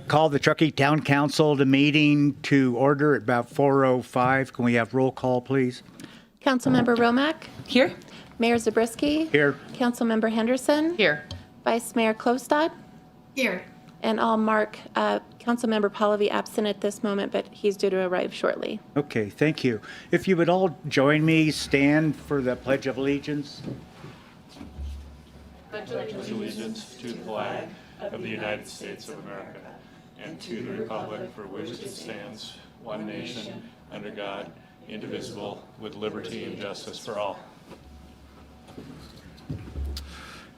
Call the Truckee Town Council to meeting to order at about 4:05. Can we have roll call, please? Councilmember Romack? Here. Mayor Zabriskie? Here. Councilmember Henderson? Here. Vice Mayor Klostad? Here. And I'll mark Councilmember Pallavi absent at this moment, but he's due to arrive shortly. Okay, thank you. If you would all join me, stand for the Pledge of Allegiance. Allegiance to the flag of the United States of America and to the republic for which it stands, one nation, under God, indivisible, with liberty and justice for all.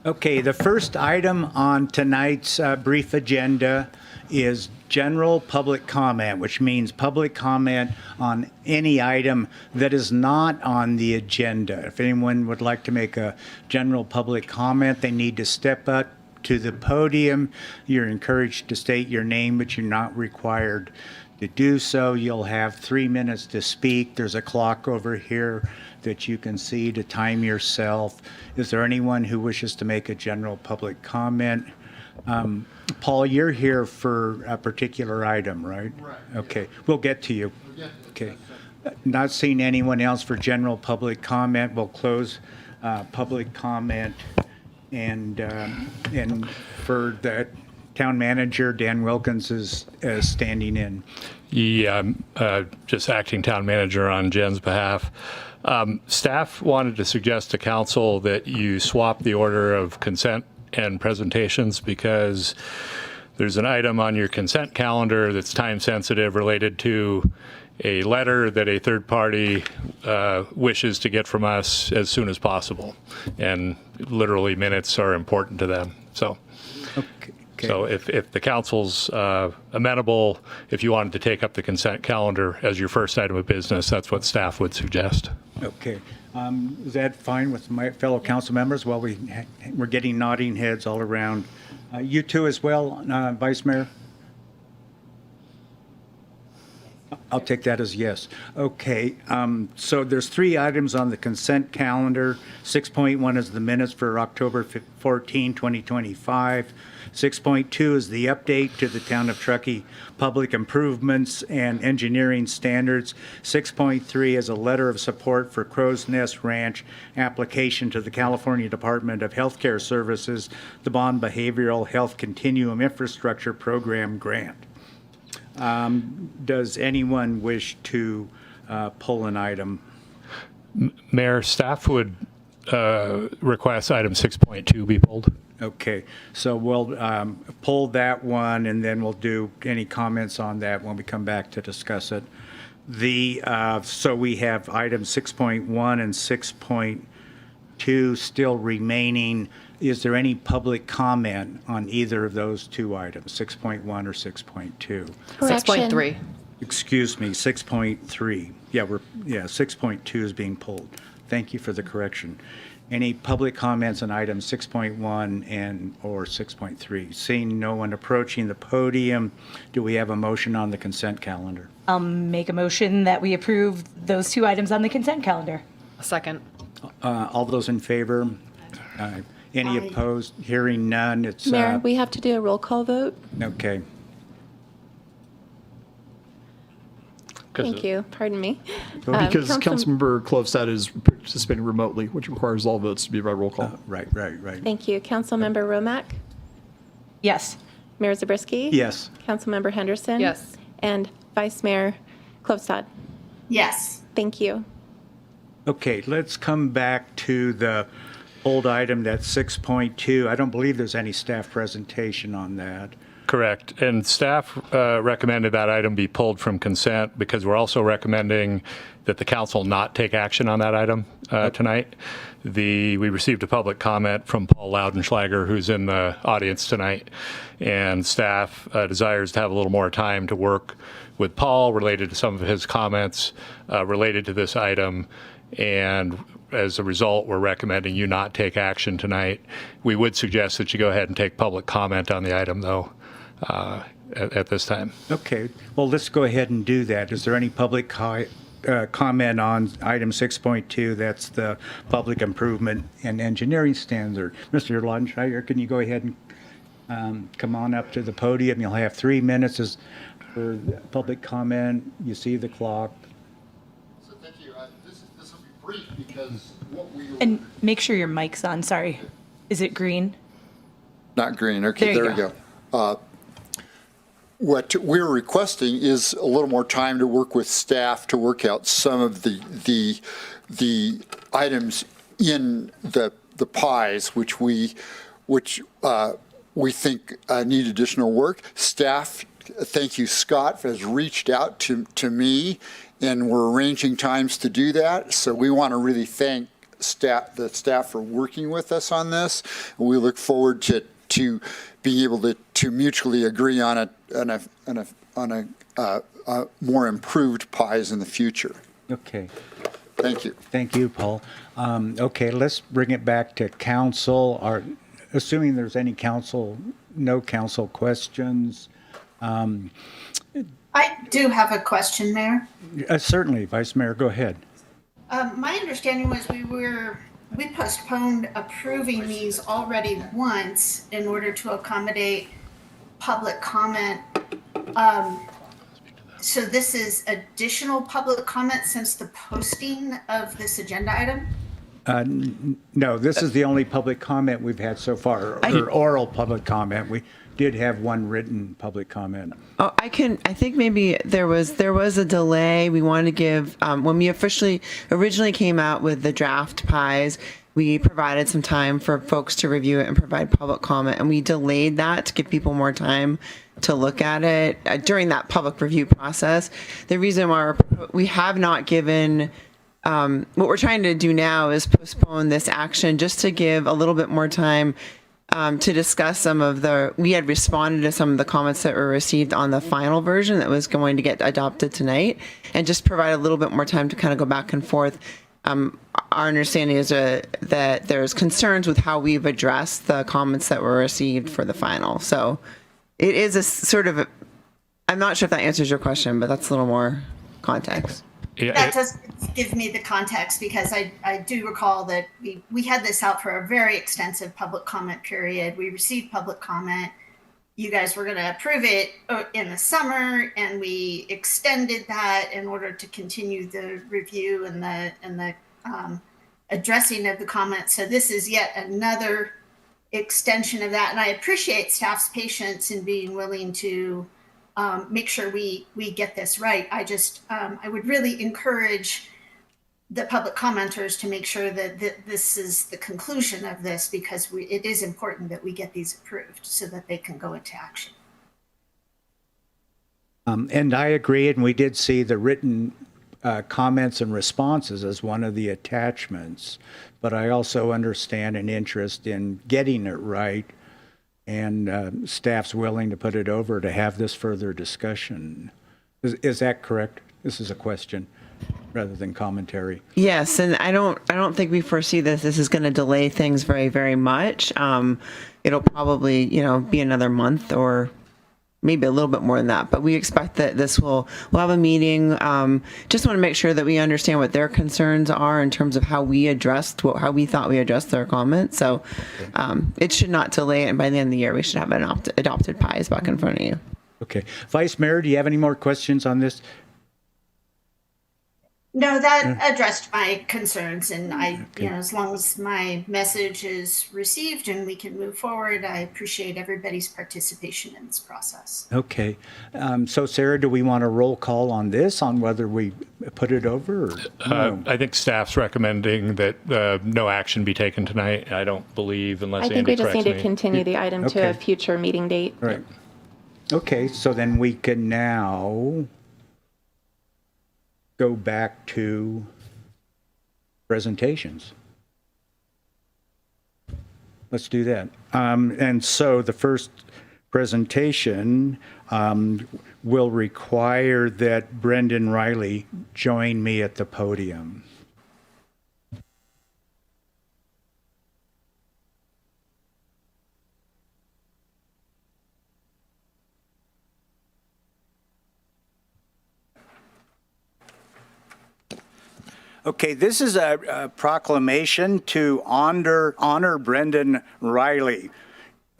Okay, the first item on tonight's brief agenda is general public comment, which means public comment on any item that is not on the agenda. If anyone would like to make a general public comment, they need to step up to the podium. You're encouraged to state your name, but you're not required to do so. You'll have 3 minutes to speak. There's a clock over here that you can see to time yourself. Is there anyone who wishes to make a general public comment? Paul, you're here for a particular item, right? Right. Okay, we'll get to you. Okay. Not seeing anyone else for general public comment. We'll close public comment. And for the town manager, Dan Wilkins is standing in. Yeah, I'm just acting town manager on Jen's behalf. Staff wanted to suggest to council that you swap the order of consent and presentations because there's an item on your consent calendar that's time sensitive related to a letter that a third party wishes to get from us as soon as possible. And literally minutes are important to them. So. Okay. So if the council's amenable, if you wanted to take up the consent calendar as your first item of business, that's what staff would suggest. Okay. Is that fine with my fellow council members? Well, we're getting nodding heads all around. You too as well, Vice Mayor? I'll take that as yes. Okay, so there's 3 items on the consent calendar. 6.1 is the minutes for October 14, 2025. 6.2 is the update to the Town of Truckee public improvements and engineering standards. 6.3 is a letter of support for Crow's Nest Ranch application to the California Department of Healthcare Services, the Bond Behavioral Health Continuum Infrastructure Program grant. Does anyone wish to pull an item? Mayor, staff would request item 6.2 be pulled. Okay, so we'll pull that one, and then we'll do any comments on that when we come back to discuss it. So we have items 6.1 and 6.2 still remaining. Is there any public comment on either of those 2 items, 6.1 or 6.2? 6.3. Excuse me, 6.3. Yeah, 6.2 is being pulled. Thank you for the correction. Any public comments on items 6.1 and or 6.3? Seeing no one approaching the podium, do we have a motion on the consent calendar? I'll make a motion that we approve those 2 items on the consent calendar. A second. All those in favor? Any opposed? Hearing none. It's Mayor, we have to do a roll call vote. okay. Thank you. Pardon me. Because Councilmember Klostad is participating remotely, which requires all votes to be by roll call. Right. Thank you. Councilmember Romack? Yes. Mayor Zabriskie? Yes. Councilmember Henderson? Yes. And Vice Mayor Klostad? Yes. Thank you. Okay, let's come back to the old item, that's 6.2. I don't believe there's any staff presentation on that. Correct. And staff recommended that item be pulled from consent because we're also recommending that the council not take action on that item tonight. We received a public comment from Paul Laudenschlager, who's in the audience tonight, and staff desires to have a little more time to work with Paul related to some of his comments related to this item. And as a result, we're recommending you not take action tonight. We would suggest that you go ahead and take public comment on the item, though, at this time. Okay, well, let's go ahead and do that. Is there any public comment on item 6.2? That's the public improvement and engineering standard. Mr. Laudenschlager, can you go ahead and come on up to the podium. You'll have 3 minutes for public comment. You see the clock. So thank you. This will be brief because what we And make sure your mic's on, sorry. Is it green? not green. Okay, There you there we go. What we're requesting is a little more time to work with staff to work out some of the items in the pies, which we think need additional work. Staff, thank you, Scott, has reached out to me, and we're arranging times to do that. So we want to really thank the staff for working with us on this. We look forward to being able to mutually agree on a more improved pies in the future. Okay. Thank you. Thank you, Paul. Okay, let's bring it back to council. Assuming there's any no council questions. I do have a question, Mayor. Certainly, Vice Mayor, go ahead. My understanding was we postponed approving these already once in order to accommodate public comment. So this is additional public comment since the posting of this agenda item? No, this is the only public comment we've had so far, or oral public comment. We did have one written public comment. Oh, I think maybe there was a delay. We wanted to give, when we originally came out with the draft pies, we provided some time for folks to review it and provide public comment, and we delayed that to give people more time to look at it during that public review process. The reason why we have not given, what we're trying to do now is postpone this action just to give a little bit more time to discuss we had responded to some of the comments that were received on the final version that was going to get adopted tonight, and just provide a little bit more time to kind of go back and forth. Our understanding is that there's concerns with how we've addressed the comments that were received for the final. So it is a sort of, I'm not sure if that answers your question, but that's a little more context. That does give me the context, because I do recall that we had this out for a very extensive public comment period. We received public comment. You guys were going to approve it in the summer, and we extended that in order to continue the review and the addressing of the comments. So this is yet another extension of that. And I appreciate staff's patience in being willing to make sure we get this right. I would really encourage the public commenters to make sure that this is the conclusion of this, because it is important that we get these approved so that they can go into action. And I agree, and we did see the written comments and responses as one of the attachments, but I also understand an interest in getting it right, and staff's willing to put it over to have this further discussion. Is that correct? This is a question rather than commentary. Yes, and I don't think we foresee this is going to delay things very, very much. It'll probably, be another month or maybe a little bit more than that, but we expect that we'll have a meeting. Just want to make sure that we understand what their concerns are in terms of how we thought we addressed their comments. So it should not delay it, and by the end of the year, we should have an adopted pies back in front of you. Okay. Vice Mayor, do you have any more questions on this? No, that addressed my concerns, and as long as my message is received and we can move forward, I appreciate everybody's participation in this process. Okay. So Sarah, do we want a roll call on this, on whether we put it over? Or no? I think staff's recommending that no action be taken tonight. I don't believe, unless I think Andy we just corrects need to me. continue the item to a future meeting date. Right. Okay, so then we can now go back to presentations. Let's do that. And so the first presentation will require that Brendan Riley join me at the podium. Okay, this is a proclamation to honor Brendan Riley.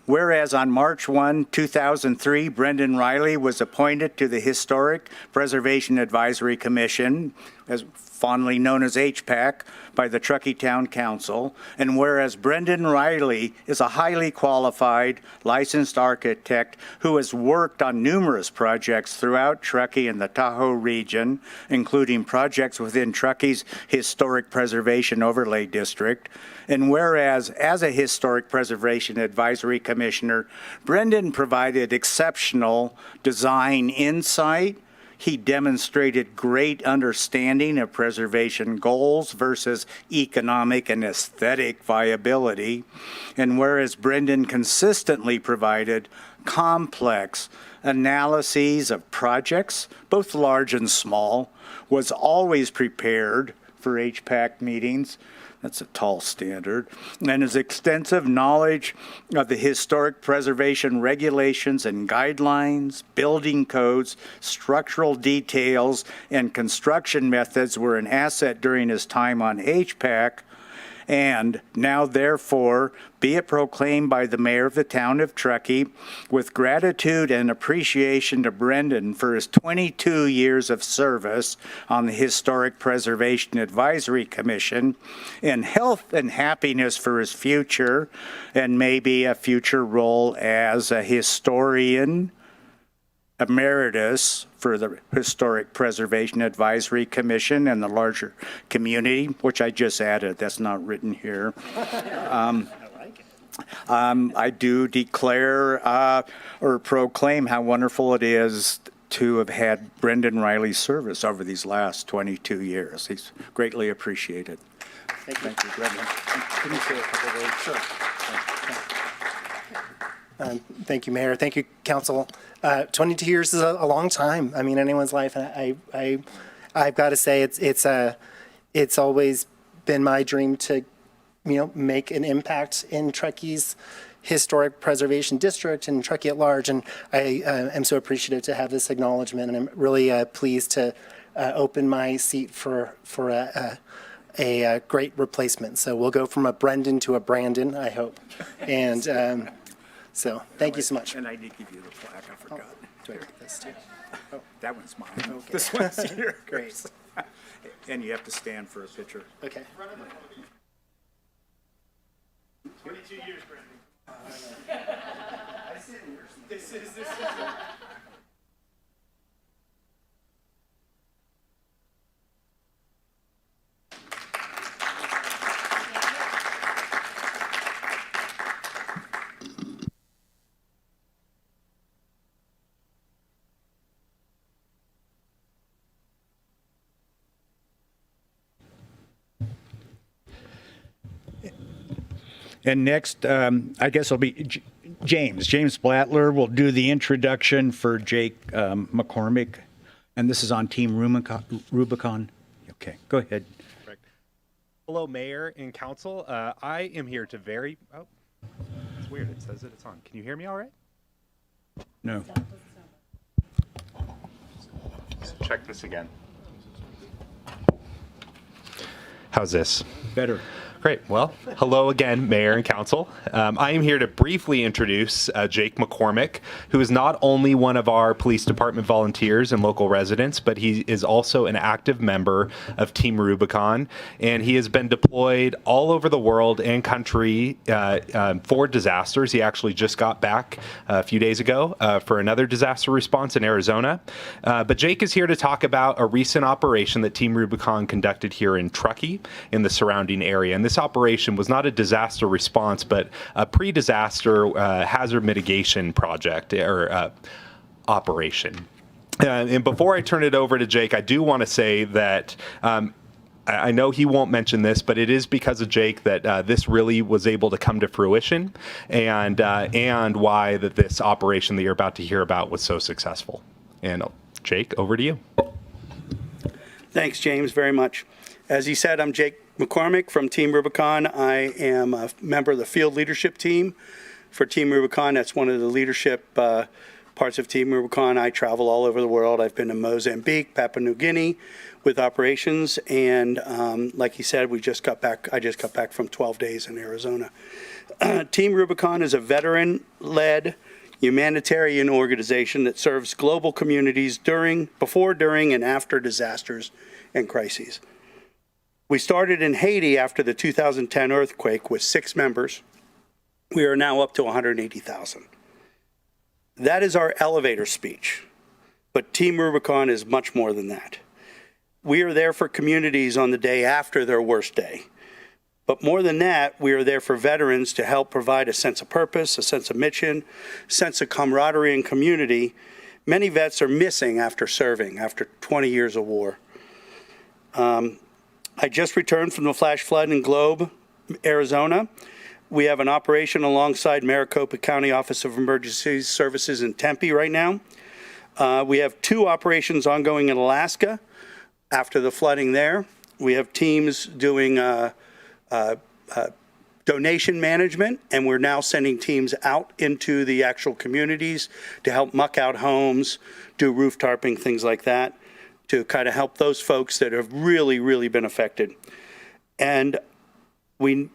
Whereas on March 1, 2003, Brendan Riley was appointed to the Historic Preservation Advisory Commission, as fondly known as HPAC, by the Truckee Town Council. And whereas Brendan Riley is a highly qualified licensed architect who has worked on numerous projects throughout Truckee and the Tahoe region, including projects within Truckee's Historic Preservation Overlay District. And whereas, as a Historic Preservation Advisory Commissioner, Brendan provided exceptional design insight. He demonstrated great understanding of preservation goals versus economic and aesthetic viability. And whereas Brendan consistently provided complex analyses of projects, both large and small, was always prepared for HPAC meetings. That's a tall standard. And his extensive knowledge of the historic preservation regulations and guidelines, building codes, structural details, and construction methods were an asset during his time on HPAC. And now, therefore, be it proclaimed by the mayor of the town of Truckee, with gratitude and appreciation to Brendan for his 22 years of service on the Historic Preservation Advisory Commission, and health and happiness for his future, and maybe a future role as a historian emeritus for the Historic Preservation Advisory Commission and the larger community, which I just added. That's not written here. I do declare or proclaim how wonderful it is to have had Brendan Riley's service over these last 22 years. He's greatly appreciated. Thank you, Brendan. Can you say a couple words? Sure. Thank you, Mayor. Thank you, Council. 22 years is a long time. I mean, anyone's life. I've got to say, it's always been my dream to, make an impact in Truckee's Historic Preservation District and Truckee at large. And I am so appreciative to have this acknowledgement, and I'm really pleased to open my seat for a great replacement. So we'll go from a Brendan to a Brandon, I hope. And so thank you so much. And I did give you the plaque, I forgot. Do I get this too? That one's mine. Okay. This one's yours. Great. And you have to stand for a picture. Okay. 22 years, Brandon. This is. And next, I guess it'll be James. James Blattler will do the introduction for Jake McCormick. And this is on Team Rubicon. Okay, go ahead. Correct. Hello, Mayor and Council. I am here to Oh, it's weird. It says that it's on. Can you hear me all right? No. Let's check this again. How's this? Better. Great. Well, hello again, Mayor and Council. I am here to briefly introduce Jake McCormick, who is not only one of our police department volunteers and local residents, but he is also an active member of Team Rubicon, and he has been deployed all over the world and country for disasters. He actually just got back a few days ago for another disaster response in Arizona. But Jake is here to talk about a recent operation that Team Rubicon conducted here in Truckee in the surrounding area. And this operation was not a disaster response, but a pre-disaster hazard mitigation project or operation. And before I turn it over to Jake, I do want to say that I know he won't mention this, but it is because of Jake that this really was able to come to fruition, and why that this operation that you're about to hear about was so successful. And Jake, over to you. Thanks, James, very much. As he said, I'm Jake McCormick from Team Rubicon. I am a member of the field leadership team for Team Rubicon. That's one of the leadership parts of Team Rubicon, I travel all over the world. I've been to Mozambique, Papua New Guinea with operations, and like he said, I just got back from 12 days in Arizona. Team Rubicon is a veteran-led humanitarian organization that serves global communities before, during, and after disasters and crises. We started in Haiti after the 2010 earthquake with 6 members. We are now up to 180,000. That is our elevator speech, but Team Rubicon is much more than that. We are there for communities on the day after their worst day. But more than that, we are there for veterans to help provide a sense of purpose, a sense of mission, sense of camaraderie and community. Many vets are missing after serving, after 20 years of war. I just returned from the flash flood in Globe, Arizona. We have an operation alongside Maricopa County Office of Emergency Services in Tempe right now. We have 2 operations ongoing in Alaska after the flooding there. We have teams doing donation management, and we're now sending teams out into the actual communities to help muck out homes, do roof tarping, things like that, to kind of help those folks that have really, really been affected. And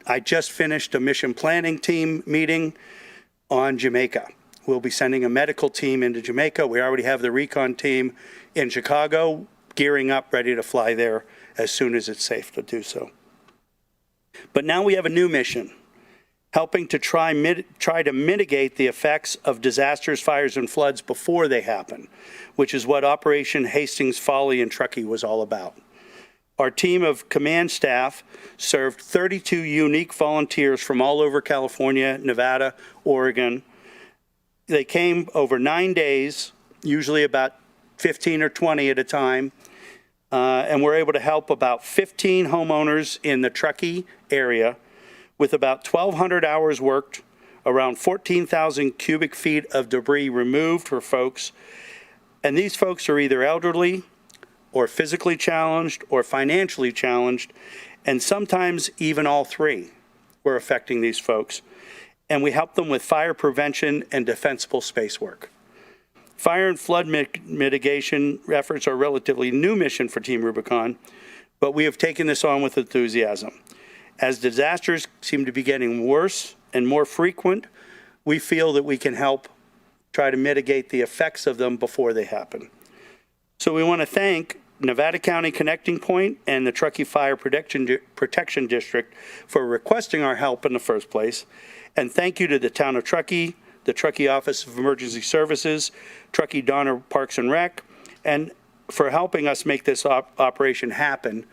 I just finished a mission planning team meeting on Jamaica. We'll be sending a medical team into Jamaica. We already have the recon team in Chicago, gearing up, ready to fly there as soon as it's safe to do so. But now we have a new mission, helping to try to mitigate the effects of disasters, fires, and floods before they happen, which is what Operation Hastings Folly in Truckee was all about. Our team of command staff served 32 unique volunteers from all over California, Nevada, Oregon. They came over 9 days, usually about 15 or 20 at a time, and we're able to help about 15 homeowners in the Truckee area with about 1,200 hours worked, around 14,000 cubic feet of debris removed for folks. And these folks are either elderly or physically challenged or financially challenged, and sometimes even all 3 were affecting these folks. And we help them with fire prevention and defensible space work. Fire and flood mitigation efforts are a relatively new mission for Team Rubicon, but we have taken this on with enthusiasm. As disasters seem to be getting worse and more frequent, we feel that we can help try to mitigate the effects of them before they happen. So we want to thank Nevada County Connecting Point and the Truckee Fire Protection District for requesting our help in the first place. And thank you to the town of Truckee, the Truckee Office of Emergency Services, Truckee Donner Parks and Rec, and for helping us make this operation happen.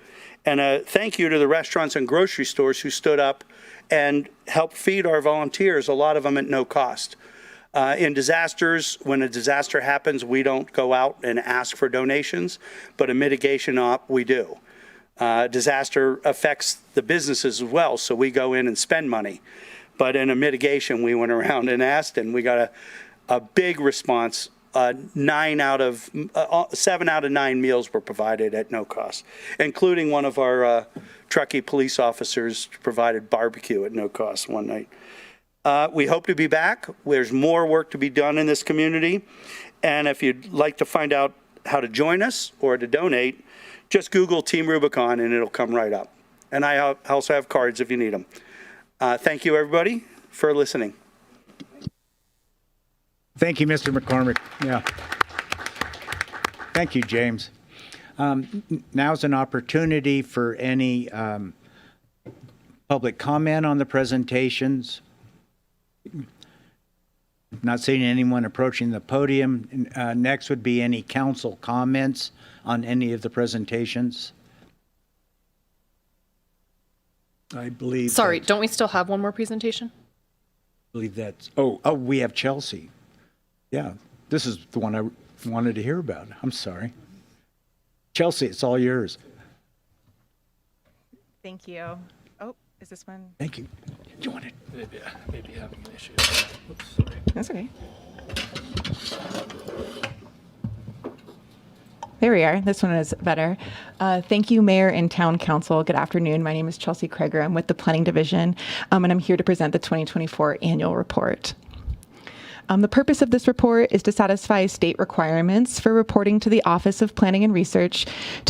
And thank you to the restaurants and grocery stores who stood up and helped feed our volunteers, a lot of them at no cost. In disasters, when a disaster happens, we don't go out and ask for donations, but a mitigation op, we do. Disaster affects the businesses as well, so we go in and spend money. But in a mitigation, we went around and asked, and we got a big response. 7 out of 9 meals were provided at no cost, including one of our Truckee police officers provided barbecue at no cost one night. We hope to be back. There's more work to be done in this community. And if you'd like to find out how to join us or to donate, just Google Team Rubicon and it'll come right up. And I also have cards if you need them. Thank you, everybody, for listening. Thank you, Mr. McCormick. Yeah. Thank you, James. Now's an opportunity for any public comment on the presentations. Not seeing anyone approaching the podium. Next would be any council comments on any of the presentations. I believe. Sorry, don't we still have one more presentation? I believe that's. Oh, we have Chelsea. Yeah, this is the one I wanted to hear about. I'm sorry. Chelsea, it's all yours. Thank you. Oh, is this one? Thank you. You want it? Maybe having an issue. Oops, sorry. That's okay. There we are. This one is better. Thank you, Mayor and Town Council. Good afternoon. My name is Chelsea Kreger. I'm with the Planning Division, and I'm here to present the 2024 annual report. The purpose of this report is to satisfy state requirements for reporting to the Office of Planning and Research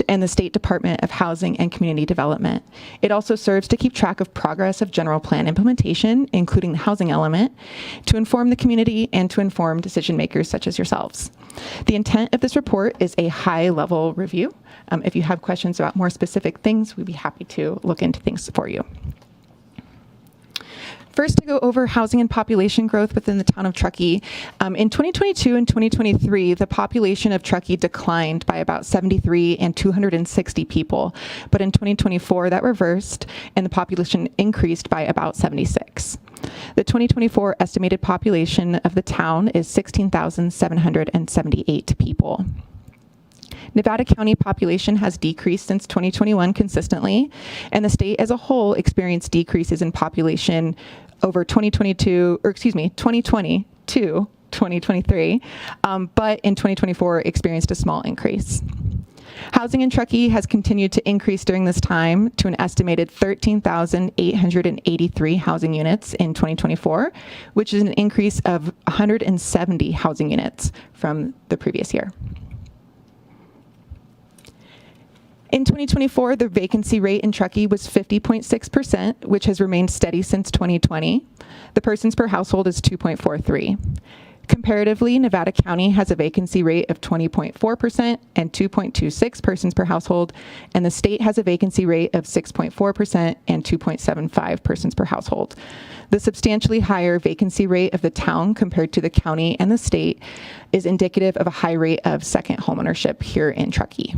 and the State Department of Housing and Community Development. It also serves to keep track of progress of general plan implementation, including the housing element, to inform the community and to inform decision makers such as yourselves. The intent of this report is a high-level review. If you have questions about more specific things, we'd be happy to look into things for you. First, to go over housing and population growth within the town of Truckee. In 2022 and 2023, the population of Truckee declined by about 73 and 260 people. But in 2024, that reversed, and the population increased by about 76. The 2024 estimated population of the town is 16,778 people. Nevada County population has decreased since 2021 consistently, and the state as a whole experienced decreases in population over 2020 to 2023, but in 2024 experienced a small increase. Housing in Truckee has continued to increase during this time to an estimated 13,883 housing units in 2024, which is an increase of 170 housing units from the previous year. In 2024, the vacancy rate in Truckee was 50.6%, which has remained steady since 2020. The persons per household is 2.43. Comparatively, Nevada County has a vacancy rate of 20.4% and 2.26 persons per household, and the state has a vacancy rate of 6.4% and 2.75 persons per household. The substantially higher vacancy rate of the town compared to the county and the state is indicative of a high rate of second homeownership here in Truckee.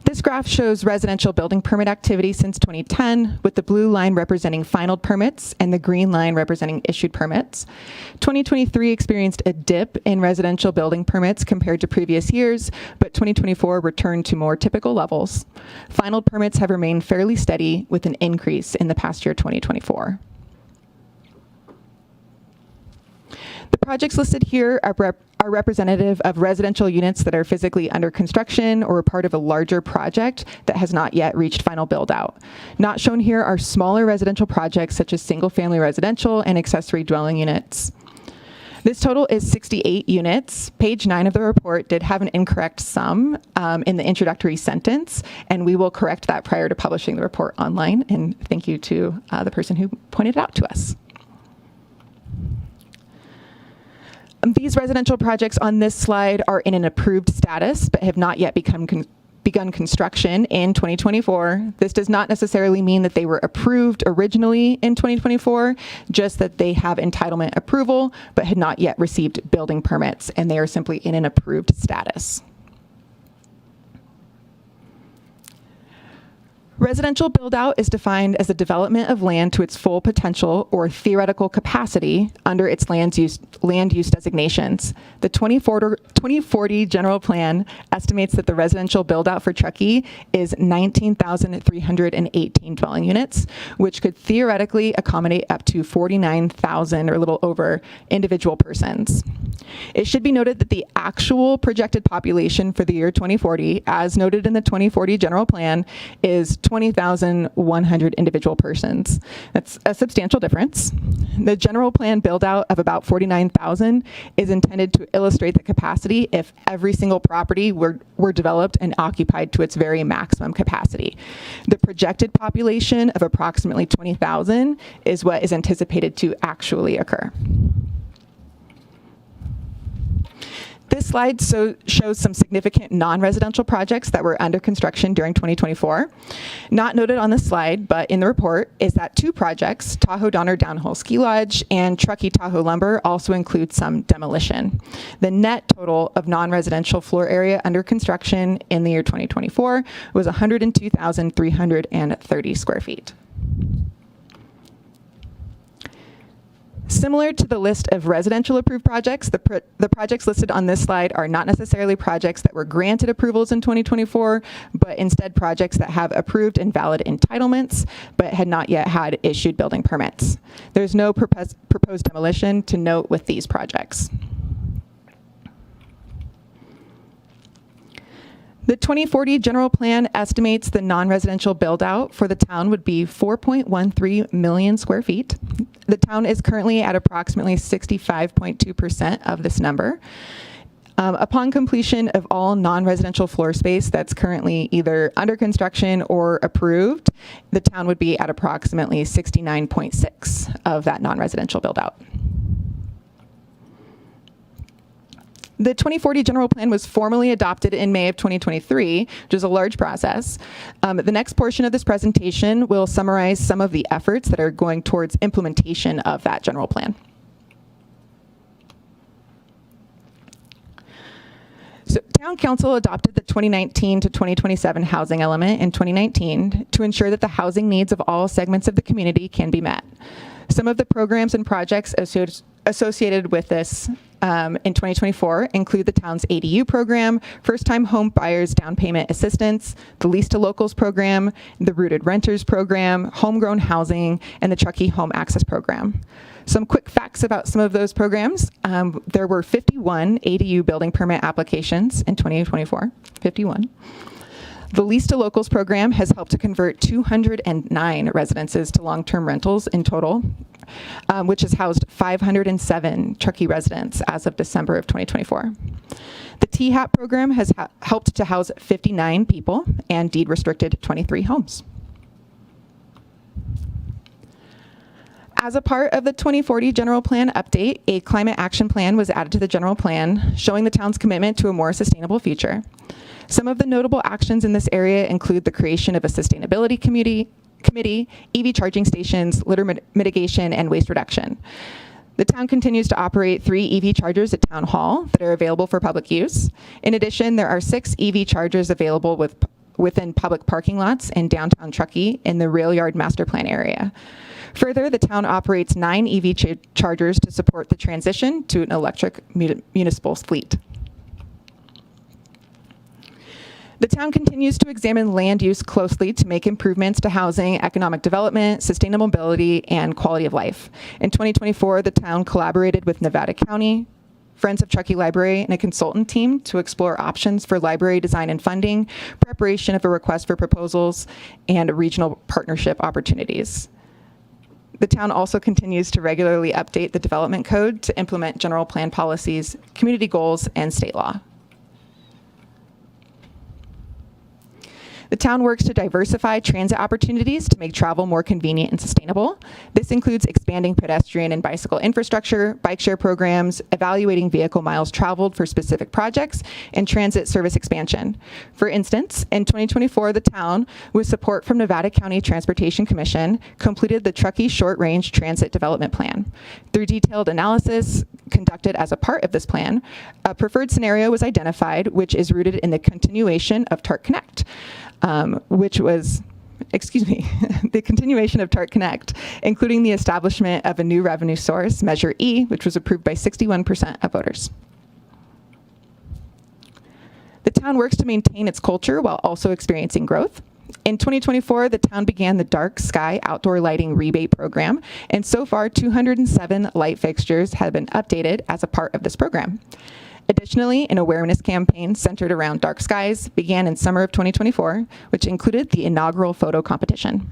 This graph shows residential building permit activity since 2010, with the blue line representing finaled permits and the green line representing issued permits. 2023 experienced a dip in residential building permits compared to previous years, but 2024 returned to more typical levels. Finaled permits have remained fairly steady, with an increase in the past year, 2024. The projects listed here are representative of residential units that are physically under construction or part of a larger project that has not yet reached final build out. Not shown here are smaller residential projects such as single-family residential and accessory dwelling units. This total is 68 units. Page 9 of the report did have an incorrect sum in the introductory sentence, and we will correct that prior to publishing the report online. And thank you to the person who pointed it out to us. These residential projects on this slide are in an approved status, but have not yet begun construction in 2024. This does not necessarily mean that they were approved originally in 2024, just that they have entitlement approval, but had not yet received building permits, and they are simply in an approved status. Residential build-out is defined as the development of land to its full potential or theoretical capacity under its land use designations. The 2040 General Plan estimates that the residential build-out for Truckee is 19,318 dwelling units, which could theoretically accommodate up to 49,000 or a little over individual persons. It should be noted that the actual projected population for the year 2040, as noted in the 2040 General Plan, is 20,100 individual persons. That's a substantial difference. The general plan build out of about 49,000 is intended to illustrate the capacity if every single property were developed and occupied to its very maximum capacity. The projected population of approximately 20,000 is what is anticipated to actually occur. This slide shows some significant non-residential projects that were under construction during 2024. Not noted on this slide, but in the report, is that 2 projects, Tahoe Donner Downhole Ski Lodge and Truckee Tahoe Lumber, also include some demolition. The net total of non-residential floor area under construction in the year 2024 was 102,330 square feet. Similar to the list of residential approved projects, the projects listed on this slide are not necessarily projects that were granted approvals in 2024, but instead projects that have approved and valid entitlements, but had not yet had issued building permits. There's no proposed demolition to note with these projects. The 2040 general plan estimates the non-residential build-out for the town would be 4.13 million square feet. The town is currently at approximately 65.2% of this number. Upon completion of all non-residential floor space that's currently either under construction or approved, the town would be at approximately 69.6% of that non-residential build-out. The 2040 general plan was formally adopted in May of 2023, which is a large process. The next portion of this presentation will summarize some of the efforts that are going towards implementation of that general plan. So Town Council adopted the 2019 to 2027 housing element in 2019 to ensure that the housing needs of all segments of the community can be met. Some of the programs and projects associated with this in 2024 include the town's ADU program, first-time home buyers down payment assistance, the Lease to Locals program, the Rooted Renters program, homegrown housing, and the Truckee Home Access program. Some quick facts about some of those programs. There were 51 ADU building permit applications in 2024, 51. The Lease to Locals program has helped to convert 209 residences to long-term rentals in total, which has housed 507 Truckee residents as of December of 2024. The THAP program has helped to house 59 people and deed restricted 23 homes. As a part of the 2040 general plan update, a climate action plan was added to the general plan, showing the town's commitment to a more sustainable future. Some of the notable actions in this area include the creation of a sustainability committee, EV charging stations, litter mitigation, and waste reduction. The town continues to operate 3 EV chargers at Town Hall that are available for public use. In addition, there are 6 EV chargers available within public parking lots in downtown Truckee in the rail yard master plan area. Further, the town operates 9 EV chargers to support the transition to an electric municipal fleet. The town continues to examine land use closely to make improvements to housing, economic development, sustainable mobility, and quality of life. In 2024, the town collaborated with Nevada County, Friends of Truckee Library, and a consultant team to explore options for library design and funding, preparation of a request for proposals, and regional partnership opportunities. The town also continues to regularly update the development code to implement general plan policies, community goals, and state law. The town works to diversify transit opportunities to make travel more convenient and sustainable. This includes expanding pedestrian and bicycle infrastructure, bike share programs, evaluating vehicle miles traveled for specific projects, and transit service expansion. For instance, in 2024, the town, with support from Nevada County Transportation Commission, completed the Truckee Short Range Transit Development Plan. Through detailed analysis conducted as a part of this plan, a preferred scenario was identified, which is rooted in the continuation of TART Connect. The continuation of TART Connect, including the establishment of a new revenue source, Measure E, which was approved by 61% of voters. The town works to maintain its culture while also experiencing growth. In 2024, the town began the Dark Sky Outdoor Lighting Rebate Program, and so far 207 light fixtures have been updated as a part of this program. Additionally, an awareness campaign centered around dark skies began in summer of 2024, which included the inaugural photo competition.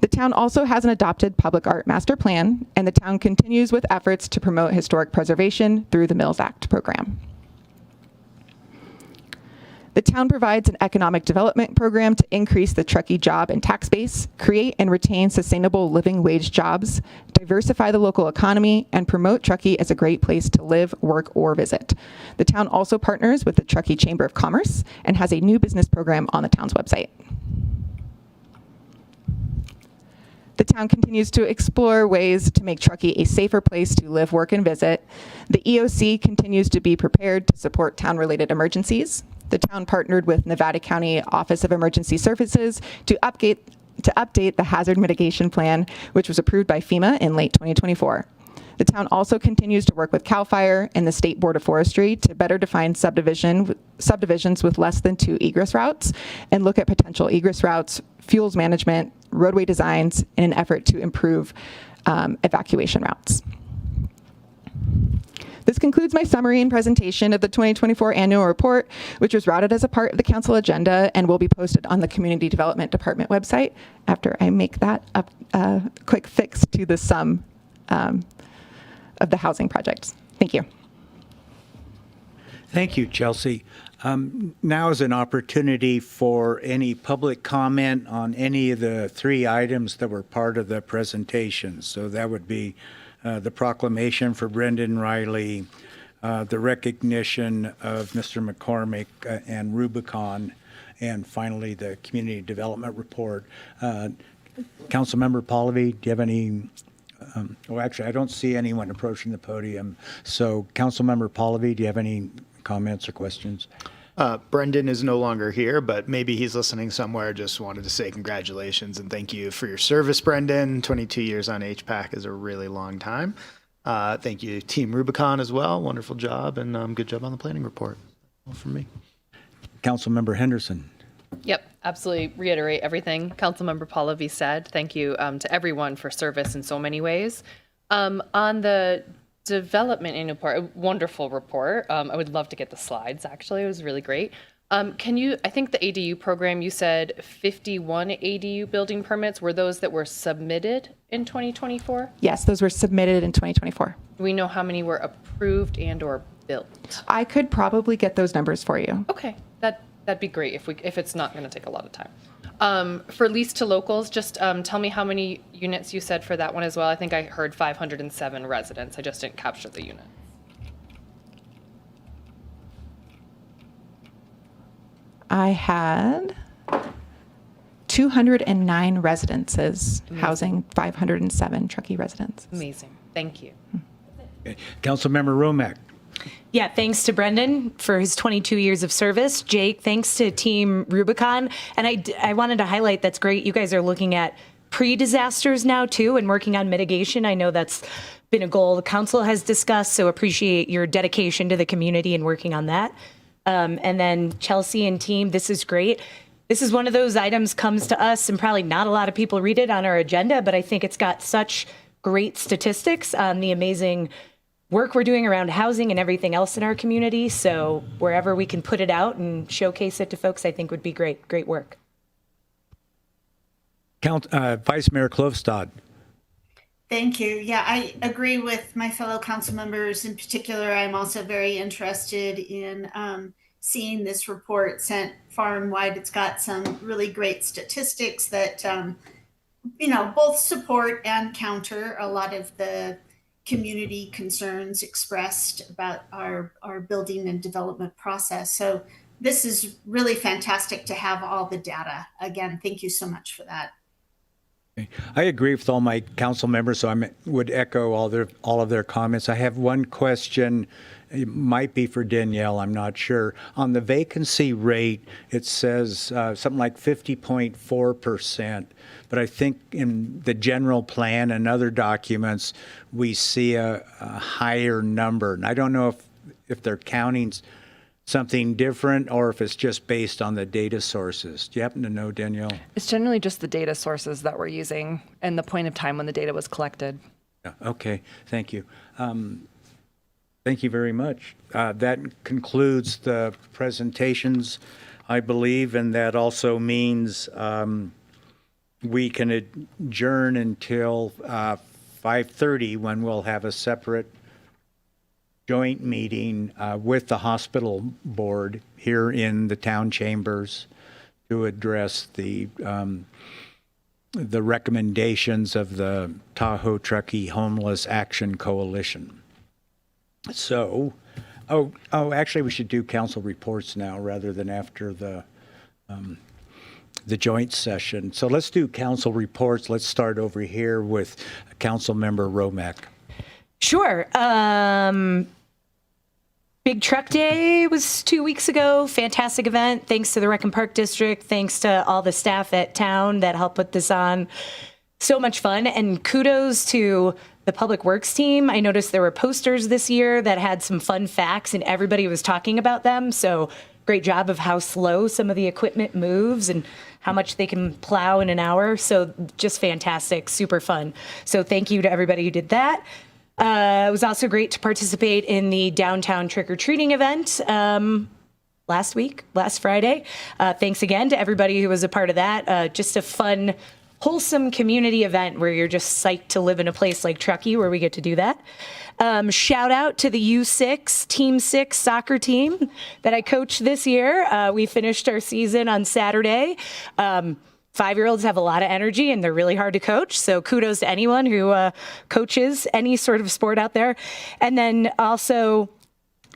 The town also has an adopted public art master plan, and the town continues with efforts to promote historic preservation through the Mills Act program. The town provides an economic development program to increase the Truckee job and tax base, create and retain sustainable living wage jobs, diversify the local economy, and promote Truckee as a great place to live, work, or visit. The town also partners with the Truckee Chamber of Commerce and has a new business program on the town's website. The town continues to explore ways to make Truckee a safer place to live, work, and visit. The EOC continues to be prepared to support town-related emergencies. The town partnered with Nevada County Office of Emergency Services to update the hazard mitigation plan, which was approved by FEMA in late 2024. The town also continues to work with CAL FIRE and the State Board of Forestry to better define subdivisions with less than 2 egress routes and look at potential egress routes, fuels management, roadway designs in an effort to improve evacuation routes. This concludes my summary and presentation of the 2024 annual report, which was routed as a part of the council agenda and will be posted on the Community Development Department website after I make that a quick fix to the sum of the housing projects. Thank you. Thank you, Chelsea. Now is an opportunity for any public comment on any of the three items that were part of the presentation. So that would be the proclamation for Brendan Riley, the recognition of Mr. McCormick and Rubicon, and finally the community development report. Councilmember Pallavi, do you have any? Well, actually, I don't see anyone approaching the podium. So, Councilmember Pallavi, do you have any comments or questions? Brendan is no longer here, but maybe he's listening somewhere. Just wanted to say congratulations and thank you for your service, Brendan. 22 years on HPAC is a really long time. Thank you, Team Rubicon, as well. Wonderful job, and good job on the planning report. All from me. Councilmember Henderson. Yep, absolutely reiterate everything Councilmember Pallavi said. Thank you to everyone for service in so many ways. On the development annual report, a wonderful report. I would love to get the slides, actually. It was really great. Can you, I think the ADU program, you said 51 ADU building permits. Were those that were submitted in 2024? Yes, those were submitted in 2024. Do we know how many were approved and or built? I could probably get those numbers for you. Okay, that'd be great if it's not going to take a lot of time. For lease to locals, just tell me how many units you said for that one as well. I think I heard 507 residents. I just didn't capture the unit. I had 209 residences housing 507 Truckee residents. Amazing. Thank you. Okay. Councilmember Romack. Yeah, thanks to Brendan for his 22 years of service. Jake, thanks to Team Rubicon. And I wanted to highlight, that's great. You guys are looking at pre-disasters now too and working on mitigation. I know that's been a goal the council has discussed, so appreciate your dedication to the community and working on that. And then Chelsea and team, this is great. This is one of those items comes to us and probably not a lot of people read it on our agenda, but I think it's got such great statistics on the amazing work we're doing around housing and everything else in our community. So wherever we can put it out and showcase it to folks, I think would be great. Great work. Vice Mayor Klofstad. Thank you. Yeah, I agree with my fellow council members. In particular, I'm also very interested in seeing this report sent far and wide. It's got some really great statistics that, both support and counter a lot of the community concerns expressed about our building and development process. So this is really fantastic to have all the data. Again, thank you so much for that. I agree with all my council members, so I would echo all of their comments. I have one question. It might be for Danielle, I'm not sure. On the vacancy rate, it says something like 50.4%, but I think in the general plan and other documents, we see a higher number. And I don't know if they're counting something different or if it's just based on the data sources. Do you happen to know, Danielle? It's generally just the data sources that we're using and the point of time when the data was collected. Yeah, okay, thank you. Thank you very much. That concludes the presentations, I believe, and that also means we can adjourn until 5:30 when we'll have a separate joint meeting with the hospital board here in the town chambers to address the recommendations of the Tahoe Truckee Homeless Action Coalition. So, actually, we should do council reports now rather than after the joint session. So let's do council reports. Let's start over here with Councilmember Romack. Sure. Big Truck Day was 2 weeks ago. Fantastic event. Thanks to the Rec and Park District. Thanks to all the staff at town that helped put this on. So much fun. And kudos to the Public Works team. I noticed there were posters this year that had some fun facts and everybody was talking about them. So great job of how slow some of the equipment moves and how much they can plow in an hour. So just fantastic, super fun. So thank you to everybody who did that. It was also great to participate in the downtown trick-or-treating event last Friday. Thanks again to everybody who was a part of that. Just a fun, wholesome community event where you're just psyched to live in a place like Truckee where we get to do that. Shout out to the U6, Team 6 soccer team that I coached this year. We finished our season on Saturday. 5-year-olds have a lot of energy and they're really hard to coach. So kudos to anyone who coaches any sort of sport out there. And then also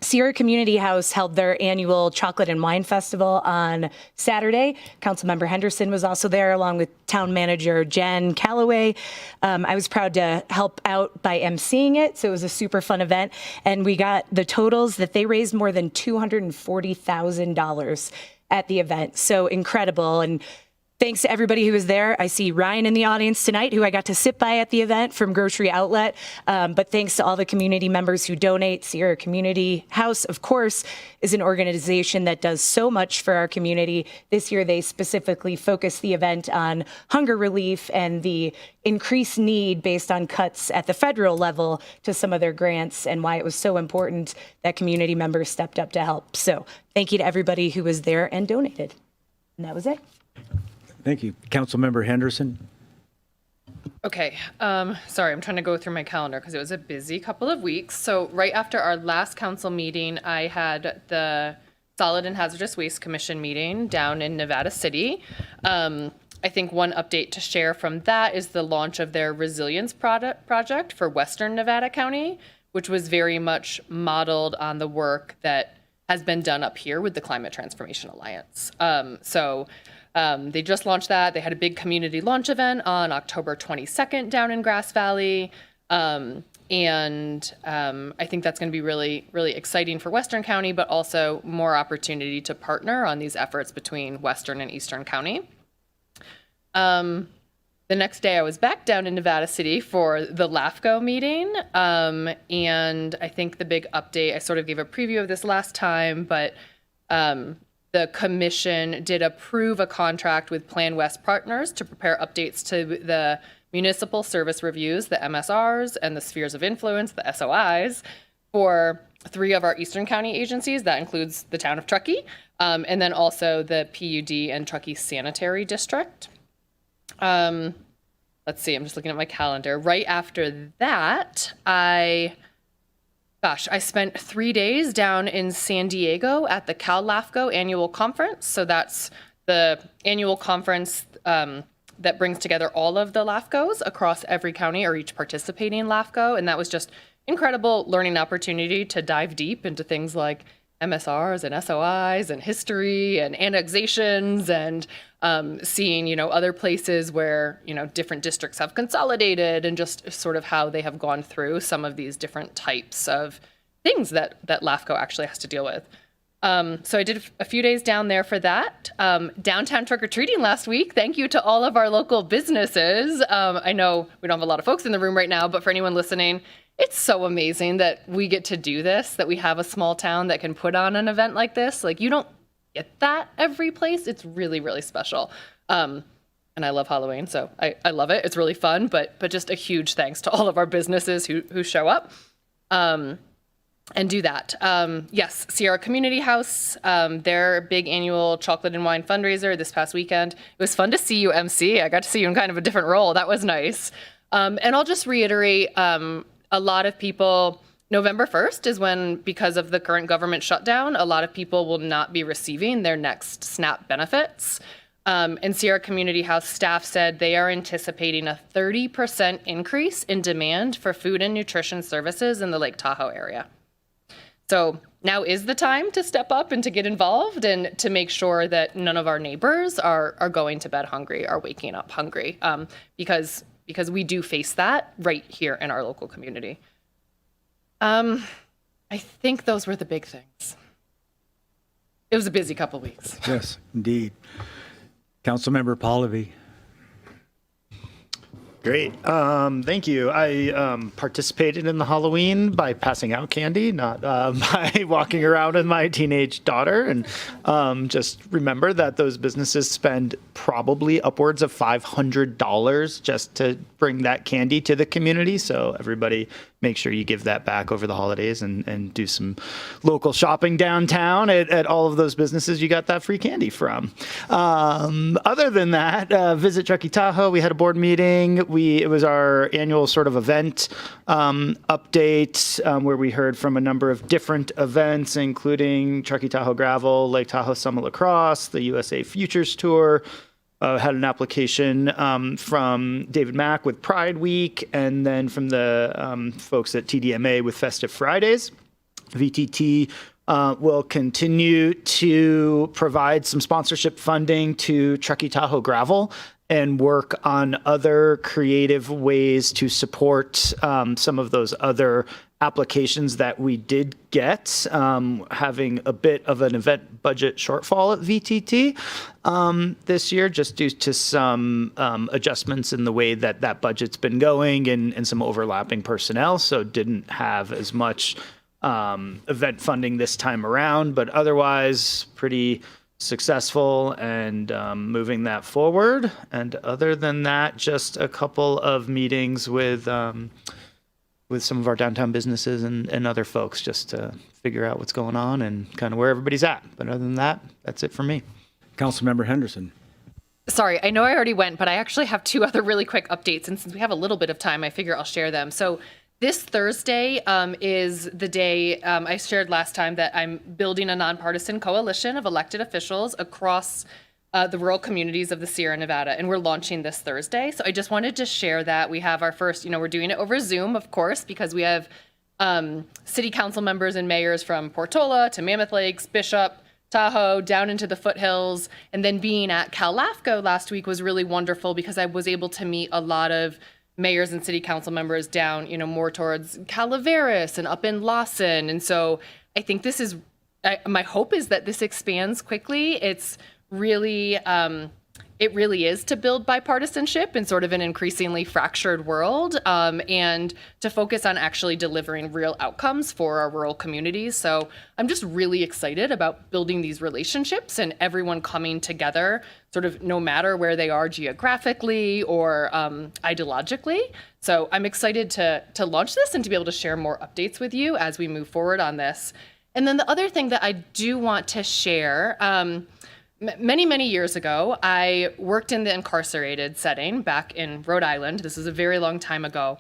Sierra Community House held their annual Chocolate and Wine Festival on Saturday. Councilmember Henderson was also there along with town manager Jen Calloway. I was proud to help out by emceeing it. So it was a super fun event. And we got the totals that they raised more than $240,000 at the event. So incredible. And thanks to everybody who was there. I see Ryan in the audience tonight, who I got to sit by at the event from Grocery Outlet. But thanks to all the community members who donate. Sierra Community House, of course, is an organization that does so much for our community. This year, they specifically focused the event on hunger relief and the increased need based on cuts at the federal level to some of their grants, and why it was so important that community members stepped up to help. So thank you to everybody who was there and donated. And that was it. Thank you. Councilmember Henderson. Okay, sorry, I'm trying to go through my calendar because it was a busy couple of weeks. So right after our last council meeting, I had the Solid and Hazardous Waste Commission meeting down in Nevada City. I think one update to share from that is the launch of their resilience project for Western Nevada County, which was very much modeled on the work that has been done up here with the Climate Transformation Alliance. They just launched that. They had a big community launch event on October 22nd down in Grass Valley. I think that's going to be really, really exciting for Western County, but also more opportunity to partner on these efforts between Western and Eastern County. The next day I was back down in Nevada City for the LAFCO meeting. And I think the big update, I sort of gave a preview of this last time, but the commission did approve a contract with Plan West Partners to prepare updates to the municipal service reviews, the MSRs, and the spheres of influence, the SOIs, for 3 of our Eastern County agencies. That includes the town of Truckee, and then also the PUD and Truckee Sanitary District. Let's see, I'm just looking at my calendar. Right after that, I spent 3 days down in San Diego at the Cal LAFCO annual conference. So that's the annual conference that brings together all of the LAFCOs across every county, or each participating LAFCO. And that was just incredible learning opportunity to dive deep into things like MSRs and SOIs and history and annexations, and seeing, other places where, different districts have consolidated, and just sort of how they have gone through some of these different types of things that LAFCO actually has to deal with. So I did a few days down there for that. Downtown trick-or-treating last week. Thank you to all of our local businesses. I know we don't have a lot of folks in the room right now, but for anyone listening, it's so amazing that we get to do this, that we have a small town that can put on an event like this. Like, you don't get that every place. It's really, really special. And I love Halloween, so I love it. It's really fun, but just a huge thanks to all of our businesses who show up and do that. Yes, Sierra Community House, their big annual chocolate and wine fundraiser this past weekend. It was fun to see you MC. I got to see you in kind of a different role. That was nice. And I'll just reiterate, a lot of people, November 1st is when, because of the current government shutdown, a lot of people will not be receiving their next SNAP benefits. And Sierra Community House staff said they are anticipating a 30% increase in demand for food and nutrition services in the Lake Tahoe area. So now is the time to step up and to get involved, and to make sure that none of our neighbors are going to bed hungry, are waking up hungry, because we do face that right here in our local community. I think those were the big things. It was a busy couple weeks. Yes, indeed. Councilmember Pallavi. Great. Thank you. I participated in the Halloween by passing out candy, not by walking around with my teenage daughter. And just remember that those businesses spend probably upwards of $500 just to bring that candy to the community. So everybody make sure you give that back over the holidays and do some local shopping downtown at all of those businesses you got that free candy from. Other than that, visit Truckee, Tahoe. We had a board meeting. It was our annual sort of event update where we heard from a number of different events, including Truckee, Tahoe Gravel, Lake Tahoe Summit Lacrosse, the USA Futures Tour. Had an application from David Mack with Pride Week, and then from the folks at TDMA with Festive Fridays. VTT will continue to provide some sponsorship funding to Truckee Tahoe Gravel and work on other creative ways to support some of those other applications that we did get, having a bit of an event budget shortfall at VTT this year, just due to some adjustments in the way that that budget's been going and some overlapping personnel. So didn't have as much event funding this time around, but otherwise pretty successful and moving that forward. And other than that, just a couple of meetings with some of our downtown businesses and other folks just to figure out what's going on and kind of where everybody's at. But other than that, that's it for me. Councilmember Henderson. Sorry, I know I already went, but I actually have two other really quick updates. And since we have a little bit of time, I figure I'll share them. So this Thursday is the day I shared last time that I'm building a nonpartisan coalition of elected officials across the rural communities of the Sierra Nevada, and we're launching this Thursday. So I just wanted to share that. We have our first, we're doing it over Zoom, of course, because we have city council members and mayors from Portola to Mammoth Lakes, Bishop, Tahoe, down into the foothills. And then being at Cal LAFCO last week was really wonderful because I was able to meet a lot of mayors and city council members down, more towards Calaveras and up in Lawson. And so I think this is, my hope is that this expands quickly. It's really, it really is to build bipartisanship in sort of an increasingly fractured world, and to focus on actually delivering real outcomes for our rural communities. So I'm just really excited about building these relationships and everyone coming together, sort of no matter where they are geographically or ideologically. So I'm excited to launch this and to be able to share more updates with you as we move forward on this. And then the other thing that I do want to share, many, many years ago, I worked in the incarcerated setting back in Rhode Island. This is a very long time ago.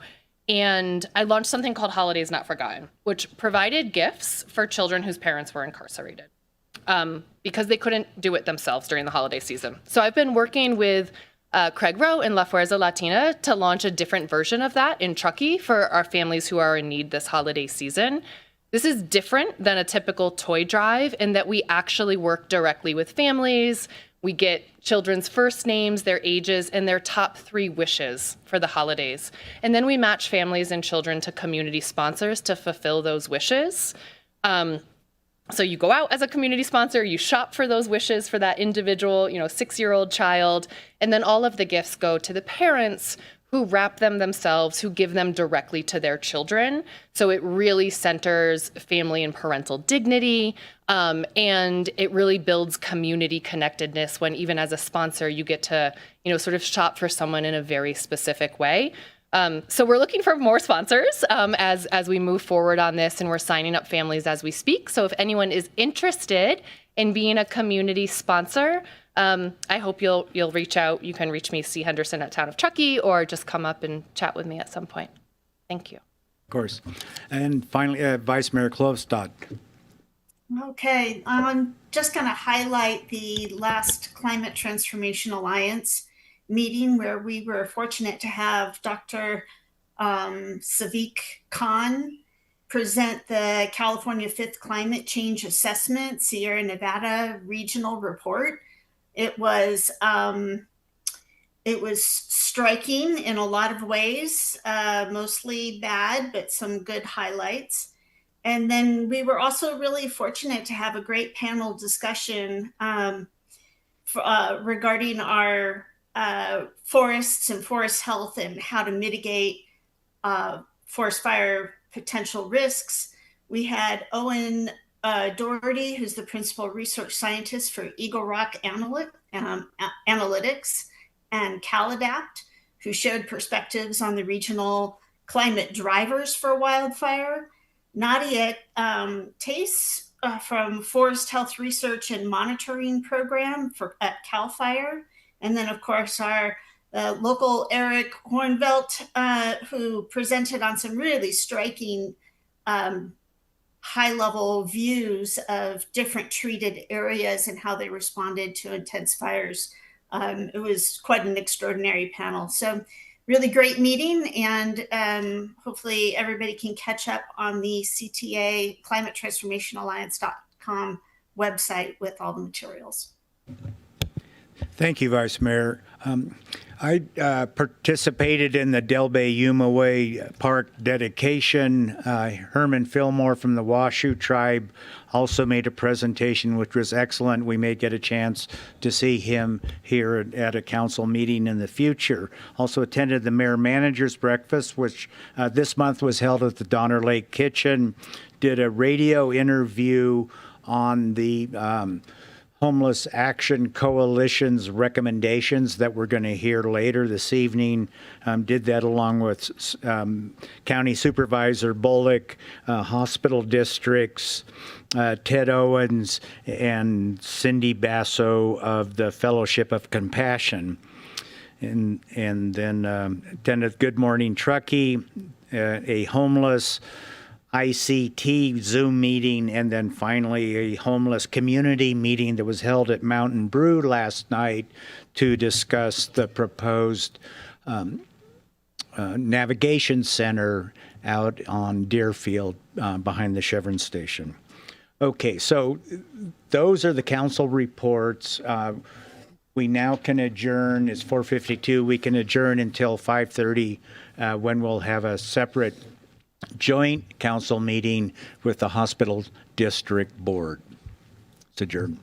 And I launched something called Holidays Not Forgotten, which provided gifts for children whose parents were incarcerated because they couldn't do it themselves during the holiday season. So I've been working with Craig Rowe and La Fuerza Latina to launch a different version of that in Truckee for our families who are in need this holiday season. This is different than a typical toy drive in that we actually work directly with families. We get children's first names, their ages, and their top 3 wishes for the holidays. And then we match families and children to community sponsors to fulfill those wishes. So you go out as a community sponsor, you shop for those wishes for that individual, 6-year-old child, and then all of the gifts go to the parents who wrap them themselves, who give them directly to their children. So it really centers family and parental dignity, and it really builds community connectedness when even as a sponsor, you get to, sort of shop for someone in a very specific way. So we're looking for more sponsors as we move forward on this, and we're signing up families as we speak. So if anyone is interested in being a community sponsor, I hope you'll reach out. You can reach me, C. Henderson at Town of Truckee, or just come up and chat with me at some point. Thank you. Of course. And finally, Vice Mayor Klovstad. Okay, I'm just going to highlight the last Climate Transformation Alliance meeting where we were fortunate to have Dr. Saviq Khan present the California 5th Climate Change Assessment Sierra Nevada Regional Report. It was striking in a lot of ways, mostly bad, but some good highlights. And then we were also really fortunate to have a great panel discussion regarding our forests and forest health and how to mitigate forest fire potential risks. We had Owen Doherty, who's the principal research scientist for Eagle Rock Analytics, and CalAdapt, who showed perspectives on the regional climate drivers for wildfire. Nadia Tace from Forest Health Research and Monitoring Program at CAL FIRE. And then, of course, our local Eric Hornvelt, who presented on some really striking high-level views of different treated areas and how they responded to intense fires. It was quite an extraordinary panel. So really great meeting, and hopefully everybody can catch up on the CTA Climate Transformation Alliance.com website with all the materials. Thank you, Vice Mayor. I participated in the Del Bay Yuma Way Park dedication. Herman Fillmore from the Washoe Tribe also made a presentation, which was excellent. We may get a chance to see him here at a council meeting in the future. Also attended the Mayor Manager's Breakfast, which this month was held at the Donner Lake Kitchen. Did a radio interview on the Homeless Action Coalition's recommendations that we're going to hear later this evening. Did that along with County Supervisor Bullock, hospital districts, Ted Owens, and Cindy Basso of the Fellowship of Compassion. And then attended Good Morning Truckee, a homeless ICT Zoom meeting, and then finally a homeless community meeting that was held at Mountain Brew last night to discuss the proposed navigation center out on Deerfield behind the Chevron station. Okay, so those are the council reports. We now can adjourn. It's 4:52. We can adjourn until 5:30 when we'll have a separate joint council meeting with the hospital district board. It's adjourned.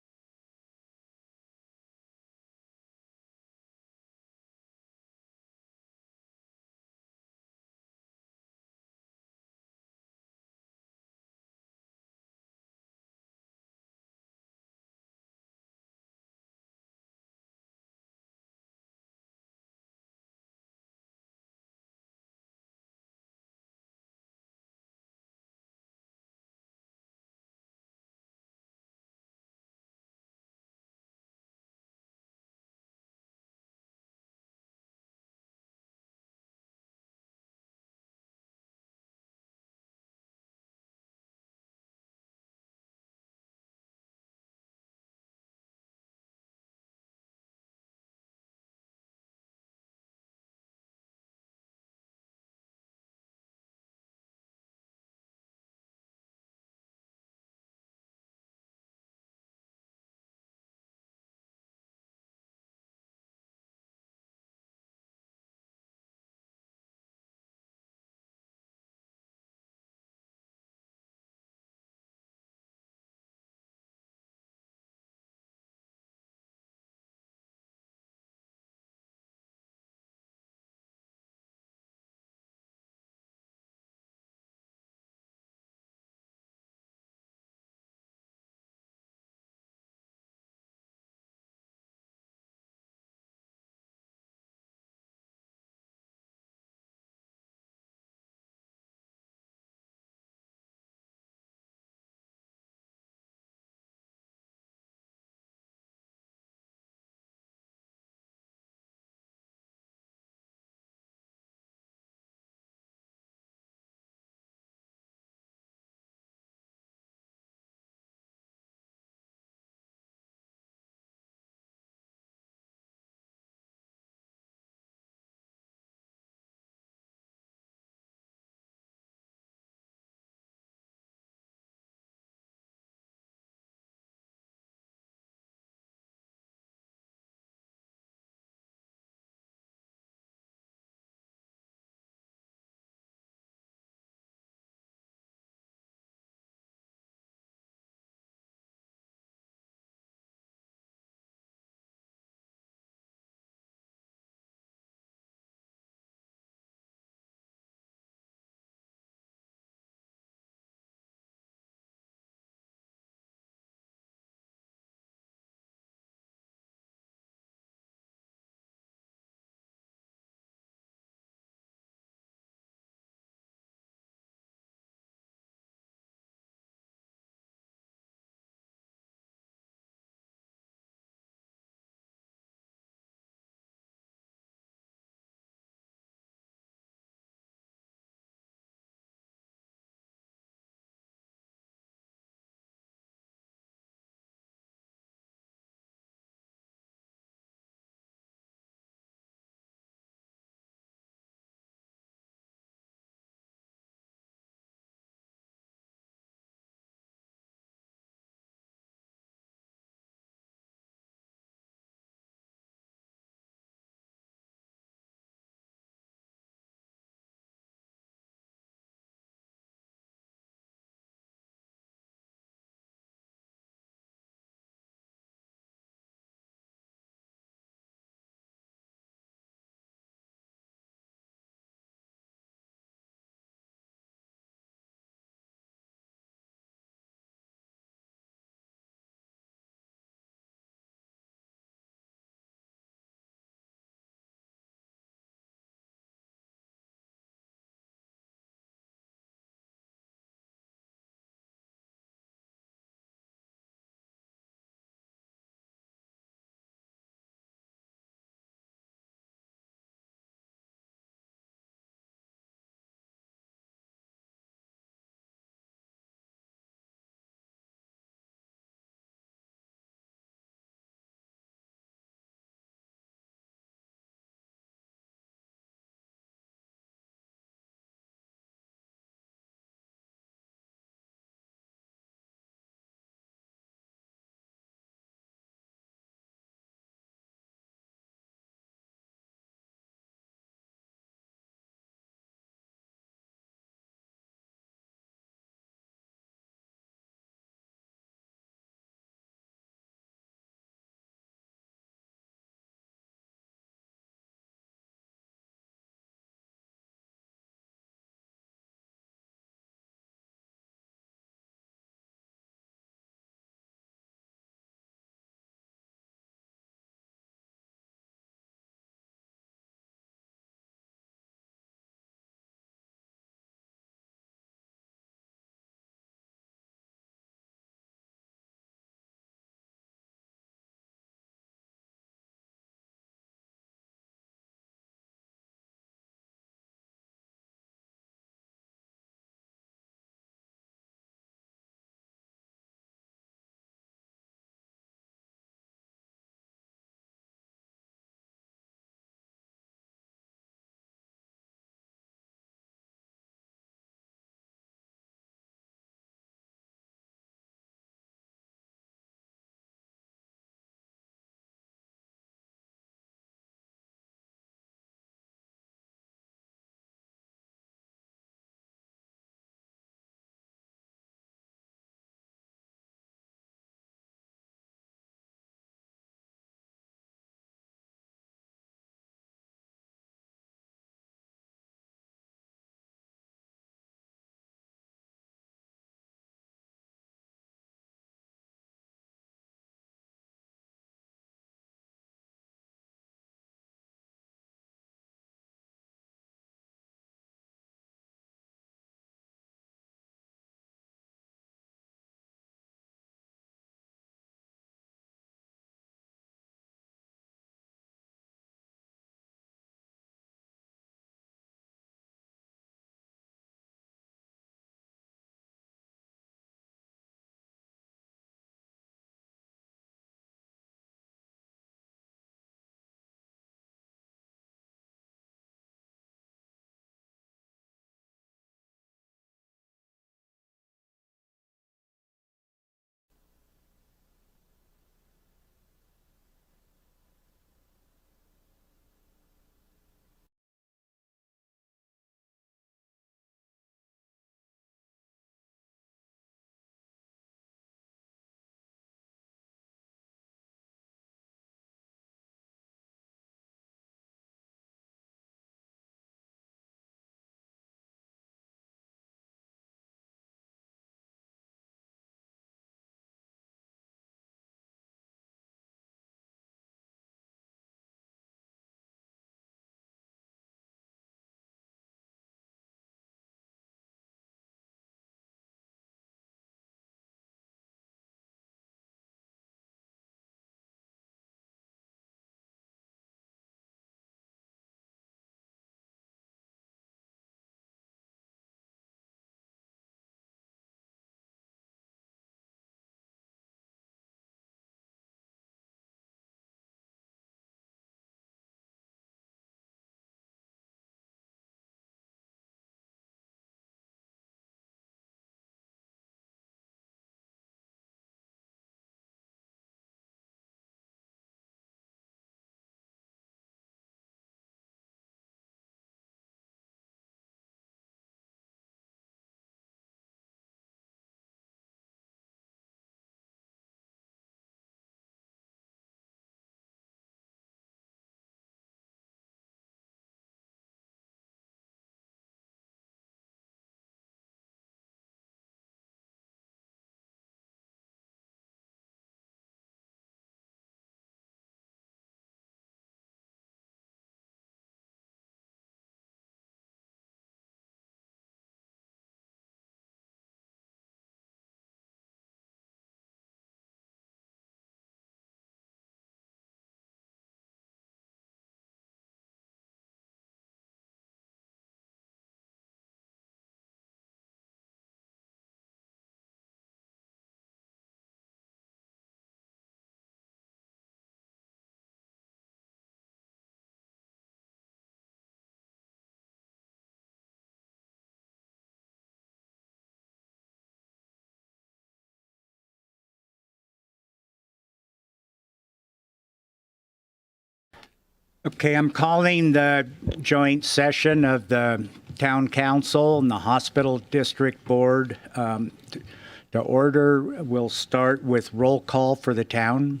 Okay, I'm calling the joint session of the Town Council and the Hospital District Board to order. We'll start with roll call for the town.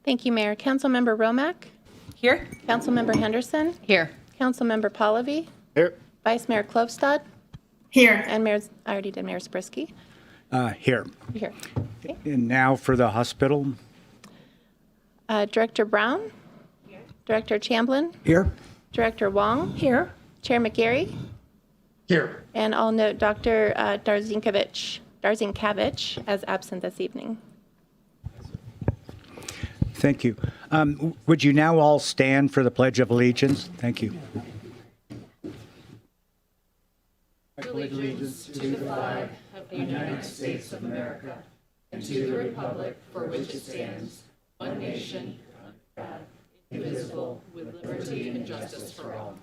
Thank you, Mayor. Councilmember Romack? Here. Councilmember Henderson? Here. Councilmember Pallavi? Here. Vice Mayor Klofstad? Here. And Mayor, I already did Mayor Zabriskie. Here. Here. Okay. And now for the hospital. Director Brown? Director Chamblin? Here. Director Wong? Here. Chair McGarry? Here. And I'll note Dr. Darzinkovich as absent this evening. Thank you. Would you now all stand for the Pledge of Allegiance? Thank you. I pledge allegiance to the flag of the United States of America and to the republic for which it stands, one nation, under God, indivisible, with liberty and justice for all.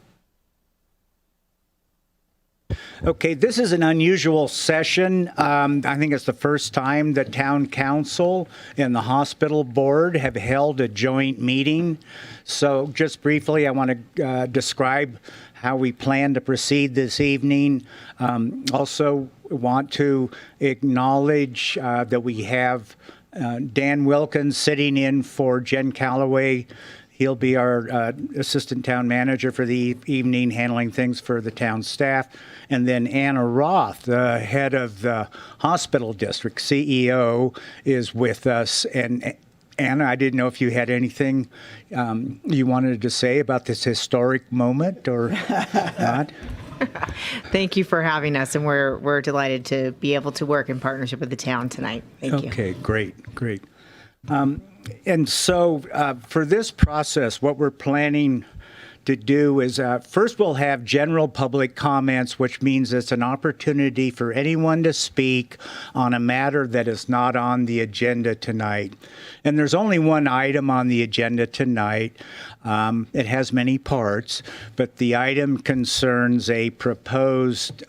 Okay, this is an unusual session. I think it's the first time the Town Council and the Hospital Board have held a joint meeting. So just briefly, I want to describe how we plan to proceed this evening. Also want to acknowledge that we have Dan Wilkins sitting in for Jen Calloway. He'll be our assistant town manager for the evening, handling things for the town staff. And then Anna Roth, the head of the hospital district, CEO, is with us. And Anna, I didn't know if you had anything you wanted to say about this historic moment or not. Thank you for having us, and we're delighted to be able to work in partnership with the town tonight. Thank you. Okay, great. And so for this process, what we're planning to do is first we'll have general public comments, which means it's an opportunity for anyone to speak on a matter that is not on the agenda tonight. And there's only one item on the agenda tonight. It has many parts, but the item concerns a proposed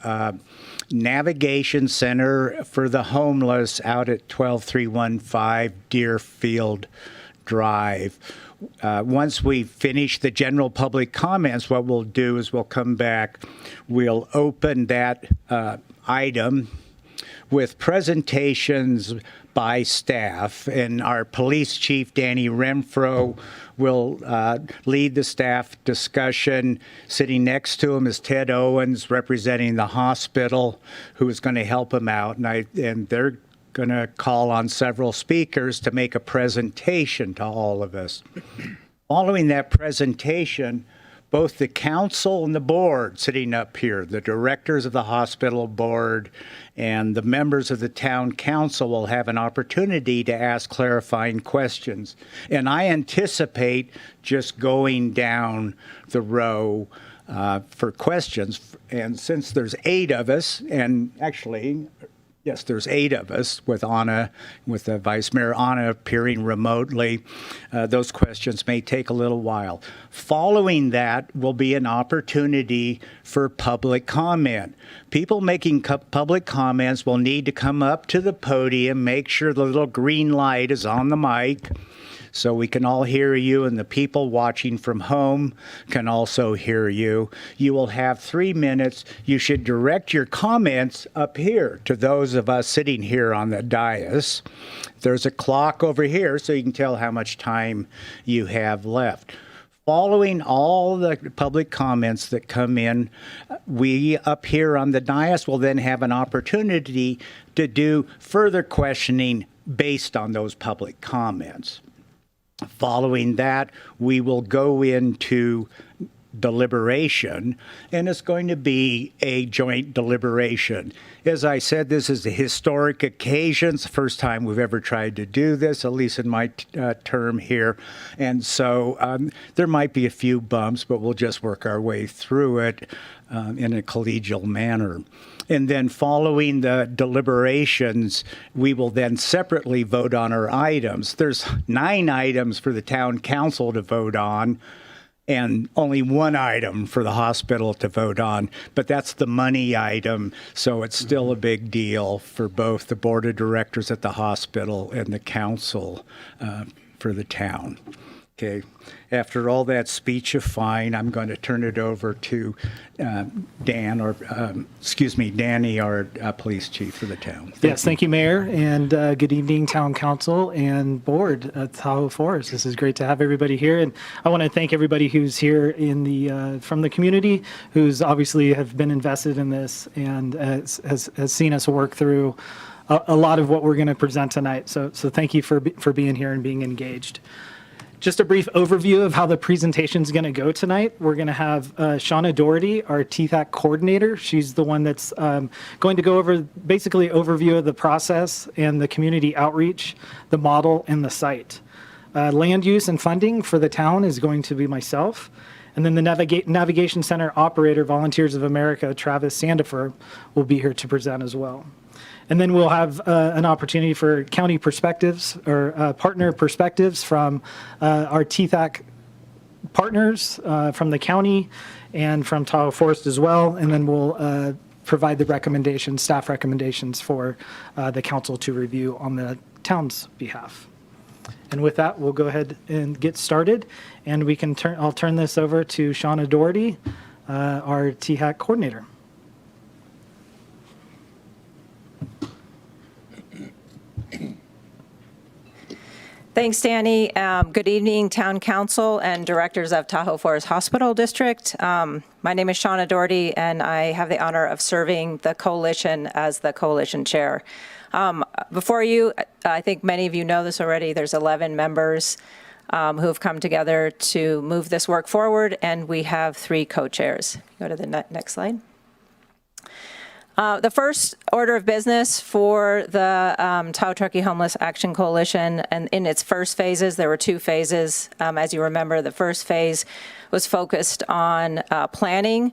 navigation center for the homeless out at 12315 Deerfield Drive. Once we finish the general public comments, what we'll do is we'll come back, we'll open that item with presentations by staff, and our police chief, Danny Renfro, will lead the staff discussion. Sitting next to him is Ted Owens, representing the hospital, who is going to help him out, and they're going to call on several speakers to make a presentation to all of us. Following that presentation, both the council and the board sitting up here, the directors of the hospital board and the members of the town council will have an opportunity to ask clarifying questions. And I anticipate just going down the row for questions. And since there's 8 of us, and actually, yes, there's 8 of us with Anna, with the Vice Mayor Anna appearing remotely. Those questions may take a little while. Following that will be an opportunity for public comment. People making public comments will need to come up to the podium, make sure the little green light is on the mic, so we can all hear you, and the people watching from home can also hear you. You will have 3 minutes. You should direct your comments up here to those of us sitting here on the dais. There's a clock over here so you can tell how much time you have left. Following all the public comments that come in, we up here on the dais will then have an opportunity to do further questioning based on those public comments. Following that, we will go into deliberation, and it's going to be a joint deliberation. As I said, this is a historic occasion. It's the first time we've ever tried to do this, at least in my term here. And so there might be a few bumps, but we'll just work our way through it in a collegial manner. And then following the deliberations, we will then separately vote on our items. There's 9 items for the town council to vote on, and only 1 item for the hospital to vote on. But that's the money item, so it's still a big deal for both the board of directors at the hospital and the council for the town. Okay. After all that speechifying, I'm going to turn it over to Danny, our police chief for the town. Thank you, Mayor, and good evening, Town Council and Board at Tahoe Forest. This is great to have everybody here, and I want to thank everybody who's here in the from the community, who's obviously have been invested in this and has seen us work through a lot of what we're going to present tonight. So thank you for being here and being engaged. Just a brief overview of how the presentation is going to go tonight. We're going to have Shauna Doherty, our THAC coordinator. She's the one that's going to go over basically overview of the process and the community outreach, the model, and the site. Land use and funding for the town is going to be myself. And then the Navigation Center operator, Volunteers of America, Travis Sandifer, will be here to present as well. And then we'll have an opportunity for county perspectives or partner perspectives from our THAC partners from the county and from Tahoe Forest as well. And then we'll provide the recommendations, staff recommendations for the council to review on the town's behalf. And with that, we'll go ahead and get started. And we can I'll turn this over to Shauna Doherty, our THAC coordinator. Thanks, Danny. Good evening, Town Council and directors of Tahoe Forest Hospital District. My name is Shauna Doherty, and I have the honor of serving the coalition as the coalition chair. Before you, I think many of you know this already, there's 11 members who have come together to move this work forward, and we have 3 co-chairs. Go to the next slide. The first order of business for the Tahoe Truckee Homeless Action Coalition, and in its first phases, there were 2 phases. As you remember, the first phase was focused on planning.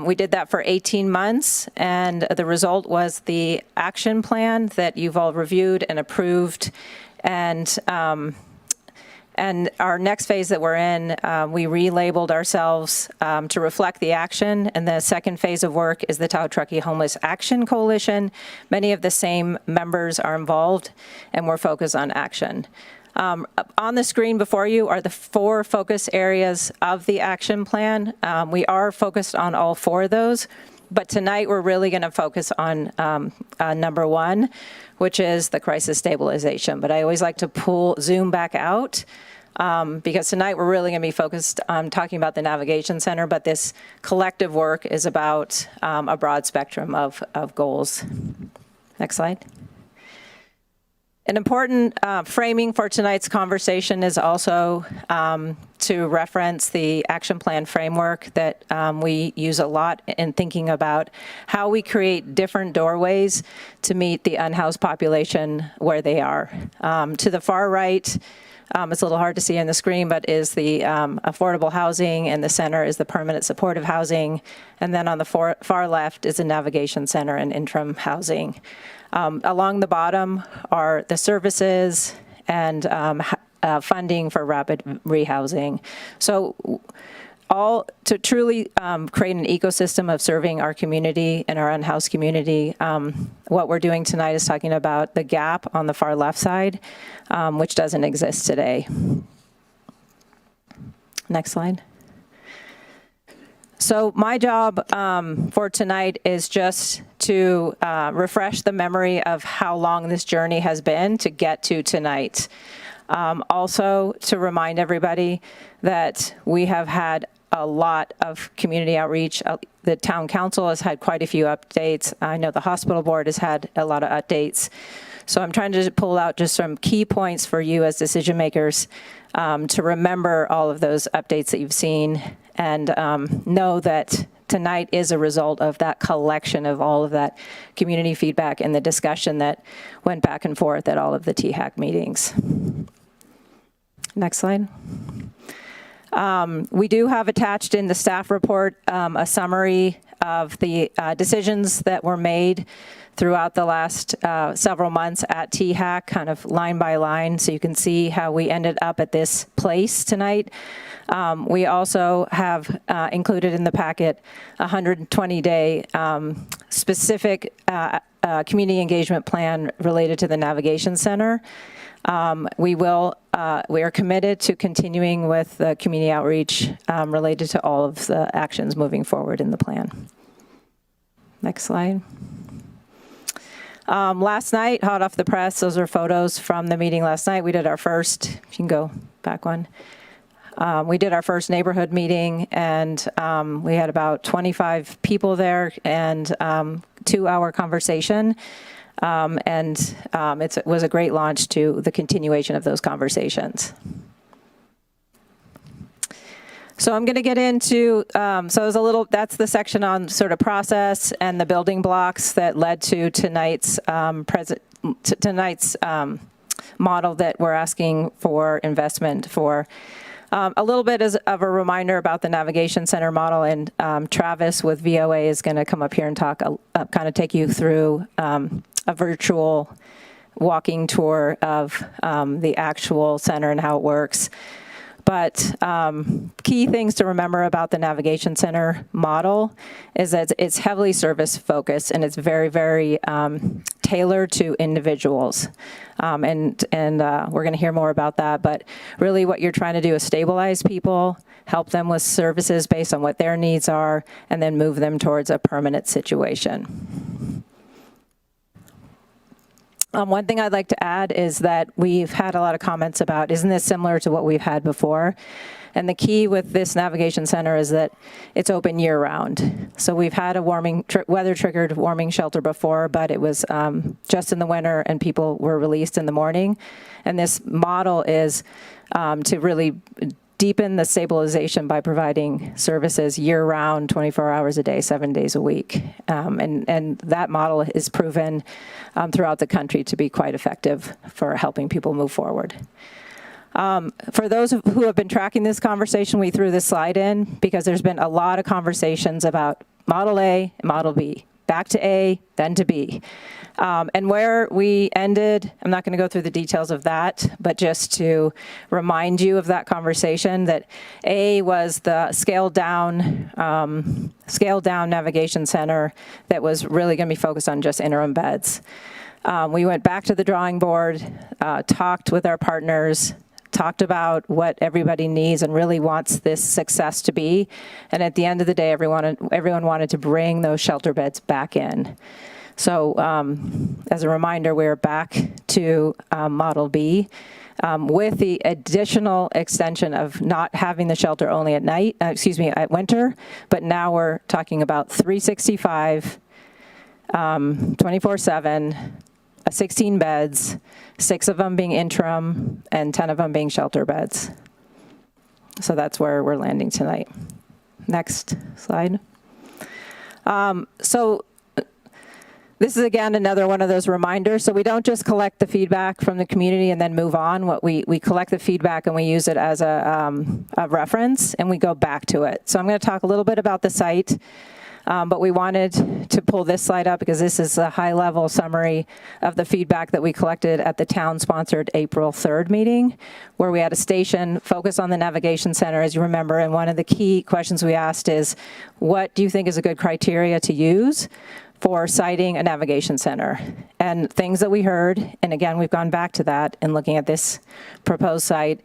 We did that for 18 months, and the result was the action plan that you've all reviewed and approved. And our next phase that we're in, we relabeled ourselves to reflect the action. And the second phase of work is the Tahoe Truckee Homeless Action Coalition. Many of the same members are involved, and we're focused on action. On the screen before you are the 4 focus areas of the action plan. We are focused on all 4 of those, but tonight we're really going to focus on number 1, which is the crisis stabilization. But I always like to zoom back out because tonight we're really going to be focused on talking about the Navigation Center, but this collective work is about a broad spectrum of goals. Next slide. An important framing for tonight's conversation is also to reference the action plan framework that we use a lot in thinking about how we create different doorways to meet the unhoused population where they are. To the far right, it's a little hard to see on the screen, but is the affordable housing, and the center is the permanent supportive housing. And then on the far left is the Navigation Center and interim housing. Along the bottom are the services and funding for rapid rehousing. So all to truly create an ecosystem of serving our community and our unhoused community. What we're doing tonight is talking about the gap on the far left side, which doesn't exist today. Next slide. So my job for tonight is just to refresh the memory of how long this journey has been to get to tonight. Also to remind everybody that we have had a lot of community outreach. The town council has had quite a few updates. I know the hospital board has had a lot of updates. So I'm trying to pull out just some key points for you as decision makers to remember all of those updates that you've seen, and know that tonight is a result of that collection of all of that community feedback and the discussion that went back and forth at all of the THAC meetings. Next slide. We do have attached in the staff report a summary of the decisions that were made throughout the last several months at THAC, kind of line by line, so you can see how we ended up at this place tonight. We also have included in the packet a 120-day specific community engagement plan related to the Navigation Center. We are committed to continuing with the community outreach related to all of the actions moving forward in the plan. Next slide. Last night, hot off the press, those are photos from the meeting last night. We did our first, if you can go back one. We did our first neighborhood meeting, and we had about 25 people there and 2-hour conversation. It was a great launch to the continuation of those conversations. So I'm going to get into, that's the section on sort of process and the building blocks that led to tonight's model that we're asking for investment for. A little bit of a reminder about the Navigation Center model, and Travis with VOA is going to come up here and talk, kind of take you through a virtual walking tour of the actual center and how it works. But key things to remember about the Navigation Center model is that it's heavily service focused, and it's very, very tailored to individuals. And we're going to hear more about that. But really what you're trying to do is stabilize people, help them with services based on what their needs are, and then move them towards a permanent situation. One thing I'd like to add is that we've had a lot of comments about, isn't this similar to what we've had before? And the key with this Navigation Center is that it's open year-round. So we've had a weather-triggered warming shelter before, but it was just in the winter and people were released in the morning. And this model is to really deepen the stabilization by providing services year-round, 24 hours a day, 7 days a week. And that model is proven throughout the country to be quite effective for helping people move forward. For those who have been tracking this conversation, we threw this slide in because there's been a lot of conversations about Model A and Model B, back to A, then to B. And where we ended, I'm not going to go through the details of that, but just to remind you of that conversation, that A was the scaled down Navigation Center that was really going to be focused on just interim beds. We went back to the drawing board, talked with our partners, talked about what everybody needs and really wants this success to be. And at the end of the day, everyone wanted to bring those shelter beds back in. So as a reminder, we're back to Model B with the additional extension of not having the shelter only at night, at winter, but now we're talking about 365, 24/7, 16 beds, 6 of them being interim and 10 of them being shelter beds. So that's where we're landing tonight. Next slide. So this is, again, another one of those reminders. So we don't just collect the feedback from the community and then move on. We collect the feedback and we use it as a reference, and we go back to it. So I'm going to talk a little bit about the site, but we wanted to pull this slide up because this is a high-level summary of the feedback that we collected at the town-sponsored April 3rd meeting, where we had a station focus on the Navigation Center, as you remember, and one of the key questions we asked is, what do you think is a good criteria to use for citing a Navigation Center? And things that we heard, and again, we've gone back to that in looking at this proposed site,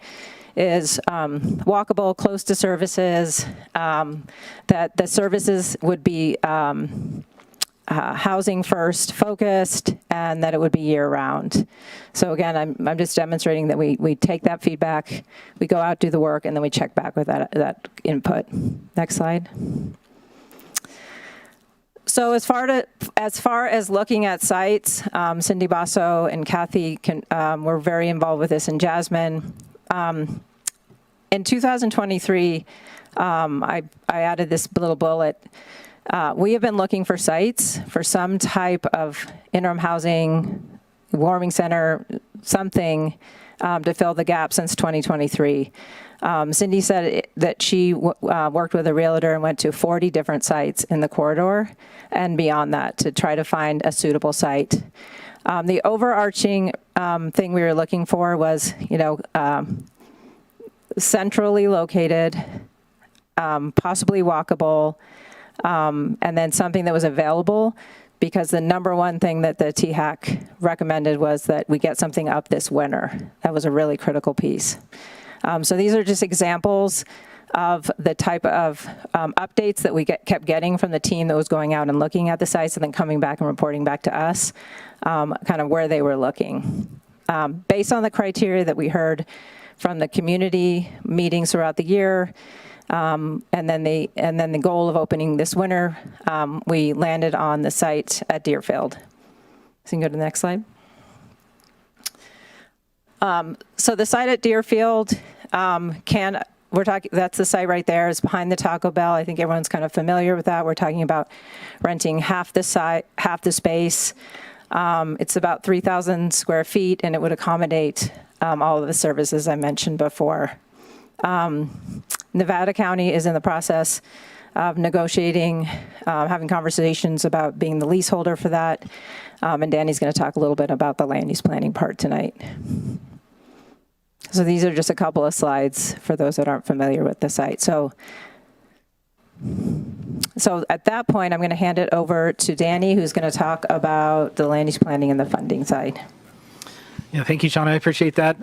is walkable, close to services, that the services would be housing first focused, and that it would be year-round. So again, I'm just demonstrating that we take that feedback, we go out, do the work, and then we check back with that input. Next slide. So as far as looking at sites, Cindy Basso and Kathy were very involved with this, and Jasmine. In 2023, I added this little bullet. We have been looking for sites for some type of interim housing, warming center, something to fill the gap since 2023. Cindy said that she worked with a realtor and went to 40 different sites in the corridor and beyond that to try to find a suitable site. The overarching thing we were looking for was, centrally located, possibly walkable, and then something that was available, because the number one thing that the THAC recommended was that we get something up this winter. That was a really critical piece. So these are just examples of the type of updates that we kept getting from the team that was going out and looking at the sites and then coming back and reporting back to us, kind of where they were looking. Based on the criteria that we heard from the community meetings throughout the year, and then the goal of opening this winter, we landed on the site at Deerfield. So you can go to the next slide. So the site at Deerfield that's the site right there. It's behind the Taco Bell. I think everyone's kind of familiar with that. We're talking about renting half the space. It's about 3,000 square feet, and it would accommodate all of the services I mentioned before. Nevada County is in the process of negotiating, having conversations about being the leaseholder for that. And Danny's going to talk a little bit about the land use planning part tonight. So these are just a couple of slides for those that aren't familiar with the site. So at that point, I'm going to hand it over to Danny, who's going to talk about the land use planning and the funding side. Yeah, thank you, Sean. I appreciate that.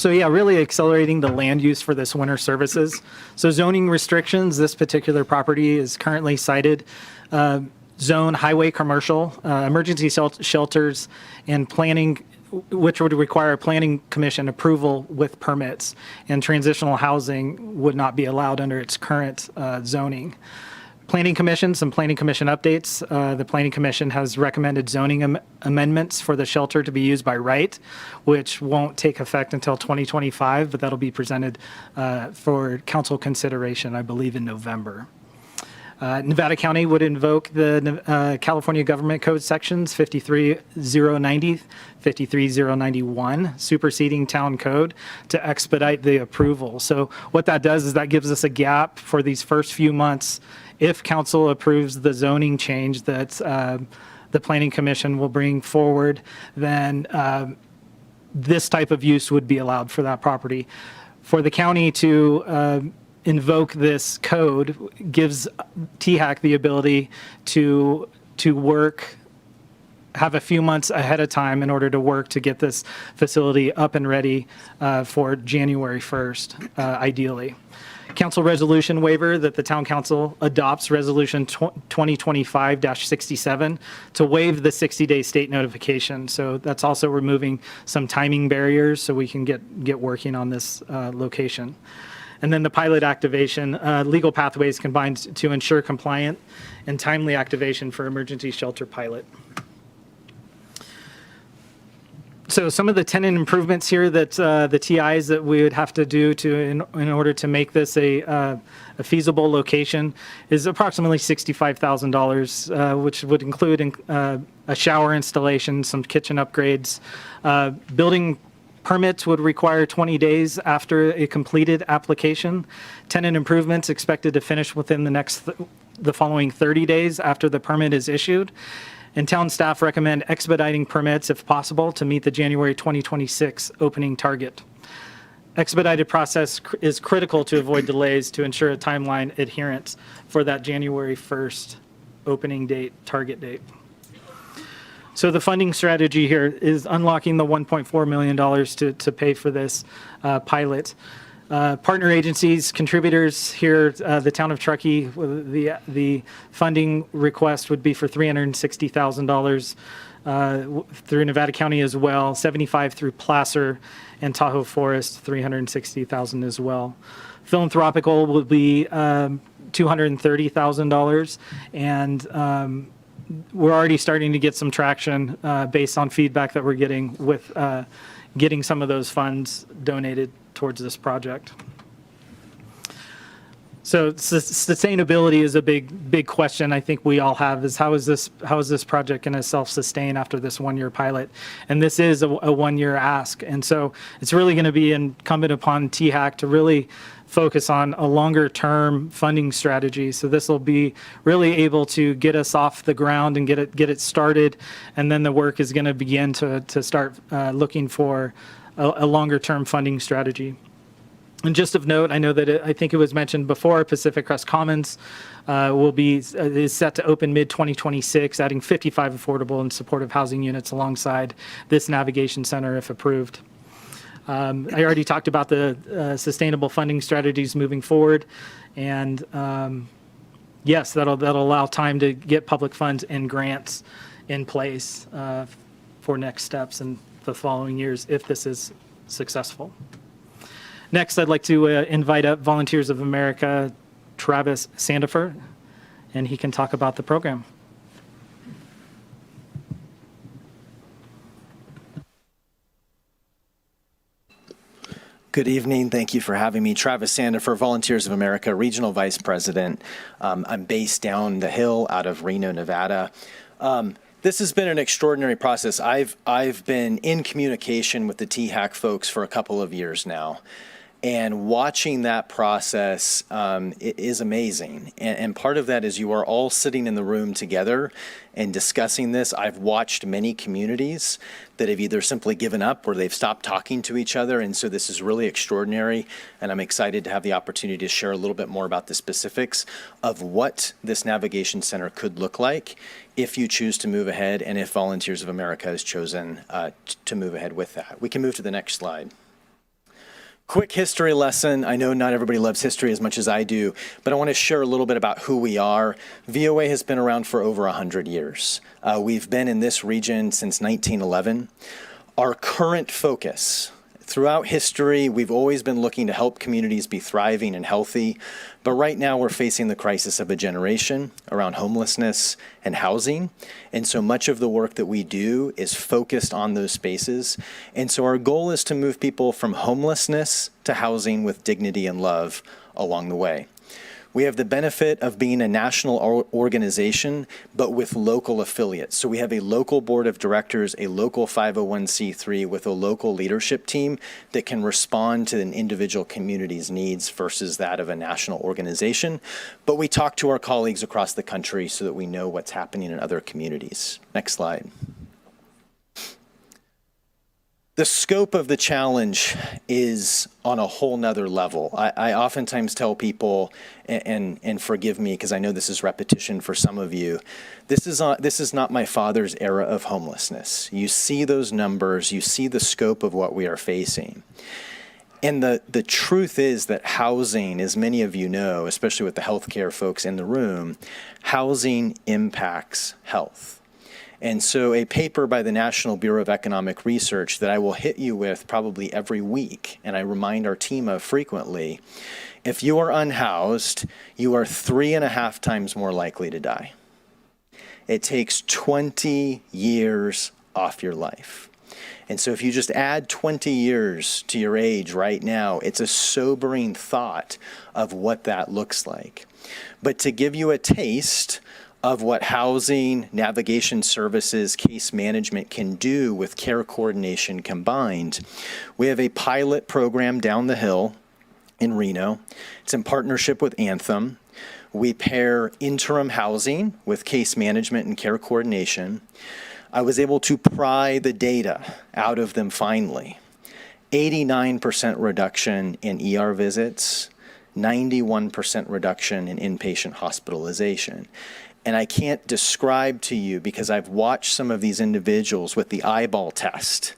Really accelerating the land use for this winter services. So zoning restrictions, this particular property is currently cited zone highway commercial, emergency shelters, and planning, which would require planning commission approval with permits, and transitional housing would not be allowed under its current zoning. Planning Commission, some Planning Commission updates. The Planning Commission has recommended zoning amendments for the shelter to be used by right, which won't take effect until 2025, but that'll be presented for council consideration, I believe, in November. Nevada County would invoke the California Government Code sections 53090, 53091, superseding town code, to expedite the approval. So what that does is that gives us a gap for these first few months. If council approves the zoning change that the Planning Commission will bring forward, then this type of use would be allowed for that property. For the county to invoke this code gives THAC the ability to work, have a few months ahead of time in order to work to get this facility up and ready for January 1st, ideally. Council resolution waiver that the town council adopts, resolution 2025-67, to waive the 60-day state notification. So that's also removing some timing barriers so we can get working on this location. And then the pilot activation, legal pathways combined to ensure compliant and timely activation for emergency shelter pilot. So some of the tenant improvements here that the TIs that we would have to do in order to make this a feasible location is approximately $65,000, which would include a shower installation, some kitchen upgrades. Building permits would require 20 days after a completed application. Tenant improvements expected to finish within the following 30 days after the permit is issued. And town staff recommend expediting permits if possible to meet the January 2026 opening target. Expedited process is critical to avoid delays to ensure a timeline adherence for that January 1st opening date, target date. So the funding strategy here is unlocking the $1.4 million to pay for this pilot. Partner agencies, contributors here, the town of Truckee, the funding request would be for $360,000 through Nevada County as well, $75,000 through Placer, and Tahoe Forest, $360,000 as well. Philanthropical would be $230,000, and we're already starting to get some traction based on feedback that we're getting with getting some of those funds donated towards this project. So sustainability is a big question I think we all have, is how is this project going to self-sustain after this one-year pilot? And this is a one-year ask. And so it's really going to be incumbent upon THAC to really focus on a longer-term funding strategy. So this will be really able to get us off the ground and get it started. And then the work is going to begin to start looking for a longer-term funding strategy. And just of note, I know that I think it was mentioned before, Pacific Crest Commons is set to open mid-2026, adding 55 affordable and supportive housing units alongside this navigation center if approved. I already talked about the sustainable funding strategies moving forward, and yes, that'll allow time to get public funds and grants in place for next steps in the following years if this is successful. Next, I'd like to invite up Volunteers of America, Travis Sandifer, and he can talk about the program. Good evening. Thank you for having me. Travis Sandifer, Volunteers of America, Regional Vice President. I'm based down the hill out of Reno, Nevada. This has been an extraordinary process. I've been in communication with the THAC folks for a couple of years now. And watching that process is amazing. And part of that is you are all sitting in the room together and discussing this. I've watched many communities that have either simply given up or they've stopped talking to each other. And so this is really extraordinary. And I'm excited to have the opportunity to share a little bit more about the specifics of what this navigation center could look like if you choose to move ahead and if Volunteers of America has chosen to move ahead with that. We can move to the next slide. Quick history lesson. I know not everybody loves history as much as I do, but I want to share a little bit about who we are. VOA has been around for over 100 years. We've been in this region since 1911. Our current focus throughout history, we've always been looking to help communities be thriving and healthy, but right now we're facing the crisis of a generation around homelessness and housing, and so much of the work that we do is focused on those spaces, and so our goal is to move people from homelessness to housing with dignity and love along the way. We have the benefit of being a national organization, but with local affiliates. So we have a local board of directors, a local 501c3 with a local leadership team that can respond to an individual community's needs versus that of a national organization. But we talk to our colleagues across the country so that we know what's happening in other communities. Next slide. The scope of the challenge is on a whole nother level. I oftentimes tell people, and forgive me because I know this is repetition for some of you, this is not my father's era of homelessness. You see those numbers, you see the scope of what we are facing. And the truth is that housing, as many of you know, especially with the healthcare folks in the room, housing impacts health. And so a paper by the National Bureau of Economic Research that I will hit you with probably every week, and I remind our team of frequently, if you are unhoused, you are 3.5 times more likely to die. It takes 20 years off your life. And so if you just add 20 years to your age right now, it's a sobering thought of what that looks like. But to give you a taste of what housing, navigation services, case management can do with care coordination combined, we have a pilot program down the hill in Reno. It's in partnership with Anthem. We pair interim housing with case management and care coordination. I was able to pry the data out of them finally. 89% reduction in ER visits, 91% reduction in inpatient hospitalization. And I can't describe to you, because I've watched some of these individuals with the eyeball test,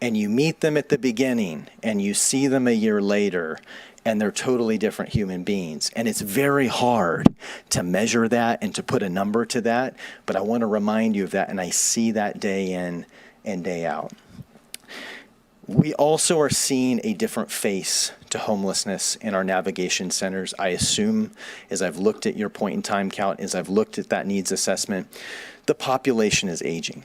and you meet them at the beginning and you see them a year later and they're totally different human beings. And it's very hard to measure that and to put a number to that, but I want to remind you of that, and I see that day in and day out. We also are seeing a different face to homelessness in our navigation centers. I assume, as I've looked at your point in time count, as I've looked at that needs assessment, the population is aging.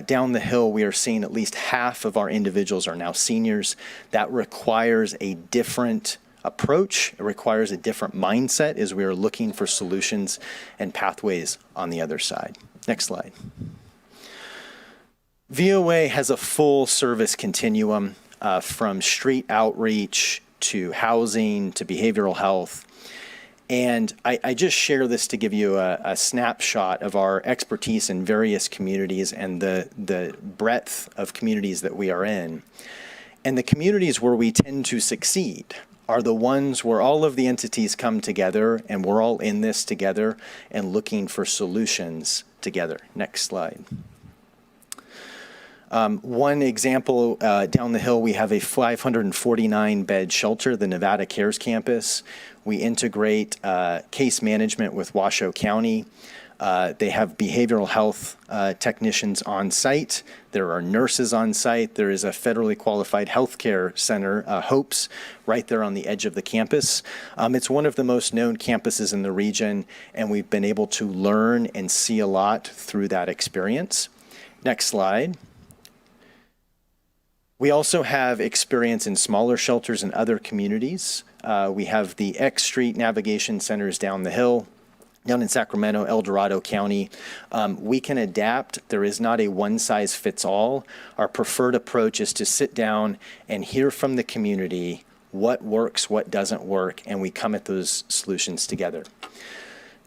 Down the hill, we are seeing at least half of our individuals are now seniors. That requires a different approach. It requires a different mindset as we are looking for solutions and pathways on the other side. Next slide. VOA has a full service continuum from street outreach to housing to behavioral health. And I just share this to give you a snapshot of our expertise in various communities and the breadth of communities that we are in. And the communities where we tend to succeed are the ones where all of the entities come together and we're all in this together and looking for solutions together. Next slide. One example, down the hill, we have a 549-bed shelter, the Nevada Cares Campus. We integrate case management with Washoe County. They have behavioral health technicians on site. There are nurses on site. There is a federally qualified healthcare center, HOPES, right there on the edge of the campus. It's one of the most known campuses in the region, and we've been able to learn and see a lot through that experience. Next slide. We also have experience in smaller shelters in other communities. We have the X Street Navigation Centers down the hill, down in Sacramento, El Dorado County. We can adapt. There is not a one-size-fits-all. Our preferred approach is to sit down and hear from the community what works, what doesn't work, and we come at those solutions together.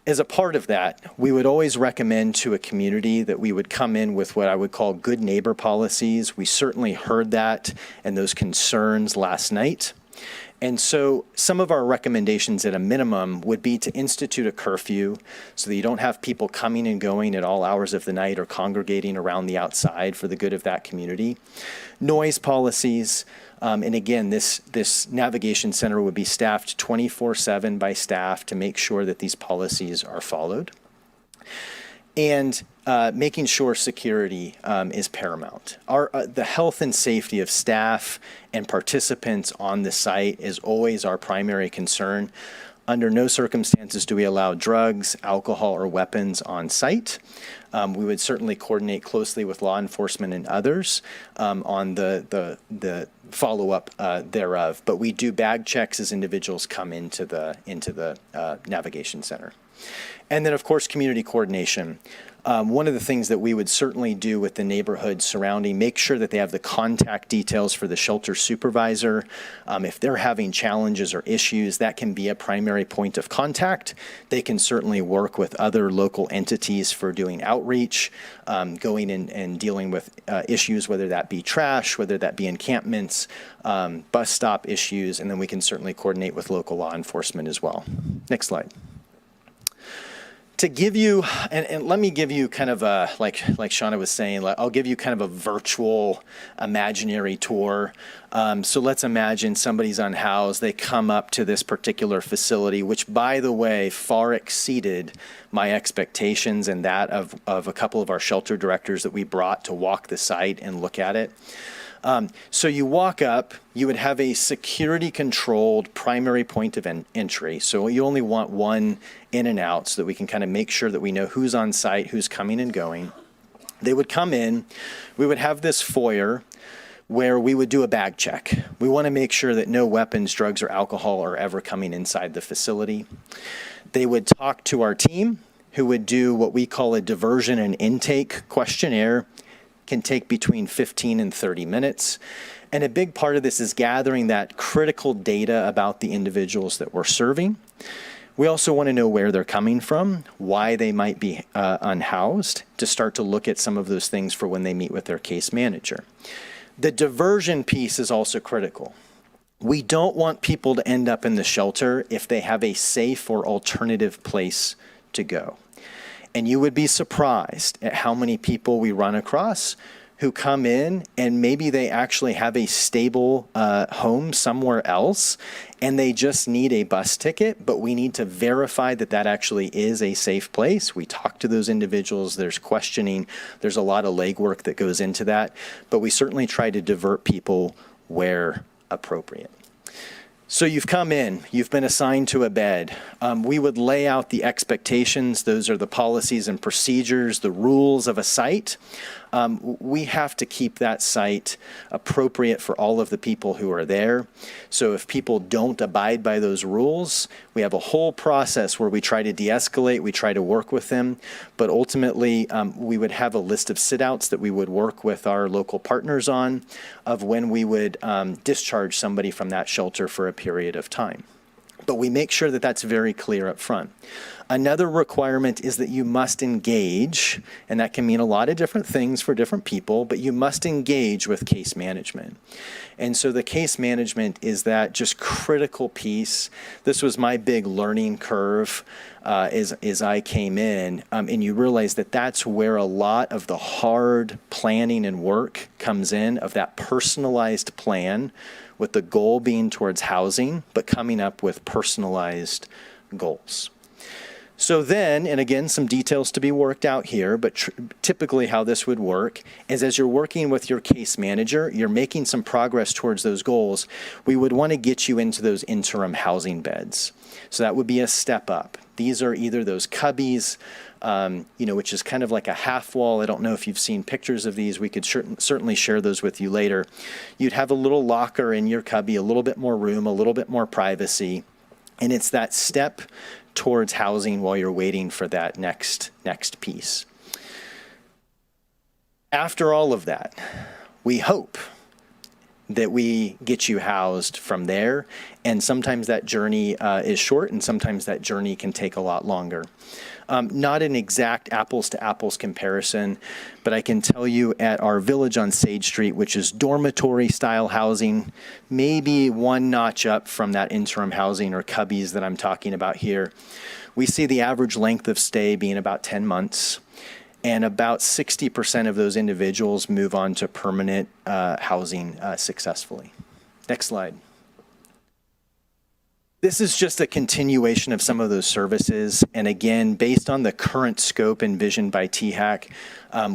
As a part of that, we would always recommend to a community that we would come in with what I would call good neighbor policies. We certainly heard that and those concerns last night. And so some of our recommendations at a minimum would be to institute a curfew so that you don't have people coming and going at all hours of the night or congregating around the outside for the good of that community. Noise policies. And again, this navigation center would be staffed 24/7 by staff to make sure that these policies are followed. And making sure security is paramount. The health and safety of staff and participants on the site is always our primary concern. Under no circumstances do we allow drugs, alcohol, or weapons on site. We would certainly coordinate closely with law enforcement and others on the follow-up thereof. But we do bag checks as individuals come into the navigation center. And then, of course, community coordination. One of the things that we would certainly do with the neighborhood surrounding, make sure that they have the contact details for the shelter supervisor. If they're having challenges or issues, that can be a primary point of contact. They can certainly work with other local entities for doing outreach, going in and dealing with issues, whether that be trash, whether that be encampments, bus stop issues, and then we can certainly coordinate with local law enforcement as well. Next slide. To give you, and let me give you kind of a, like Shauna was saying, I'll give you kind of a virtual imaginary tour. So let's imagine somebody's unhoused. They come up to this particular facility, which, by the way, far exceeded my expectations and that of a couple of our shelter directors that we brought to walk the site and look at it. So you walk up, you would have a security controlled primary point of entry. So you only want one in and out so that we can kind of make sure that we know who's on site, who's coming and going. They would come in, we would have this foyer where we would do a bag check. We want to make sure that no weapons, drugs, or alcohol are ever coming inside the facility. They would talk to our team, who would do what we call a diversion and intake questionnaire. Can take between 15 and 30 minutes. And a big part of this is gathering that critical data about the individuals that we're serving. We also want to know where they're coming from, why they might be unhoused, to start to look at some of those things for when they meet with their case manager. The diversion piece is also critical. We don't want people to end up in the shelter if they have a safe or alternative place to go. And you would be surprised at how many people we run across who come in and maybe they actually have a stable home somewhere else and they just need a bus ticket, but we need to verify that that actually is a safe place. We talk to those individuals, there's questioning, there's a lot of legwork that goes into that, but we certainly try to divert people where appropriate. So you've come in, you've been assigned to a bed. We would lay out the expectations. Those are the policies and procedures, the rules of a site. We have to keep that site appropriate for all of the people who are there. So if people don't abide by those rules, we have a whole process where we try to de-escalate, we try to work with them, but ultimately we would have a list of sit-outs that we would work with our local partners on of when we would discharge somebody from that shelter for a period of time. But we make sure that that's very clear up front. Another requirement is that you must engage, and that can mean a lot of different things for different people, but you must engage with case management. And so the case management is that just critical piece. This was my big learning curve as I came in, and you realize that that's where a lot of the hard planning and work comes in, of that personalized plan with the goal being towards housing, but coming up with personalized goals. So then, and again, some details to be worked out here, but typically how this would work is as you're working with your case manager, you're making some progress towards those goals, we would want to get you into those interim housing beds. So that would be a step up. These are either those cubbies, which is kind of like a half wall. I don't know if you've seen pictures of these. We could certainly share those with you later. You'd have a little locker in your cubby, a little bit more room, a little bit more privacy. And it's that step towards housing while you're waiting for that next piece. After all of that, we hope that we get you housed from there. And sometimes that journey is short, and sometimes that journey can take a lot longer. Not an exact apples to apples comparison, but I can tell you at our village on Sage Street, which is dormitory style housing, maybe one notch up from that interim housing or cubbies that I'm talking about here, we see the average length of stay being about 10 months. And about 60% of those individuals move on to permanent housing successfully. Next slide. This is just a continuation of some of those services. And again, based on the current scope envisioned by THAC,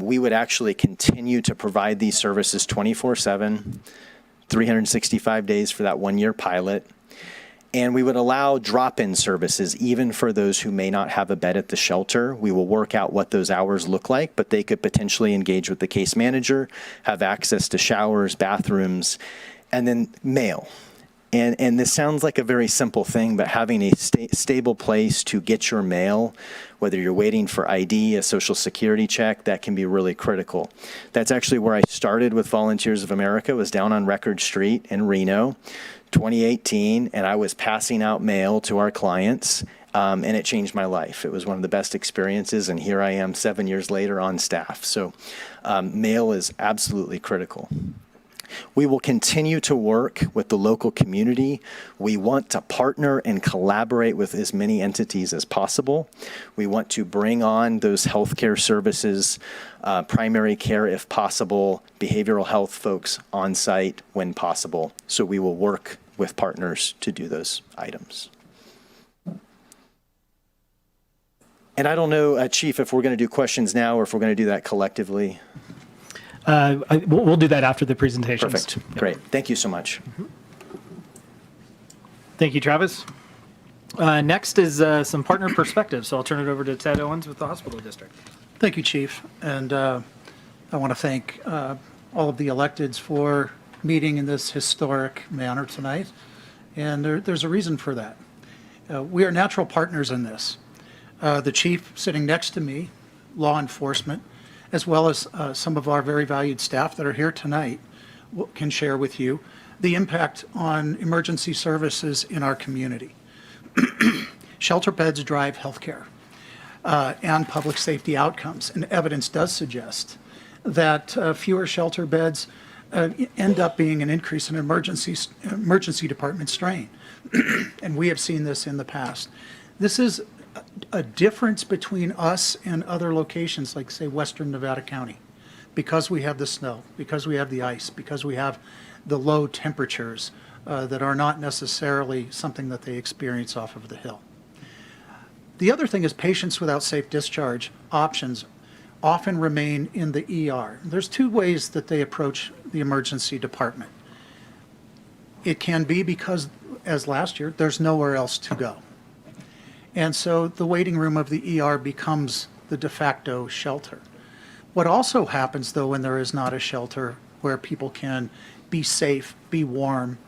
we would actually continue to provide these services 24/7, 365 days for that 1-year pilot. And we would allow drop-in services even for those who may not have a bed at the shelter. We will work out what those hours look like, but they could potentially engage with the case manager, have access to showers, bathrooms, and then mail. And this sounds like a very simple thing, but having a stable place to get your mail, whether you're waiting for ID, a social security check, that can be really critical. That's actually where I started with Volunteers of America, was down on Record Street in Reno, 2018, and I was passing out mail to our clients, and it changed my life. It was one of the best experiences, and here I am 7 years later on staff. So mail is absolutely critical. We will continue to work with the local community. We want to partner and collaborate with as many entities as possible. We want to bring on those healthcare services, primary care if possible, behavioral health folks on site when possible. So we will work with partners to do those items. And I don't know, Chief, if we're going to do questions now or if we're going to do that collectively. We'll do that after the presentations. Perfect. Great. Thank you so much. Thank you, Travis. Next is some partner perspectives. So I'll turn it over to Ted Owens with the hospital district. Thank you, Chief. And I want to thank all of the electeds for meeting in this historic manner tonight. And there's a reason for that. We are natural partners in this. The chief sitting next to me, law enforcement, as well as some of our very valued staff that are here tonight, can share with you the impact on emergency services in our community. Shelter beds drive healthcare and public safety outcomes, and evidence does suggest that fewer shelter beds end up being an increase in emergency department strain. And we have seen this in the past. This is a difference between us and other locations like, say, Western Nevada County, because we have the snow, because we have the ice, because we have the low temperatures that are not necessarily something that they experience off of the hill. The other thing is patients without safe discharge options often remain in the ER. There's two ways that they approach the emergency department. It can be because, as last year, there's nowhere else to go. And so the waiting room of the ER becomes the de facto shelter. What also happens, though, when there is not a shelter where people can be safe, be warm,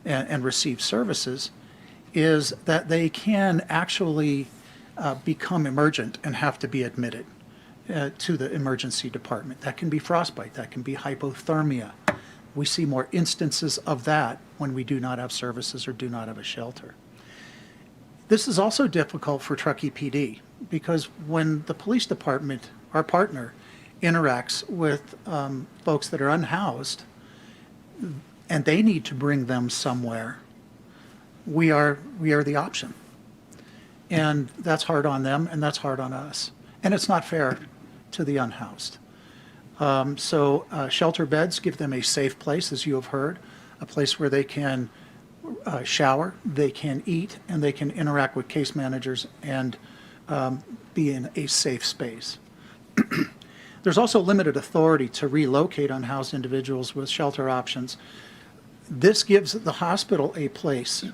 and receive services, is that they can actually become emergent and have to be admitted to the emergency department. That can be frostbite, that can be hypothermia. We see more instances of that when we do not have services or do not have a shelter. This is also difficult for Truckee PD because when the police department, our partner, interacts with folks that are unhoused and they need to bring them somewhere, we are the option. And that's hard on them and that's hard on us. And it's not fair to the unhoused. So shelter beds give them a safe place, as you have heard, a place where they can shower, they can eat, and they can interact with case managers and be in a safe space. There's also limited authority to relocate unhoused individuals with shelter options. This gives the hospital a place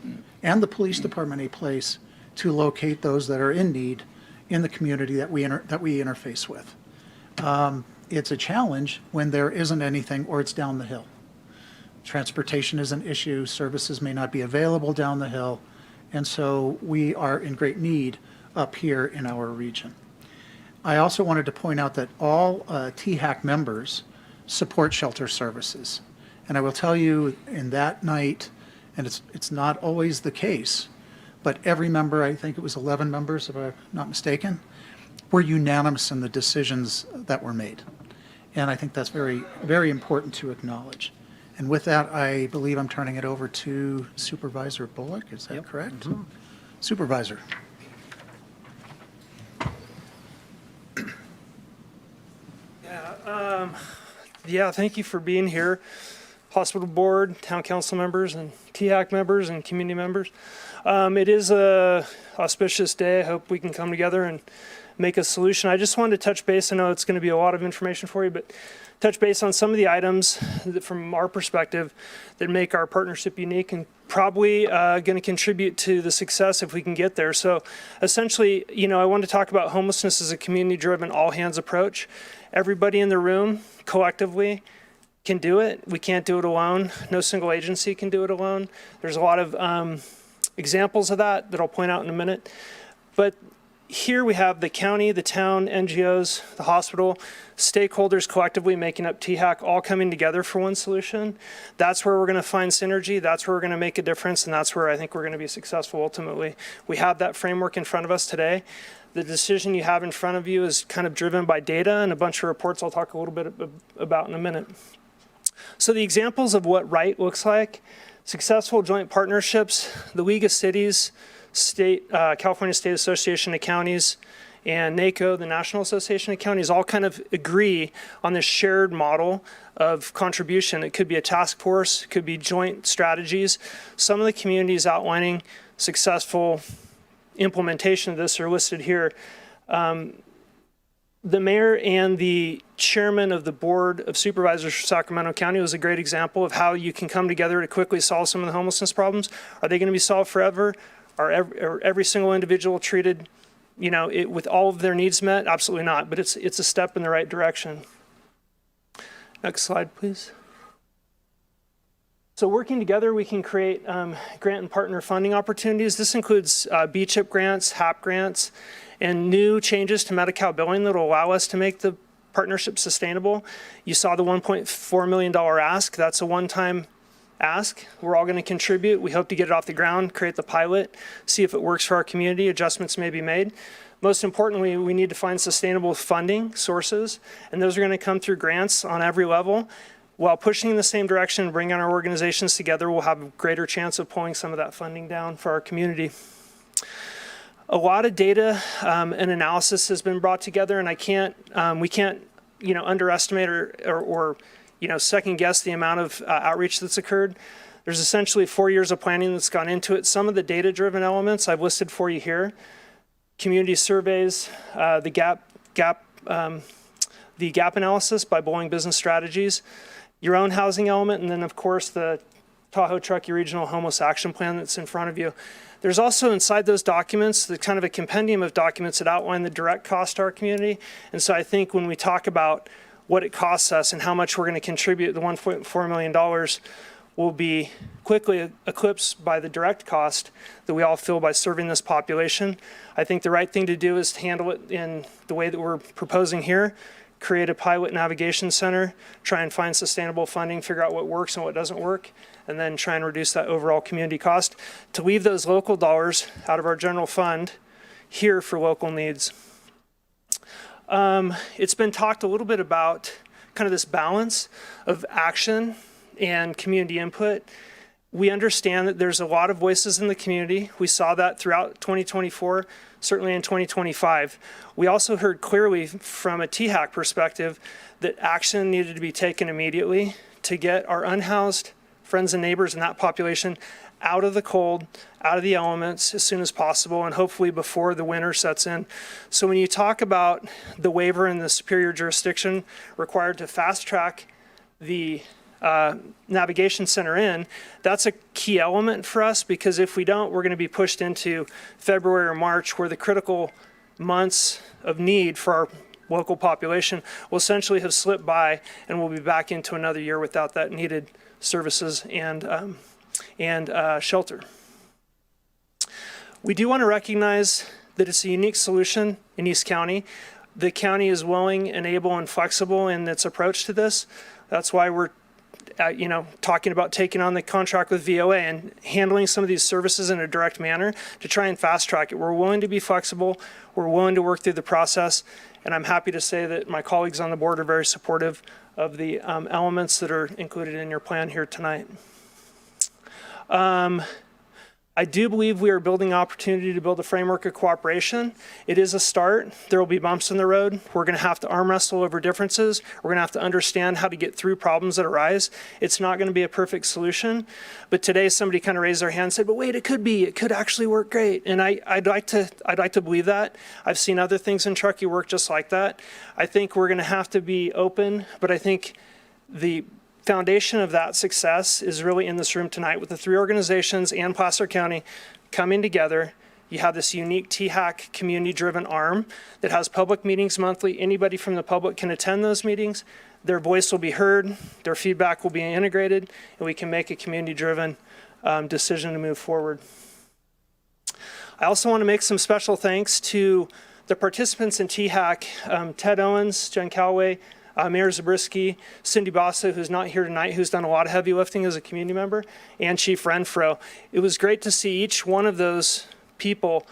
and the police department a place to locate those that are in need in the community that we interface with. It's a challenge when there isn't anything or it's down the hill. Transportation is an issue, services may not be available down the hill, and so we are in great need up here in our region. I also wanted to point out that all THAC members support shelter services. And I will tell you in that night, and it's not always the case, but every member, I think it was 11 members if I'm not mistaken, were unanimous in the decisions that were made. And I think that's very, very important to acknowledge. And with that, I believe I'm turning it over to Supervisor Bullock. Is that correct? Mm-hmm. Supervisor. Yeah, thank you for being here. Hospital board, town council members, and THAC members and community members. It is a auspicious day. I hope we can come together and make a solution. I just wanted to touch base. I know it's going to be a lot of information for you, but touch base on some of the items that, from our perspective, that make our partnership unique and probably going to contribute to the success if we can get there. So essentially, I want to talk about homelessness as a community-driven, all-hands approach. Everybody in the room collectively can do it. We can't do it alone. No single agency can do it alone. There's a lot of examples of that I'll point out in a minute. But here we have the county, the town, NGOs, the hospital, stakeholders collectively making up THAC, all coming together for one solution. That's where we're going to find synergy. That's where we're going to make a difference. And that's where I think we're going to be successful ultimately. We have that framework in front of us today. The decision you have in front of you is kind of driven by data and a bunch of reports I'll talk a little bit about in a minute. So the examples of what right looks like: successful joint partnerships, the League of Cities, California State Association of Counties, and NACO, the National Association of Counties, all kind of agree on this shared model of contribution. It could be a task force, it could be joint strategies. Some of the communities outlining successful implementation of this are listed here. The mayor and the chairman of the Board of Supervisors for Sacramento County was a great example of how you can come together to quickly solve some of the homelessness problems. Are they going to be solved forever? Are every single individual treated, with all of their needs met? Absolutely not, but it's a step in the right direction. Next slide, please. So working together, we can create grant and partner funding opportunities. This includes B-CHIP grants, HAP grants, and new changes to Medi-Cal billing that will allow us to make the partnership sustainable. You saw the $1.4 million ask. That's a one-time ask. We're all going to contribute. We hope to get it off the ground, create the pilot, see if it works for our community. Adjustments may be made. Most importantly, we need to find sustainable funding sources, and those are going to come through grants on every level. While pushing in the same direction and bringing our organizations together, we'll have a greater chance of pulling some of that funding down for our community. A lot of data and analysis has been brought together, and we can't underestimate or second guess the amount of outreach that's occurred. There's essentially 4 years of planning that's gone into it. Some of the data-driven elements I've listed for you here: community surveys, the gap analysis by Bowling Business Strategies, your own housing element, and then of course the Tahoe Truckee Regional Homeless Action Plan that's in front of you. There's also inside those documents the kind of a compendium of documents that outline the direct cost to our community. And so I think when we talk about what it costs us and how much we're going to contribute, the $1.4 million will be quickly eclipsed by the direct cost that we all feel by serving this population. I think the right thing to do is to handle it in the way that we're proposing here, create a pilot navigation center, try and find sustainable funding, figure out what works and what doesn't work, and then try and reduce that overall community cost to leave those local dollars out of our general fund here for local needs. It's been talked a little bit about kind of this balance of action and community input. We understand that there's a lot of voices in the community. We saw that throughout 2024, certainly in 2025. We also heard clearly from a THAC perspective that action needed to be taken immediately to get our unhoused friends and neighbors in that population out of the cold, out of the elements as soon as possible, and hopefully before the winter sets in. So when you talk about the waiver and the superior jurisdiction required to fast track the navigation center in, that's a key element for us, because if we don't, we're going to be pushed into February or March, where the critical months of need for our local population will essentially have slipped by, and we'll be back into another year without that needed services and shelter. We do want to recognize that it's a unique solution in East County. The county is willing and able and flexible in its approach to this. That's why we're talking about taking on the contract with VOA and handling some of these services in a direct manner to try and fast track it. We're willing to be flexible. We're willing to work through the process. And I'm happy to say that my colleagues on the board are very supportive of the elements that are included in your plan here tonight. I do believe we are building opportunity to build a framework of cooperation. It is a start. There will be bumps in the road. We're going to have to arm wrestle over differences. We're going to have to understand how to get through problems that arise. It's not going to be a perfect solution. But today somebody kind of raised their hand and said, but wait, it could actually work great. And I'd like to believe that. I've seen other things in Truckee work just like that. I think we're going to have to be open, but I think the foundation of that success is really in this room tonight with the three organizations and Placer County coming together. You have this unique THAC community-driven arm that has public meetings monthly. Anybody from the public can attend those meetings. Their voice will be heard, their feedback will be integrated, and we can make a community-driven decision to move forward. I also want to make some special thanks to the participants in THAC, Ted Owens, Jen Calloway, Mayor Zabriskie, Cindy Bassa, who's not here tonight, who's done a lot of heavy lifting as a community member, and Chief Renfro. It was great to see each one of those people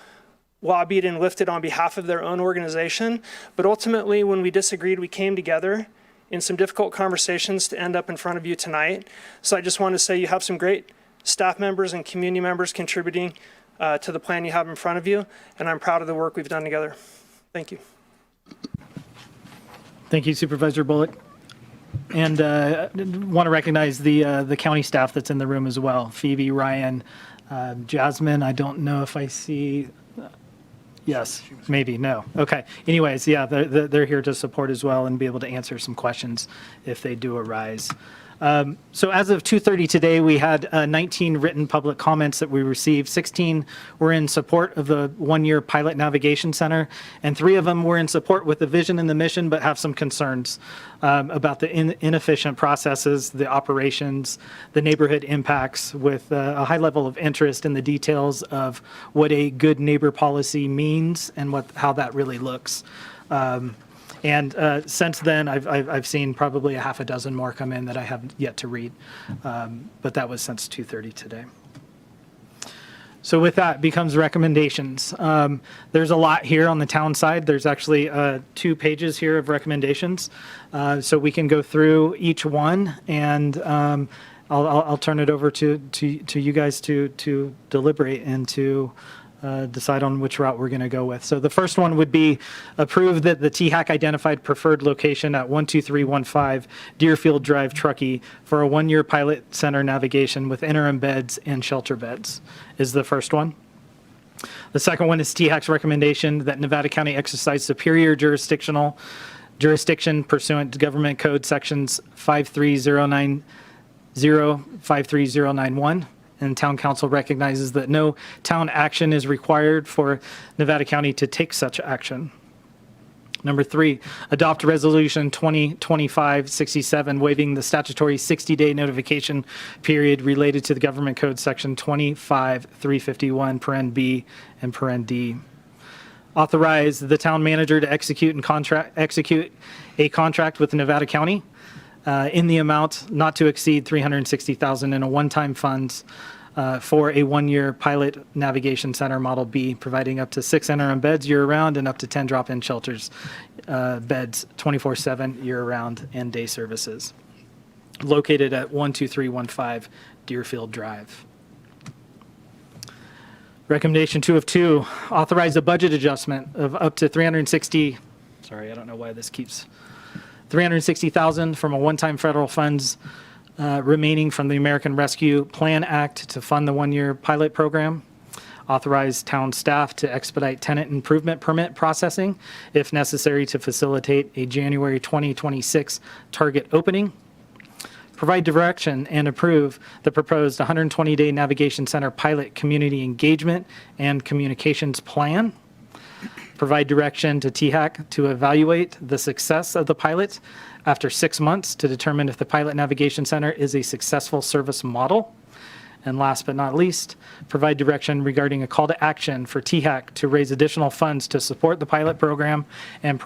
lobbied and lifted on behalf of their own organization. But ultimately, when we disagreed, we came together in some difficult conversations to end up in front of you tonight. So I just want to say you have some great staff members and community members contributing to the plan you have in front of you, and I'm proud of the work we've done together. Thank you. Thank you, Supervisor Bullock. And want to recognize the county staff that's in the room as well. Phoebe, Ryan, Jasmine, I don't know if I see, yes, maybe, no. Okay, anyways, yeah, they're here to support as well and be able to answer some questions if they do arise. So as of 2:30 today, we had 19 written public comments that we received. 16 were in support of the one-year pilot navigation center, and 3 of them were in support with the vision and the mission, but have some concerns about the inefficient processes, the operations, the neighborhood impacts, with a high level of interest in the details of what a good neighbor policy means and how that really looks. And since then, I've seen probably a half a dozen more come in that I have yet to read, but that was since 2:30 today. So with that becomes recommendations. There's a lot here on the town side. There's actually 2 pages here of recommendations, so we can go through each one, and I'll turn it over to you guys to deliberate and to decide on which route we're going to go with. So the first one would be approve that the THAC identified preferred location at 12315 Deerfield Drive, Truckee, for a 1-year pilot center navigation with interim beds and shelter beds is the first one. The second one is THAC's recommendation that Nevada County exercise superior jurisdiction pursuant to Government Code sections 53090, 53091. And Town Council recognizes that no town action is required for Nevada County to take such action. Number 3, adopt Resolution 2025-67, waiving the statutory 60-day notification period related to the Government Code Section 25351, paren B and paren D. Authorize the town manager to execute a contract with Nevada County in the amount not to exceed $360,000 in a one-time funds for a one-year pilot navigation center Model B, providing up to 6 interim beds year-round and up to 10 drop-in shelters beds 24/7 year-round and day services. Located at 12315 Deerfield Drive. Recommendation 2 of 2, authorize a budget adjustment of up to $360,000 from a one-time federal funds remaining from the American Rescue Plan Act to fund the one-year pilot program. Authorize town staff to expedite tenant improvement permit processing if necessary to facilitate a January 2026 target opening. Provide direction and approve the proposed 120-day Navigation Center pilot community engagement and communications plan. Provide direction to THAC to evaluate the success of the pilot after 6 months to determine if the pilot navigation center is a successful service model. And last but not least, provide direction regarding a call to action for THAC to raise additional funds to support the pilot program and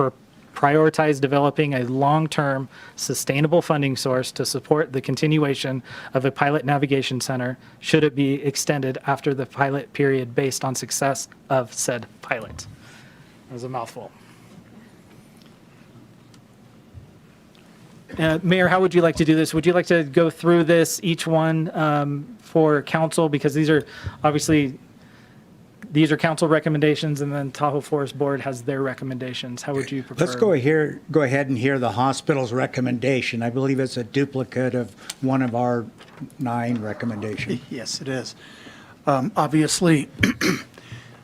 prioritize developing a long-term sustainable funding source to support the continuation of a pilot navigation center should it be extended after the pilot period based on success of said pilot. That was a mouthful. Mayor, how would you like to do this? Would you like to go through this, each one for council? Because these are obviously, these are council recommendations, and then Tahoe Forest Board has their recommendations. How would you prefer? Let's go ahead and hear the hospital's recommendation. I believe it's a duplicate of one of our 9 recommendations. Yes, it is. Obviously,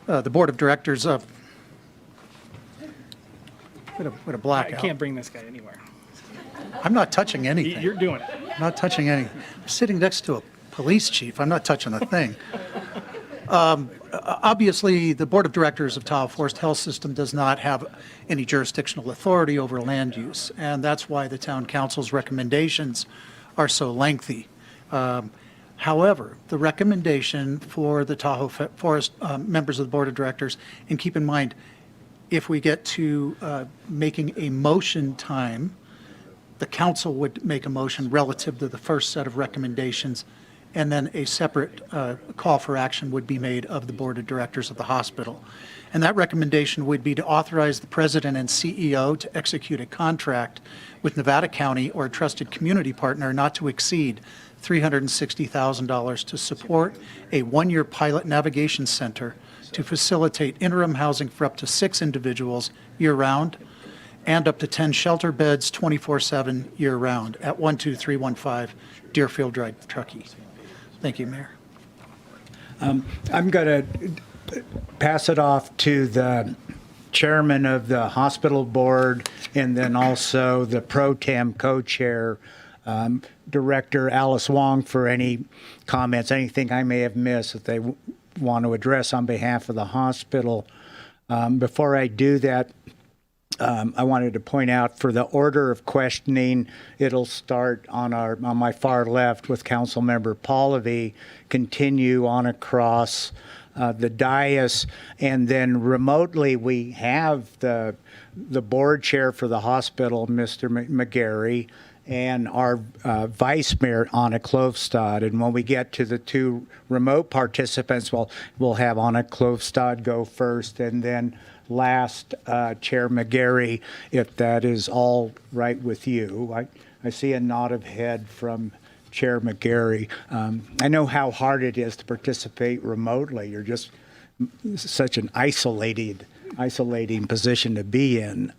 the Board of Directors of, what a blackout. I can't bring this guy anywhere. I'm not touching anything. You're doing it. I'm not touching anything. I'm sitting next to a police chief. I'm not touching a thing. Obviously, the Board of Directors of Tahoe Forest Health System does not have any jurisdictional authority over land use, and that's why the town council's recommendations are so lengthy. However, the recommendation for the Tahoe Forest members of the Board of Directors, and keep in mind, if we get to making a motion time, the council would make a motion relative to the first set of recommendations, and then a separate call for action would be made of the Board of Directors of the hospital. And that recommendation would be to authorize the president and CEO to execute a contract with Nevada County or a trusted community partner not to exceed $360,000 to support a one-year pilot navigation center to facilitate interim housing for up to 6 individuals year-round and up to 10 shelter beds 24/7 year-round at 12315 Deerfield Drive, Truckee. Thank you, Mayor. I'm going to pass it off to the chairman of the hospital board and then also the pro tem co-chair, Director Alice Wong, for any comments, anything I may have missed that they want to address on behalf of the hospital. Before I do that, I wanted to point out for the order of questioning, it'll start on my far left with Councilmember Pallavi, continue on across the dais, and then remotely we have the board chair for the hospital, Mr. McGarry, and our vice mayor, Anna Klofstad. And when we get to the 2 remote participants, we'll have Anna Klofstad go first, and then last, Chair McGarry, if that is all right with you. I see a nod of head from Chair McGarry. I know how hard it is to participate remotely. You're just such an isolating position to be in.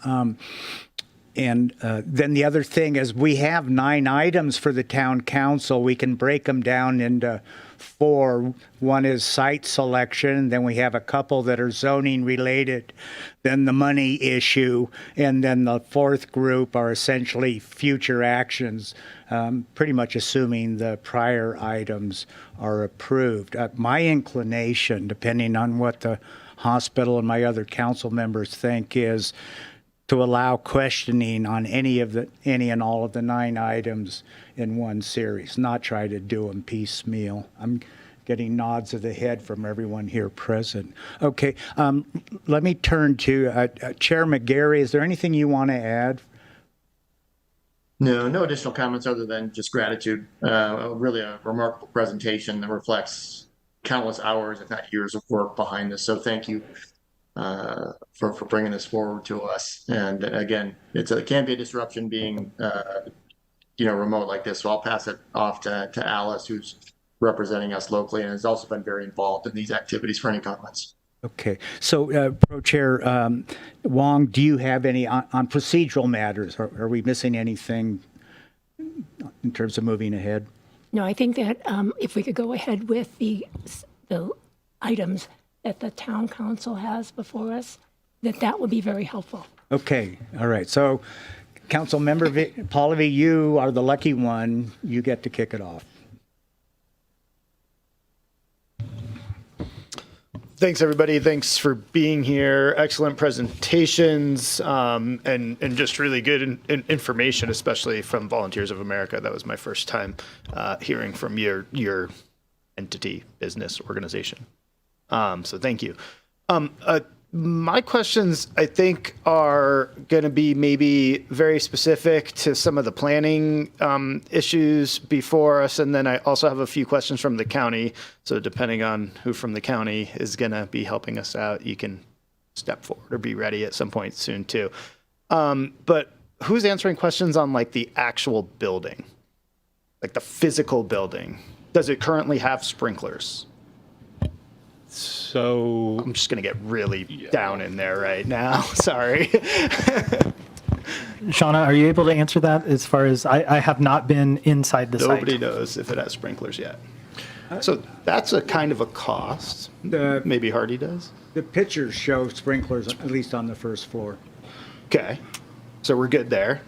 And then the other thing is we have 9 items for the town council. We can break them down into 4. One is site selection, then we have a couple that are zoning related, then the money issue, and then the 4th group are essentially future actions, pretty much assuming the prior items are approved. My inclination, depending on what the hospital and my other council members think, is to allow questioning on any and all of the 9 items in one series, not try to do them piecemeal. I'm getting nods of the head from everyone here present. Okay, let me turn to Chair McGarry. Is there anything you want to add No additional comments other than just gratitude. Really a remarkable presentation that reflects countless hours, if not years of work behind this. So thank you for bringing this forward to us. And again, it can be a disruption being remote like this. So I'll pass it off to Alice, who's representing us locally and has also been very involved in these activities, for any comments. Okay. So, Pro Chair Wong, do you have any on procedural matters? Are we missing anything in terms of moving ahead? No, I think that if we could go ahead with the items that the town council has before us, that would be very helpful. Okay. All right. So, Council Member Pallavi, you are the lucky one. You get to kick it off. Thanks, everybody. Thanks for being here. Excellent presentations and just really good information, especially from Volunteers of America. That was my first time hearing from your entity, business, organization. So thank you. My questions, I think, are going to be maybe very specific to some of the planning issues before us. And then I also have a few questions from the county. So depending on who from the county is going to be helping us out, you can step forward or be ready at some point soon too. But who's answering questions on like the actual building, like the physical building? Does it currently have sprinklers? So I'm just going to get really down in there right now. Sorry. Shauna, are you able to answer that? As far as I have not been inside the site. Nobody knows if it has sprinklers yet. So that's a kind of a cost. Maybe Hardy does. The pictures show sprinklers, at least on the first floor. Okay. So we're good there.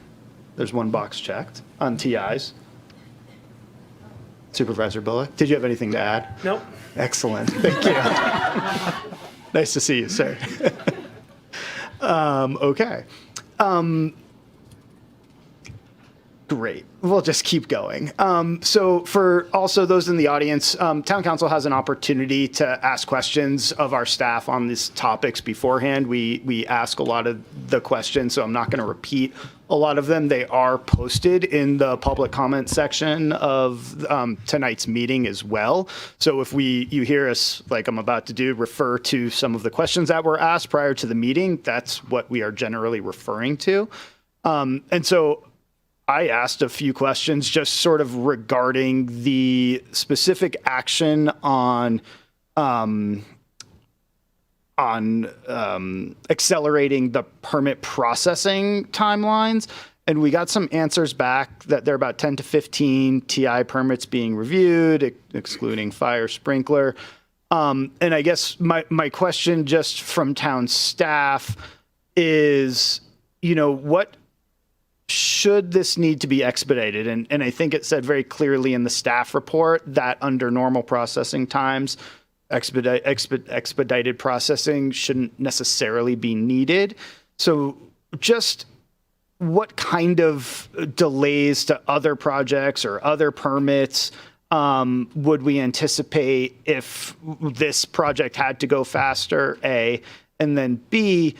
There's one box checked on TIs. Supervisor Bullock, did you have anything to add? Nope. Excellent. Thank you. Nice to see you, sir. Okay. Great. We'll just keep going. So for also those in the audience, Town Council has an opportunity to ask questions of our staff on these topics beforehand. We ask a lot of the questions, so I'm not going to repeat a lot of them. They are posted in the public comment section of tonight's meeting as well. So if you hear us, like I'm about to do, refer to some of the questions that were asked prior to the meeting, that's what we are generally referring to. And so I asked a few questions just sort of regarding the specific action on accelerating the permit processing timelines. And we got some answers back that there are about 10 to 15 TI permits being reviewed, excluding fire sprinkler. And I guess my question just from town staff is, what should this need to be expedited? And I think it said very clearly in the staff report that under normal processing times, expedited processing shouldn't necessarily be needed. So just what kind of delays to other projects or other permits would we anticipate if this project had to go faster, A, and then B,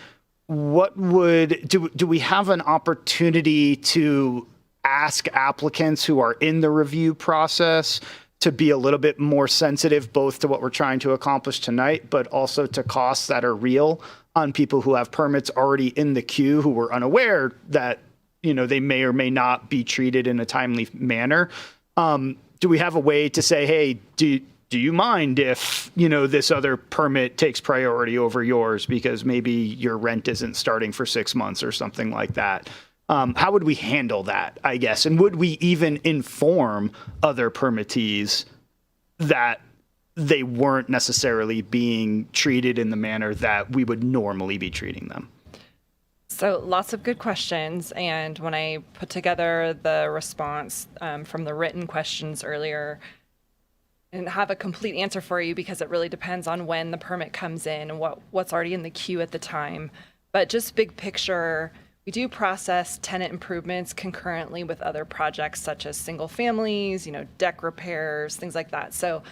do we have an opportunity to ask applicants who are in the review process to be a little bit more sensitive both to what we're trying to accomplish tonight, but also to costs that are real on people who have permits already in the queue who were unaware that, they may or may not be treated in a timely manner? Do we have a way to say, hey, do you mind if, this other permit takes priority over yours because maybe your rent isn't starting for 6 months or something like that? How would we handle that, I guess? And would we even inform other permittees that they weren't necessarily being treated in the manner that we would normally be treating them? So lots of good questions. And when I put together the response from the written questions earlier, and have a complete answer for you because it really depends on when the permit comes in and what's already in the queue at the time. But just big picture, we do process tenant improvements concurrently with other projects such as single families, deck repairs, things like that. So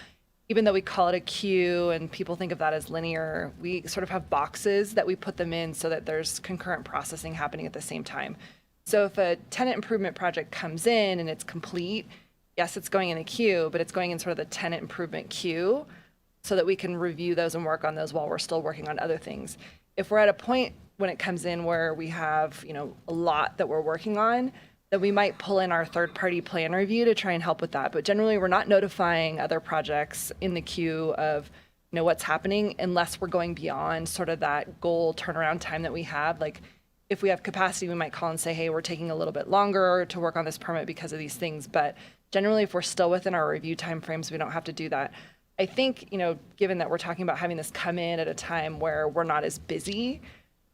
even though we call it a queue and people think of that as linear, we sort of have boxes that we put them in so that there's concurrent processing happening at the same time. So if a tenant improvement project comes in and it's complete, yes, it's going in the queue, but it's going in sort of the tenant improvement queue so that we can review those and work on those while we're still working on other things. If we're at a point when it comes in where we have, a lot that we're working on, then we might pull in our third-party plan review to try and help with that. But generally, we're not notifying other projects in the queue of, what's happening unless we're going beyond sort of that goal turnaround time that we have. Like, if we have capacity, we might call and say, hey, we're taking a little bit longer to work on this permit because of these things. But generally, if we're still within our review timeframes, we don't have to do that. I think, given that we're talking about having this come in at a time where we're not as busy,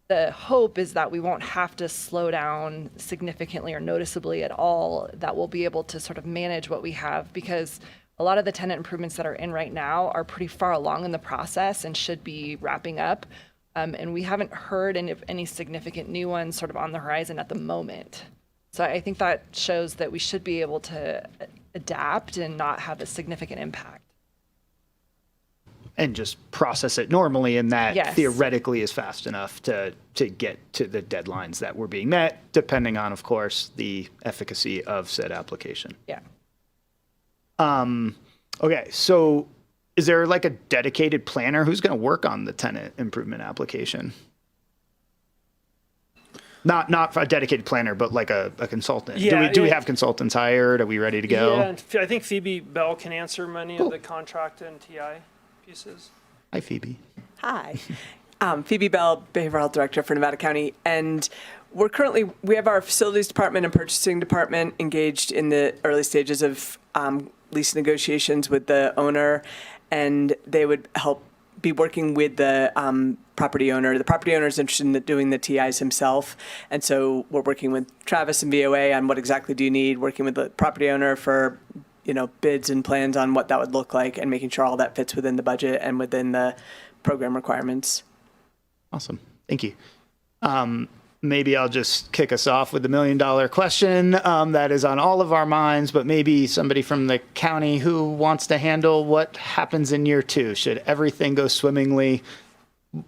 the hope is that we won't have to slow down significantly or noticeably at all, that we'll be able to sort of manage what we have, because a lot of the tenant improvements that are in right now are pretty far along in the process and should be wrapping up. And we haven't heard any significant new ones sort of on the horizon at the moment. So I think that shows that we should be able to adapt and not have a significant impact. And just process it normally, and that Yes. theoretically is fast enough to get to the deadlines that were being met, depending on, of course, the efficacy of said application. Yeah. Okay, so is there like a dedicated planner who's going to work on the tenant improvement application? Not a dedicated planner, but like a consultant. Yeah, do we have consultants hired? Are we ready to go? Yeah, and I think Phoebe Bell can answer many of the contract and TI pieces. Hi, Phoebe. Hi. Phoebe Bell, Behavioral Health Director for Nevada County. And we have our facilities department and purchasing department engaged in the early stages of lease negotiations with the owner, and they would be working with the property owner. The property owner is interested in doing the TIs himself, and so we're working with Travis and VOA on what exactly do you need, working with the property owner for bids and plans on what that would look like, and making sure all that fits within the budget and within the program requirements. Awesome. Thank you. Maybe I'll just kick us off with the $1 million question that is on all of our minds, but maybe somebody from the county who wants to handle what happens in year 2. Should everything go swimmingly?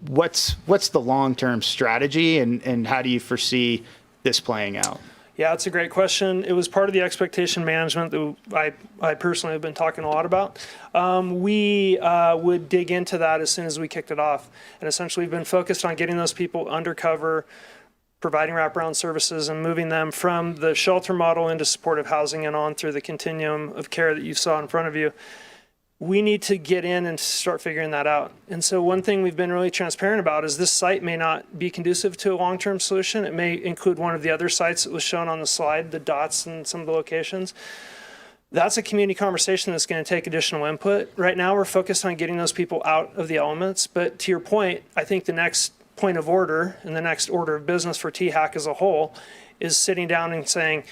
What's the long-term strategy, and how do you foresee this playing out? Yeah, it's a great question. It was part of the expectation management that I personally have been talking a lot about. We would dig into that as soon as we kicked it off. And essentially, we've been focused on getting those people undercover, providing wraparound services, and moving them from the shelter model into supportive housing and on through the continuum of care that you saw in front of you. We need to get in and start figuring that out. And so one thing we've been really transparent about is this site may not be conducive to a long-term solution. It may include one of the other sites that was shown on the slide, the dots and some of the locations. That's a community conversation that's going to take additional input. Right now, we're focused on getting those people out of the elements. But to your point, I think the next point of order and the next order of business for THAC as a whole is sitting down and saying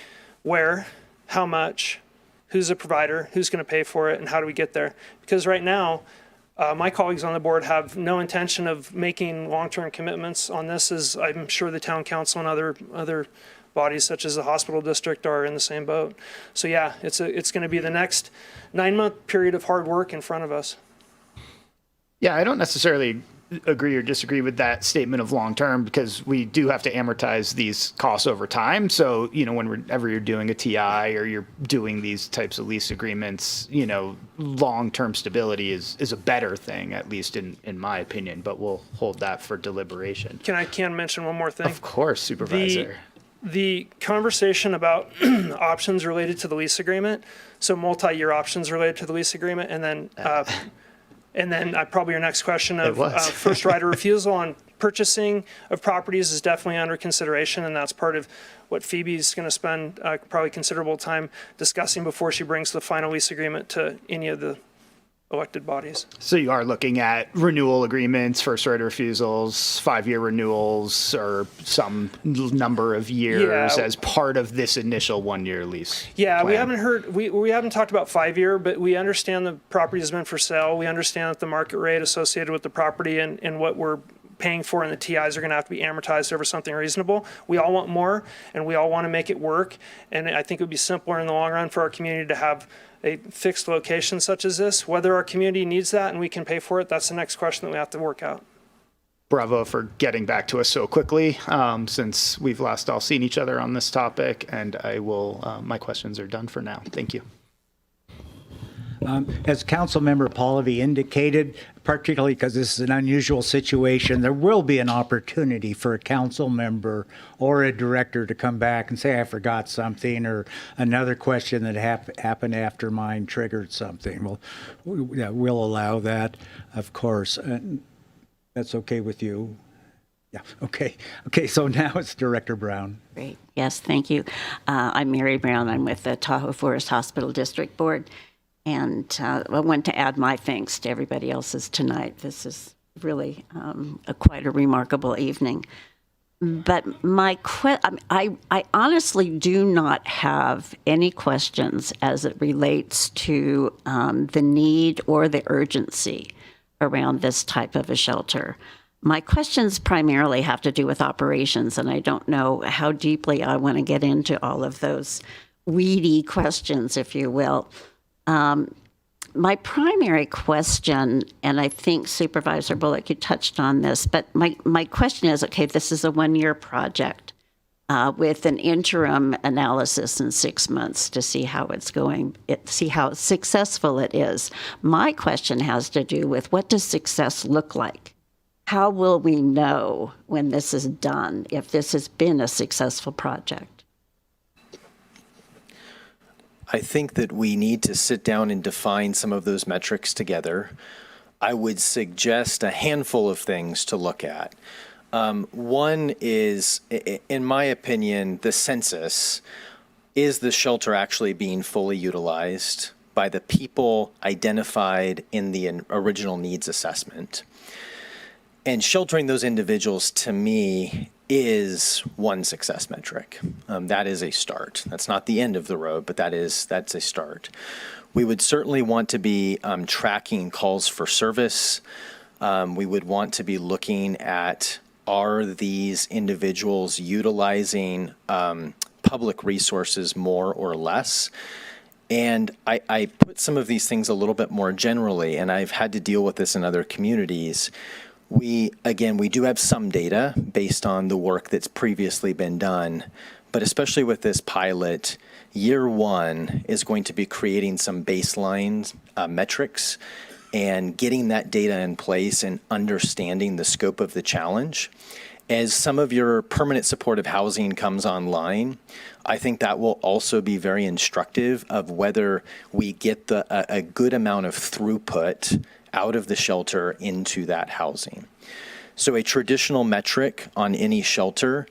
where, how much, who's the provider, who's going to pay for it, and how do we get there? Because right now, my colleagues on the board have no intention of making long-term commitments on this, as I'm sure the town council and other bodies such as the hospital district are in the same boat. So yeah, it's going to be the next 9-month period of hard work in front of us. Yeah, I don't necessarily agree or disagree with that statement of long term, because we do have to amortize these costs over time. So, whenever you're doing a TI or you're doing these types of lease agreements, long-term stability is a better thing, at least in my opinion, but we'll hold that for deliberation. Can I mention one more thing? Of course, Supervisor. The conversation about options related to the lease agreement, so multi-year options related to the lease agreement, and then probably your next question of first right of refusal on purchasing of properties is definitely under consideration, and that's part of what Phoebe's going to spend probably considerable time discussing before she brings the final lease agreement to any of the elected bodies. So you are looking at renewal agreements, first right of refusals, 5-year renewals, or some number of years as part of this initial 1-year lease. Yeah, plan. we haven't heard, we haven't talked about 5-year, but we understand the property has been for sale. We understand that the market rate associated with the property and what we're paying for and the TIs are going to have to be amortized over something reasonable. We all want more, and we all want to make it work. And I think it would be simpler in the long run for our community to have a fixed location such as this. Whether our community needs that and we can pay for it, that's the next question that we have to work out. bravo for getting back to us so quickly, since we've last all seen each other on this topic. And I will, my questions are done for now. Thank you. As Councilmember Pallavi indicated, particularly because this is an unusual situation, there will be an opportunity for a council member or a director to come back and say, I forgot something, or another question that happened after mine triggered something. We'll allow that, of course. That's okay with you? Yeah, okay. Okay, so now it's Director Brown. Great. Yes, thank you. I'm Mary Brown. I'm with the Tahoe Forest Hospital District Board. And I want to add my thanks to everybody else's tonight. This is really quite a remarkable evening. But I honestly do not have any questions as it relates to the need or the urgency around this type of a shelter. My questions primarily have to do with operations, and I don't know how deeply I want to get into all of those weedy questions, if you will. My primary question, and I think Supervisor Bullock, you touched on this, but my question is, okay, this is a one-year project with an interim analysis in 6 months to see how it's going, see how successful it is. My question has to do with, what does success look like? How will we know when this is done, if this has been a successful project? I think that we need to sit down and define some of those metrics together. I would suggest a handful of things to look at. One is, in my opinion, the census. Is the shelter actually being fully utilized by the people identified in the original needs assessment? And sheltering those individuals, to me, is one success metric. That is a start. That's not the end of the road, but that's a start. We would certainly want to be tracking calls for service. We would want to be looking at, are these individuals utilizing public resources more or less? And I put some of these things a little bit more generally, and I've had to deal with this in other communities. We do have some data based on the work that's previously been done, but especially with this pilot, year one is going to be creating some baseline metrics and getting that data in place and understanding the scope of the challenge. As some of your permanent supportive housing comes online, I think that will also be very instructive of whether we get a good amount of throughput out of the shelter into that housing. So a traditional metric on any shelter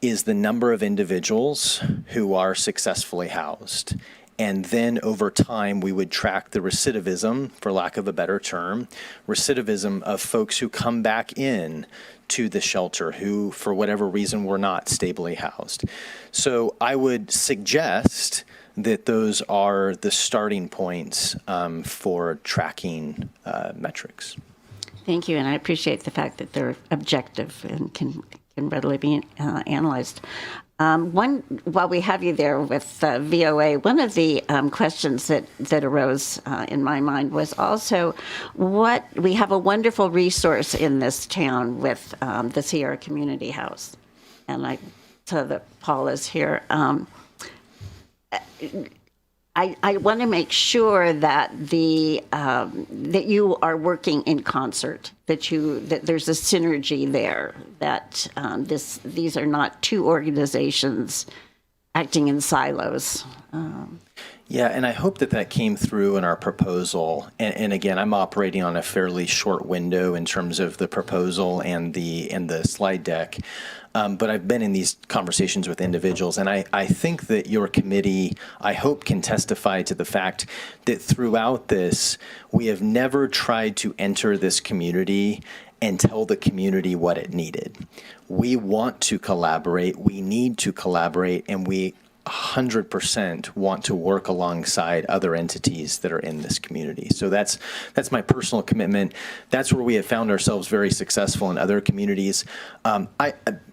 is the number of individuals who are successfully housed. And then over time, we would track the recidivism, for lack of a better term, recidivism of folks who come back in to the shelter who, for whatever reason, were not stably housed. So I would suggest that those are the starting points for tracking metrics. Thank you, and I appreciate the fact that they're objective and can readily be analyzed. While we have you there with VOA, one of the questions that arose in my mind was also we have a wonderful resource in this town with the Sierra Community House, and so that Paul is here. I want to make sure that that you are working in concert, that there's a synergy there, that these are not two organizations acting in silos. Yeah, and I hope that came through in our proposal. And again, I'm operating on a fairly short window in terms of the proposal and the slide deck. But I've been in these conversations with individuals, and I think that your committee, I hope, can testify to the fact that throughout this, we have never tried to enter this community and tell the community what it needed. We want to collaborate, we need to collaborate, and we 100% want to work alongside other entities that are in this community. So that's my personal commitment. That's where we have found ourselves very successful in other communities.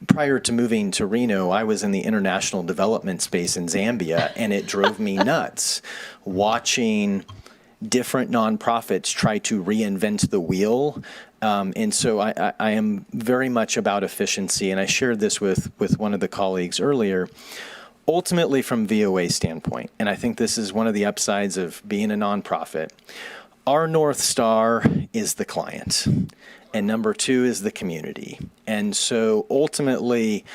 Prior to moving to Reno, I was in the international development space in Zambia, and it drove me nuts watching different nonprofits try to reinvent the wheel. And so I am very much about efficiency, and I shared this with one of the colleagues earlier. Ultimately, from VOA standpoint, and I think this is one of the upsides of being a nonprofit, our North Star is the client, and number 2 is the community. And so ultimately,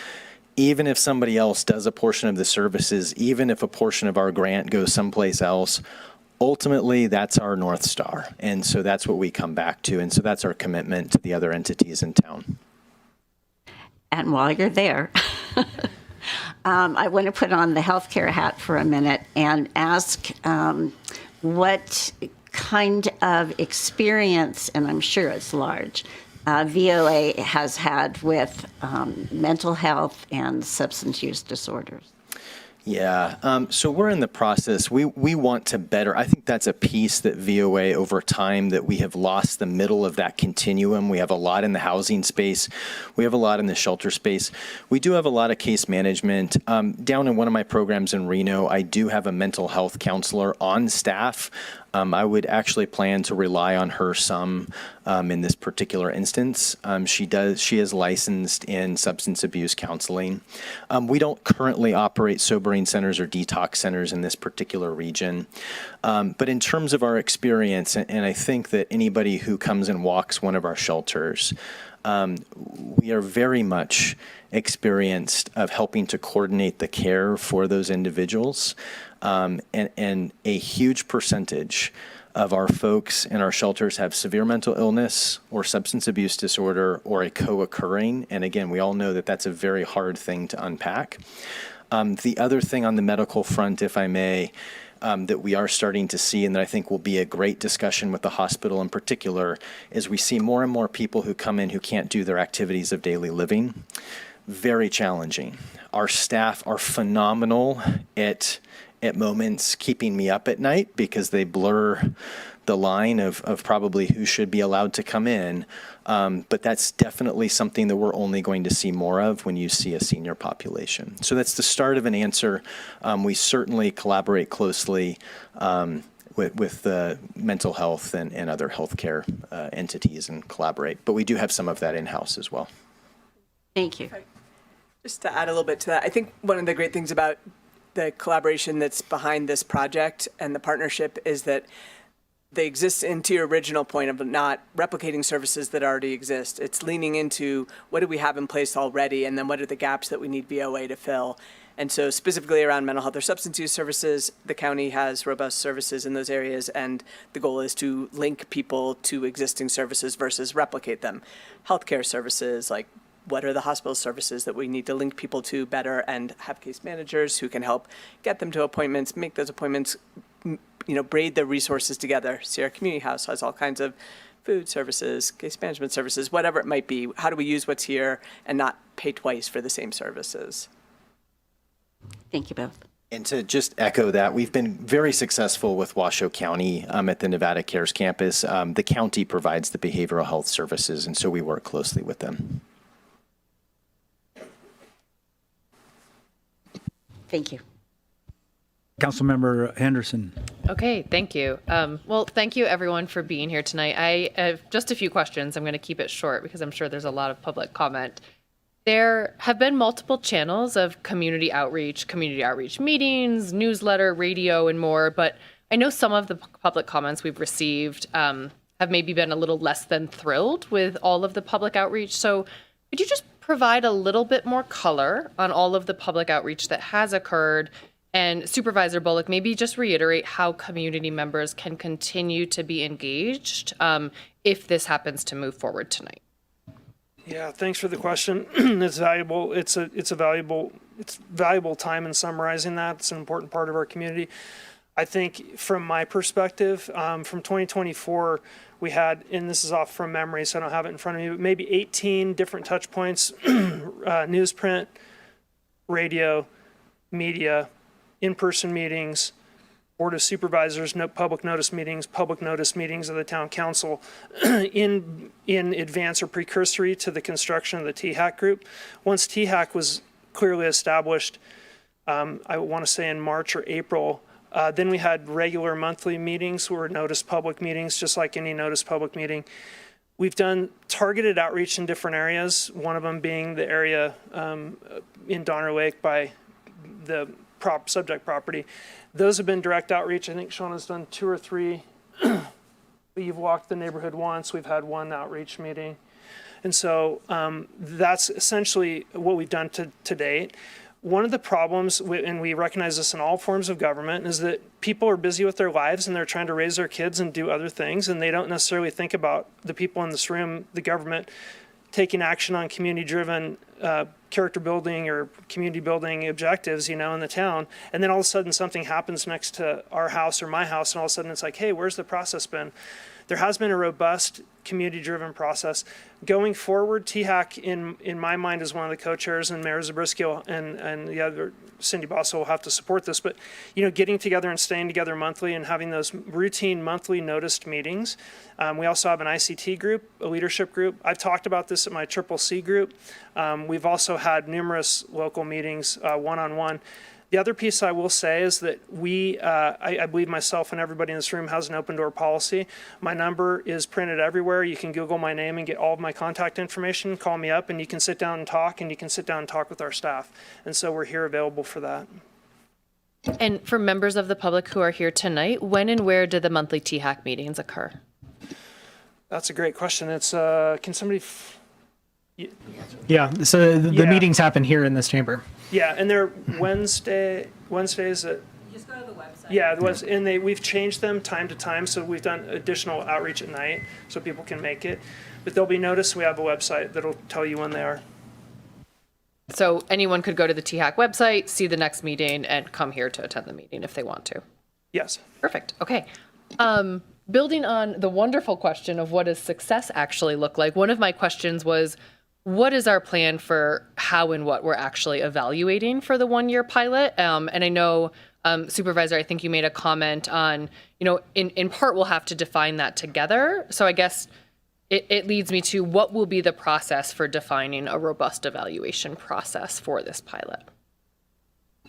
even if somebody else does a portion of the services, even if a portion of our grant goes someplace else, ultimately that's our North Star. And so that's what we come back to. And so that's our commitment to the other entities in town. And while you're there, I want to put on the healthcare hat for a minute and ask what kind of experience, and I'm sure it's large, VOA has had with mental health and substance use disorders. Yeah, so we're in the process. We want to better, I think that's a piece that VOA over time that we have lost the middle of that continuum. We have a lot in the housing space. We have a lot in the shelter space. We do have a lot of case management. Down in one of my programs in Reno, I do have a mental health counselor on staff. I would actually plan to rely on her some in this particular instance. She is licensed in substance abuse counseling. We don't currently operate sobering centers or detox centers in this particular region. But in terms of our experience, and I think that anybody who comes and walks one of our shelters, we are very much experienced of helping to coordinate the care for those individuals. And a huge percentage of our folks in our shelters have severe mental illness or substance abuse disorder or a co-occurring. And again, we all know that that's a very hard thing to unpack. The other thing on the medical front, if I may, that we are starting to see and that I think will be a great discussion with the hospital in particular, is we see more and more people who come in who can't do their activities of daily living. Very challenging. Our staff are phenomenal at moments keeping me up at night because they blur the line of probably who should be allowed to come in. But that's definitely something that we're only going to see more of when you see a senior population. So that's the start of an answer. We certainly collaborate closely with the mental health and other healthcare entities and collaborate. But we do have some of that in-house as well. Thank you. Just to add a little bit to that, I think one of the great things about the collaboration that's behind this project and the partnership is that they exist into your original point of not replicating services that already exist. It's leaning into what do we have in place already, and then what are the gaps that we need VOA to fill. And so specifically around mental health or substance use services, the county has robust services in those areas, and the goal is to link people to existing services versus replicate them. Healthcare services, like what are the hospital services that we need to link people to better and have case managers who can help get them to appointments, make those appointments, braid the resources together. Sierra Community House has all kinds of food services, case management services, whatever it might be. How do we use what's here and not pay twice for the same services? Thank you both. And to just echo that, we've been very successful with Washoe County at the Nevada Cares campus. The county provides the behavioral health services, and so we work closely with them. Thank you. Councilmember Henderson. Okay, thank you. Well, thank you everyone for being here tonight. I have just a few questions. I'm going to keep it short because I'm sure there's a lot of public comment. There have been multiple channels of community outreach meetings, newsletter, radio, and more, but I know some of the public comments we've received have maybe been a little less than thrilled with all of the public outreach. So could you just provide a little bit more color on all of the public outreach that has occurred? And Supervisor Bullock, maybe just reiterate how community members can continue to be engaged if this happens to move forward tonight. Yeah, thanks for the question. It's valuable. It's valuable time in summarizing that. It's an important part of our community. I think from my perspective, from 2024, we had, and this is off from memory, so I don't have it in front of me, but maybe 18 different touch points, newsprint, radio, media, in-person meetings, Board of Supervisors, public notice meetings of the town council in advance or precursory to the construction of the THAC group. Once THAC was clearly established, I want to say in March or April Then we had regular monthly meetings, were noticed public meetings, just like any noticed public meeting. We've done targeted outreach in different areas, one of them being the area in Donner Lake by the subject property. Those have been direct outreach. I think Shauna's done 2 or 3. You've walked the neighborhood once. We've had 1 outreach meeting. And so that's essentially what we've done to date. One of the problems, and we recognize this in all forms of government, is that people are busy with their lives and they're trying to raise their kids and do other things, and they don't necessarily think about the people in this room, the government, taking action on community-driven character building or community building objectives, in the town. And then all of a sudden something happens next to our house or my house, and all of a sudden it's like, hey, where's the process been? There has been a robust community-driven process. Going forward, THAC, in my mind, is one of the co-chairs, and Mayor Zabriskie and the other, Cindy Bosso, will have to support this. But, getting together and staying together monthly and having those routine monthly noticed meetings. We also have an ICT group, a leadership group. I've talked about this at my CCC group. We've also had numerous local meetings, one-on-one. The other piece I will say is that I believe myself and everybody in this room has an open door policy. My number is printed everywhere. You can Google my name and get all of my contact information, call me up, and you can sit down and talk, and you can sit down and talk with our staff. And so we're here available for that. And for members of the public who are here tonight, when and where do the monthly THAC meetings occur? That's a great question. It's, can somebody... Yeah, so the meetings happen here in this chamber. Yeah, and they're Wednesdays at... Just go to the website. Yeah, and we've changed them time to time, so we've done additional outreach at night so people can make it. But they'll be noticed. We have a website that'll tell you when they are. So anyone could go to the THAC website, see the next meeting, and come here to attend the meeting if they want to. Yes. Perfect. Okay. Building on the wonderful question of what does success actually look like, one of my questions was, what is our plan for how and what we're actually evaluating for the 1-year pilot? And I know, Supervisor, I think you made a comment on, in part we'll have to define that together. So I guess it leads me to what will be the process for defining a robust evaluation process for this pilot?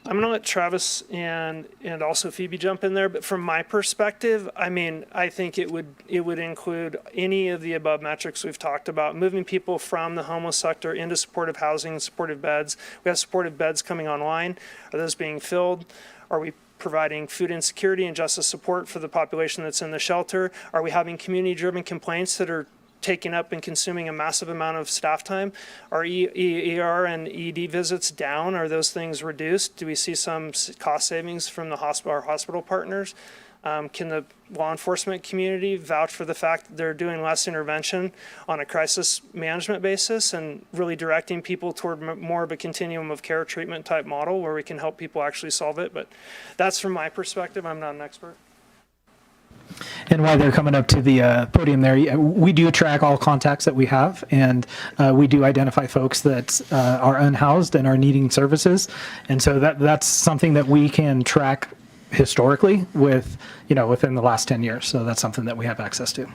I'm going to let Travis and also Phoebe jump in there, but from my perspective, I think it would include any of the above metrics we've talked about, moving people from the homeless sector into supportive housing and supportive beds. We have supportive beds coming online. Are those being filled? Are we providing food insecurity and justice support for the population that's in the shelter? Are we having community-driven complaints that are taking up and consuming a massive amount of staff time? Are ER and ED visits down? Are those things reduced? Do we see some cost savings from our hospital partners? Can the law enforcement community vouch for the fact that they're doing less intervention on a crisis management basis and really directing people toward more of a continuum of care treatment type model where we can help people actually solve it? But that's from my perspective. I'm not an expert. And while they're coming up to the podium there, we do track all contacts that we have, and we do identify folks that are unhoused and are needing services. And so that's something that we can track historically with, within the last 10 years. So that's something that we have access to.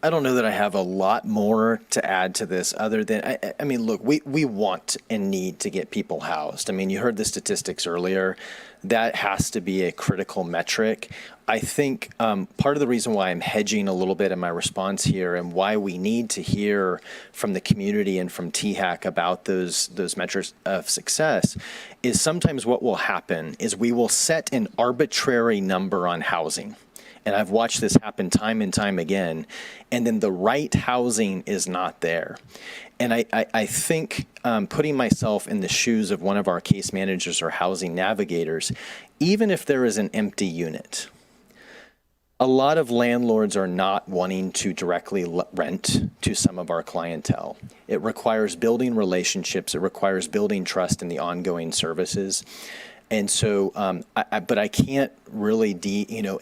I don't know that I have a lot more to add to this other than, look, we want and need to get people housed. You heard the statistics earlier. That has to be a critical metric. I think part of the reason why I'm hedging a little bit in my response here and why we need to hear from the community and from THAC about those metrics of success is sometimes what will happen is we will set an arbitrary number on housing. And I've watched this happen time and time again. And then the right housing is not there. And I think putting myself in the shoes of one of our case managers or housing navigators, even if there is an empty unit, a lot of landlords are not wanting to directly rent to some of our clientele. It requires building relationships. It requires building trust in the ongoing services. And so, but I can't really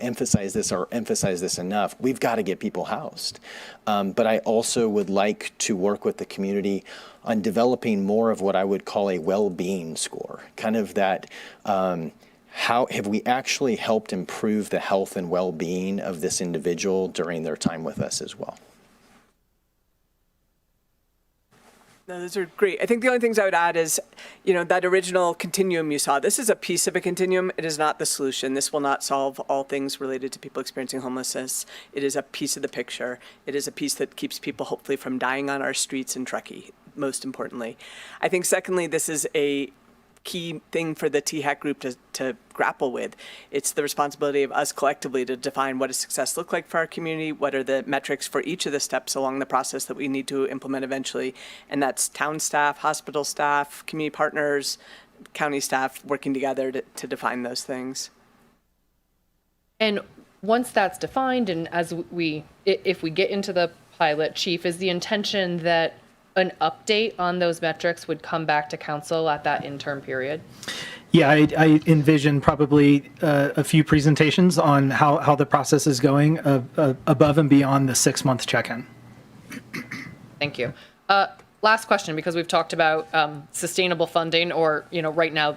emphasize this enough. We've got to get people housed. But I also would like to work with the community on developing more of what I would call a well-being score, kind of that, how have we actually helped improve the health and well-being of this individual during their time with us as well? No, those are great. I think the only things I would add is, that original continuum you saw, this is a piece of a continuum. It is not the solution. This will not solve all things related to people experiencing homelessness. It is a piece of the picture. It is a piece that keeps people hopefully from dying on our streets in Truckee, most importantly. I think secondly, this is a key thing for the THAC group to grapple with. It's the responsibility of us collectively to define what does success look like for our community, what are the metrics for each of the steps along the process that we need to implement eventually, and that's town staff, hospital staff, community partners, county staff working together to define those things. And once that's defined, and if we get into the pilot, Chief, is the intention that an update on those metrics would come back to council at that interim period? Yeah, I envision probably a few presentations on how the process is going above and beyond the 6-month check-in. Thank you. Last question, because we've talked about sustainable funding, or right now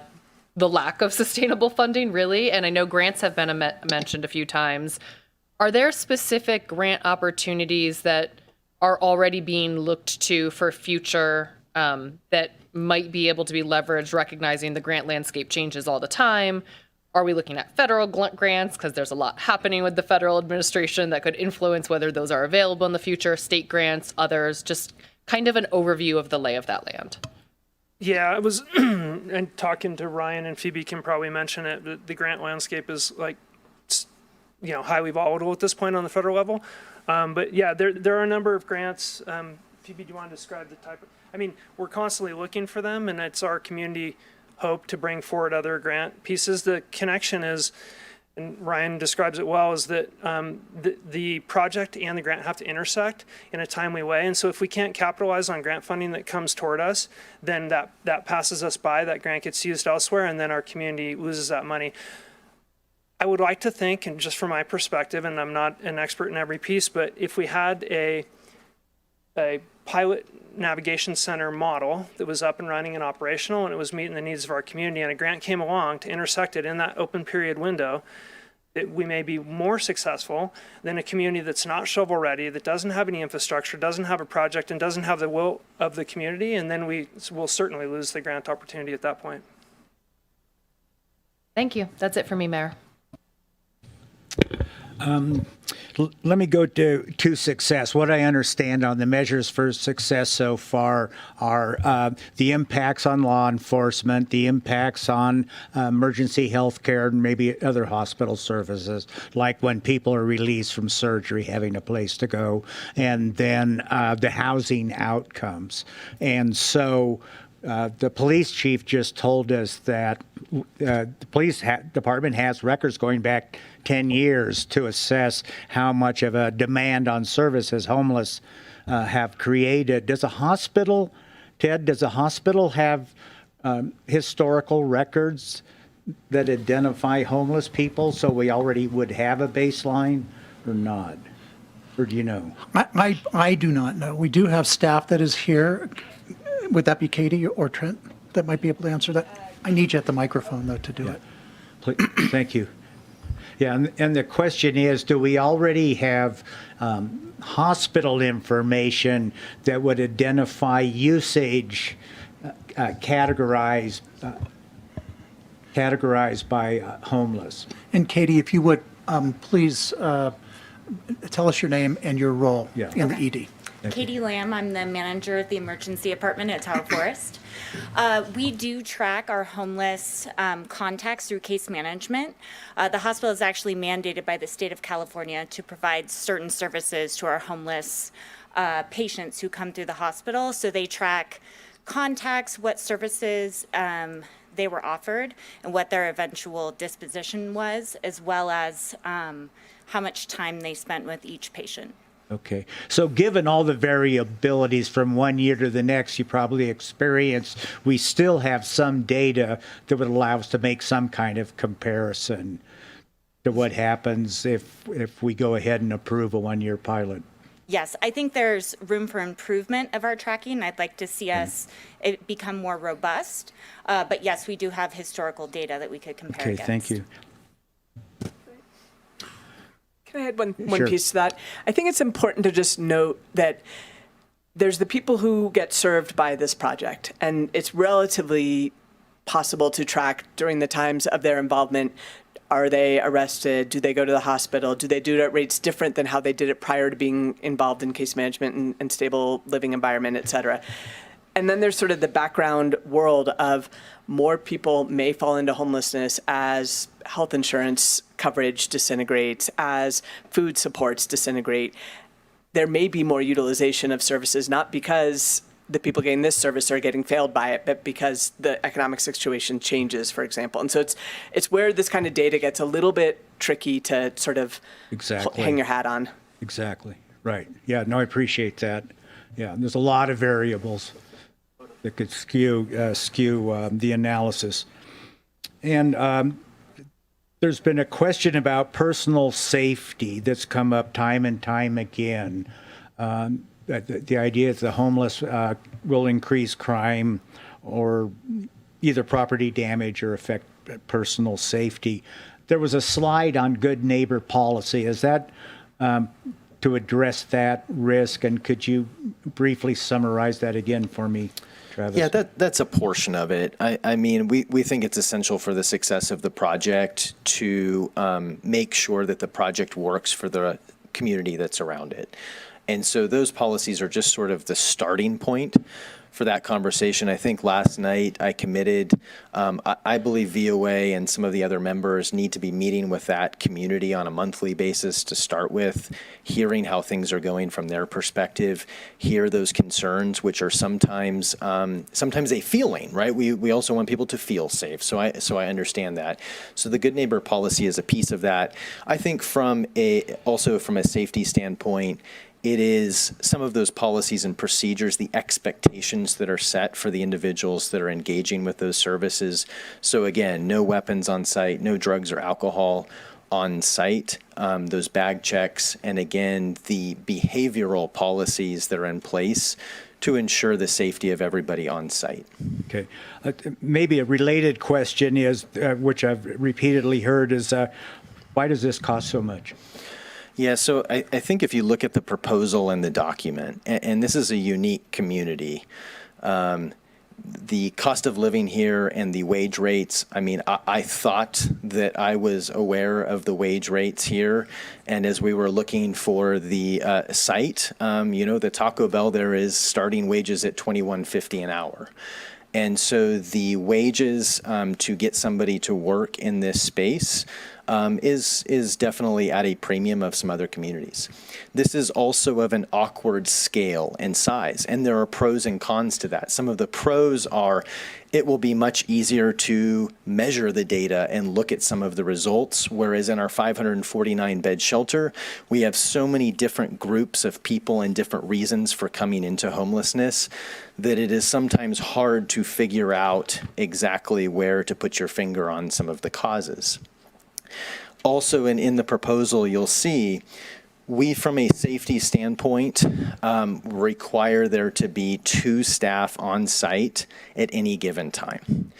the lack of sustainable funding, really, and I know grants have been mentioned a few times. Are there specific grant opportunities that are already being looked to for future that might be able to be leveraged, recognizing the grant landscape changes all the time? Are we looking at federal grants? Because there's a lot happening with the federal administration that could influence whether those are available in the future, state grants, others, just kind of an overview of the lay of that land. Yeah, I was and talking to Ryan, and Phoebe can probably mention it. The grant landscape is highly volatile at this point on the federal level. But yeah, there are a number of grants. Phoebe, do you want to describe the type of? I mean, we're constantly looking for them, and it's our community hope to bring forward other grant pieces. The connection is, and Ryan describes it well, is that the project and the grant have to intersect in a timely way. And so if we can't capitalize on grant funding that comes toward us, then that passes us by, that grant gets used elsewhere, and then our community loses that money. I would like to think, and just from my perspective, and I'm not an expert in every piece, but if we had a pilot navigation center model that was up and running and operational, and it was meeting the needs of our community, and a grant came along to intersect it in that open period window, that we may be more successful than a community that's not shovel ready, that doesn't have any infrastructure, doesn't have a project, and doesn't have the will of the community, and then we will certainly lose the grant opportunity at that point. Thank you. That's it for me, Mayor. Let me go to success. What I understand on the measures for success so far are the impacts on law enforcement, the impacts on emergency health care, and maybe other hospital services, like when people are released from surgery, having a place to go, and then the housing outcomes. And so the police chief just told us that the police department has records going back 10 years to assess how much of a demand on services homeless have created. Does a hospital, Ted, have historical records that identify homeless people, so we already would have a baseline, or not? Or do you know? I do not know. We do have staff that is here. Would that be Katie or Trent that might be able to answer that? I need you at the microphone, though, to do it. Please, thank you. Yeah, and the question is, do we already have hospital information that would identify usage categorized by homeless? And Katie, if you would, please tell us your name and your role in the ED. Katie Lamb, I'm the manager of the emergency department at Tahoe Forest. We do track our homeless contacts through case management. The hospital is actually mandated by the state of California to provide certain services to our homeless patients who come through the hospital. So they track contacts, what services they were offered, and what their eventual disposition was, as well as how much time they spent with each patient. Okay. So given all the variabilities from one year to the next you probably experienced, we still have some data that would allow us to make some kind of comparison to what happens if we go ahead and approve a one-year pilot. Yes, I think there's room for improvement of our tracking. I'd like to see us it become more robust. But yes, we do have historical data that we could compare against. Okay, thank you. Can I add one Sure. piece to that? I think it's important to just note that there's the people who get served by this project, and it's relatively possible to track during the times of their involvement. Are they arrested? Do they go to the hospital? Do they do it at rates different than how they did it prior to being involved in case management and stable living environment, et cetera? And then there's sort of the background world of more people may fall into homelessness as health insurance coverage disintegrates, as food supports disintegrate. There may be more utilization of services, not because the people getting this service are getting failed by it, but because the economic situation changes, for example. And so it's where this kind of data gets a little bit tricky to sort of hang your hat on. Exactly. Right. Yeah, no, I appreciate that. Yeah, there's a lot of variables that could skew the analysis. And there's been a question about personal safety that's come up time and time again. The idea that the homeless will increase crime or either property damage or affect personal safety. There was a slide on good neighbor policy. Is that to address that risk? And could you briefly summarize that again for me, Travis? Yeah, that's a portion of it. I mean, we think it's essential for the success of the project to make sure that the project works for the community that's around it. And so those policies are just sort of the starting point for that conversation. I think last night I committed, I believe VOA and some of the other members need to be meeting with that community on a monthly basis to start with, hearing how things are going from their perspective, hear those concerns, which are sometimes a feeling, right? We also want people to feel safe. So I understand that. So the Good Neighbor policy is a piece of that. I think also from a safety standpoint, it is some of those policies and procedures, the expectations that are set for the individuals that are engaging with those services. So again, no weapons on site, no drugs or alcohol on site, those bag checks, and again, the behavioral policies that are in place to ensure the safety of everybody on site. Okay. Maybe a related question is, which I've repeatedly heard, is why does this cost so much? Yeah, so I think if you look at the proposal and the document, and this is a unique community, the cost of living here and the wage rates, I mean, I thought that I was aware of the wage rates here. And as we were looking for the site, the Taco Bell there is starting wages at $21.50 an hour. And so the wages to get somebody to work in this space is definitely at a premium of some other communities. This is also of an awkward scale and size, and there are pros and cons to that. Some of the pros are it will be much easier to measure the data and look at some of the results, whereas in our 549-bed shelter, we have so many different groups of people and different reasons for coming into homelessness that it is sometimes hard to figure out exactly where to put your finger on some of the causes. Also, in the proposal, you'll see we, from a safety standpoint, require there to be 2 staff on site at any given time.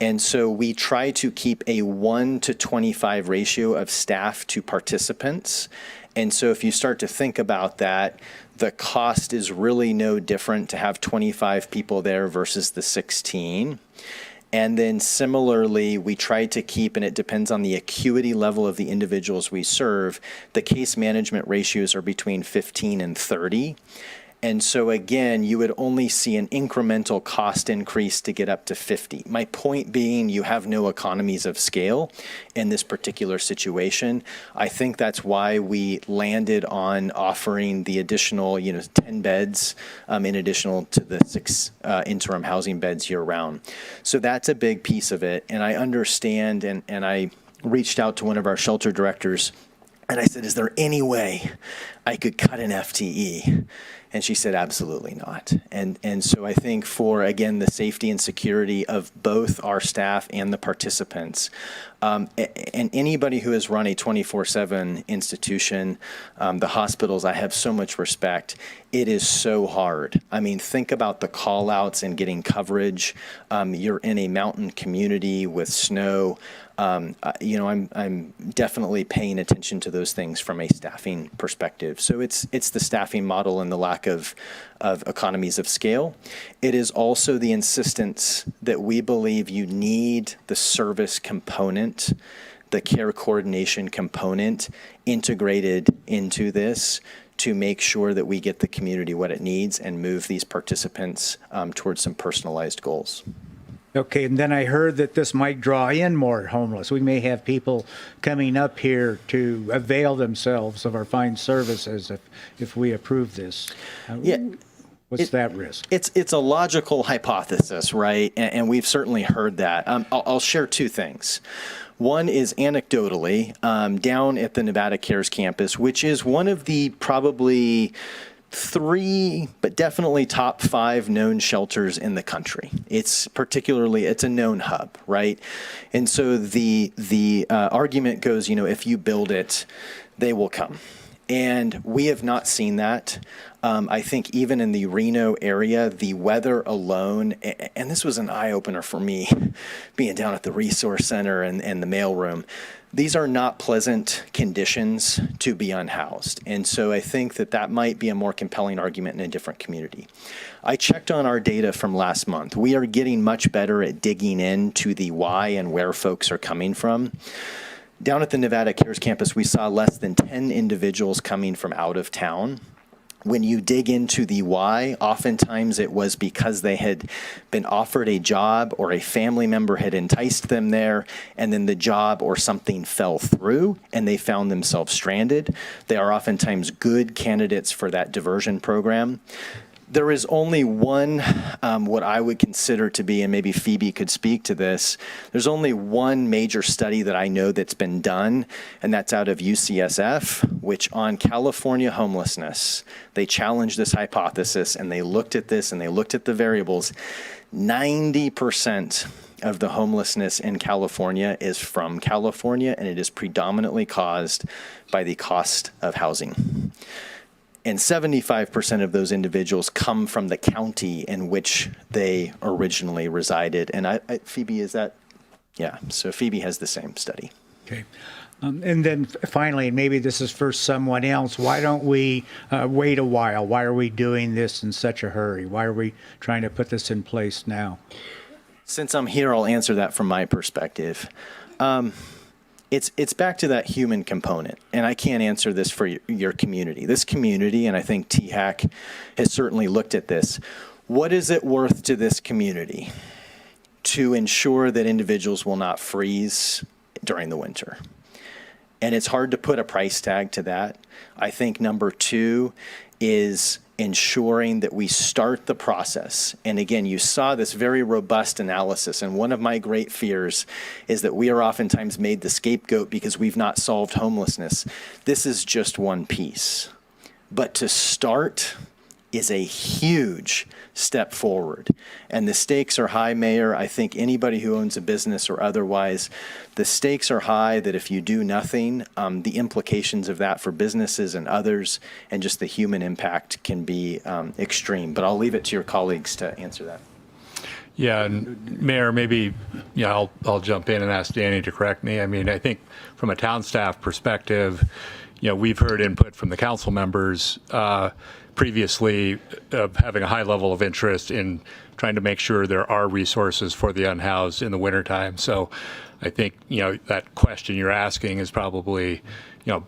And so we try to keep a 1-to-25 ratio of staff to participants. And so if you start to think about that, the cost is really no different to have 25 people there versus the 16. And then similarly, we try to keep, and it depends on the acuity level of the individuals we serve, the case management ratios are between 15 and 30. And so again, you would only see an incremental cost increase to get up to 50. My point being, you have no economies of scale in this particular situation. I think that's why we landed on offering the additional, 10 beds in addition to the 6 interim housing beds year round. So that's a big piece of it. And I understand, and I reached out to one of our shelter directors and I said, is there any way I could cut an FTE? And she said, absolutely not. And so I think for, again, the safety and security of both our staff and the participants, and anybody who has run a 24/7 institution, the hospitals, I have so much respect. It is so hard. I mean, think about the call outs and getting coverage. You're in a mountain community with snow. I'm definitely paying attention to those things from a staffing perspective. perspective. So it's the staffing model and the lack of economies of scale. It is also the insistence that we believe you need the service component, the care coordination component integrated into this to make sure that we get the community what it needs and move these participants towards some personalized goals. Okay, and then I heard that this might draw in more homeless. We may have people coming up here to avail themselves of our fine services if we approve this. Yeah. What's that risk? It's a logical hypothesis, right? And we've certainly heard that. I'll share two things. One is anecdotally, down at the Nevada Cares campus, which is one of the probably 3, but definitely top 5 known shelters in the country. It's a known hub, right? And so the argument goes, if you build it, they will come. And we have not seen that. I think even in the Reno area, the weather alone, and this was an eye-opener for me, being down at the resource center and the mailroom, these are not pleasant conditions to be unhoused. And so I think that might be a more compelling argument in a different community. I checked on our data from last month. We are getting much better at digging into the why and where folks are coming from. Down at the Nevada Cares campus, we saw less than 10 individuals coming from out of town. When you dig into the why, oftentimes it was because they had been offered a job or a family member had enticed them there, and then the job or something fell through and they found themselves stranded. They are oftentimes good candidates for that diversion program. There is only one, what I would consider to be, and maybe Phoebe could speak to this, there's only one major study that I know that's been done, and that's out of UCSF, which on California homelessness, they challenged this hypothesis, and they looked at this, and they looked at the variables. 90% of the homelessness in California is from California, and it is predominantly caused by the cost of housing. And 75% of those individuals come from the county in which they originally resided. And Phoebe, is that? Yeah, so Phoebe has the same study. Okay. And then finally, and maybe this is for someone else, why don't we wait a while? Why are we doing this in such a hurry? Why are we trying to put this in place now? Since I'm here, I'll answer that from my perspective. It's back to that human component, and I can't answer this for your community. This community, and I think THAC has certainly looked at this, what is it worth to this community to ensure that individuals will not freeze during the winter? And it's hard to put a price tag to that. I think number 2 is ensuring that we start the process. And again, you saw this very robust analysis. And one of my great fears is that we are oftentimes made the scapegoat because we've not solved homelessness. This is just one piece. But to start is a huge step forward. And the stakes are high, Mayor. I think anybody who owns a business or otherwise, the stakes are high that if you do nothing, the implications of that for businesses and others and just the human impact can be extreme. But I'll leave it to your colleagues to answer that. Yeah, and Mayor, maybe I'll jump in and ask Danny to correct me. I mean, I think from a town staff perspective, we've heard input from the council members previously of having a high level of interest in trying to make sure there are resources for the unhoused in the wintertime. So I think, that question you're asking is probably,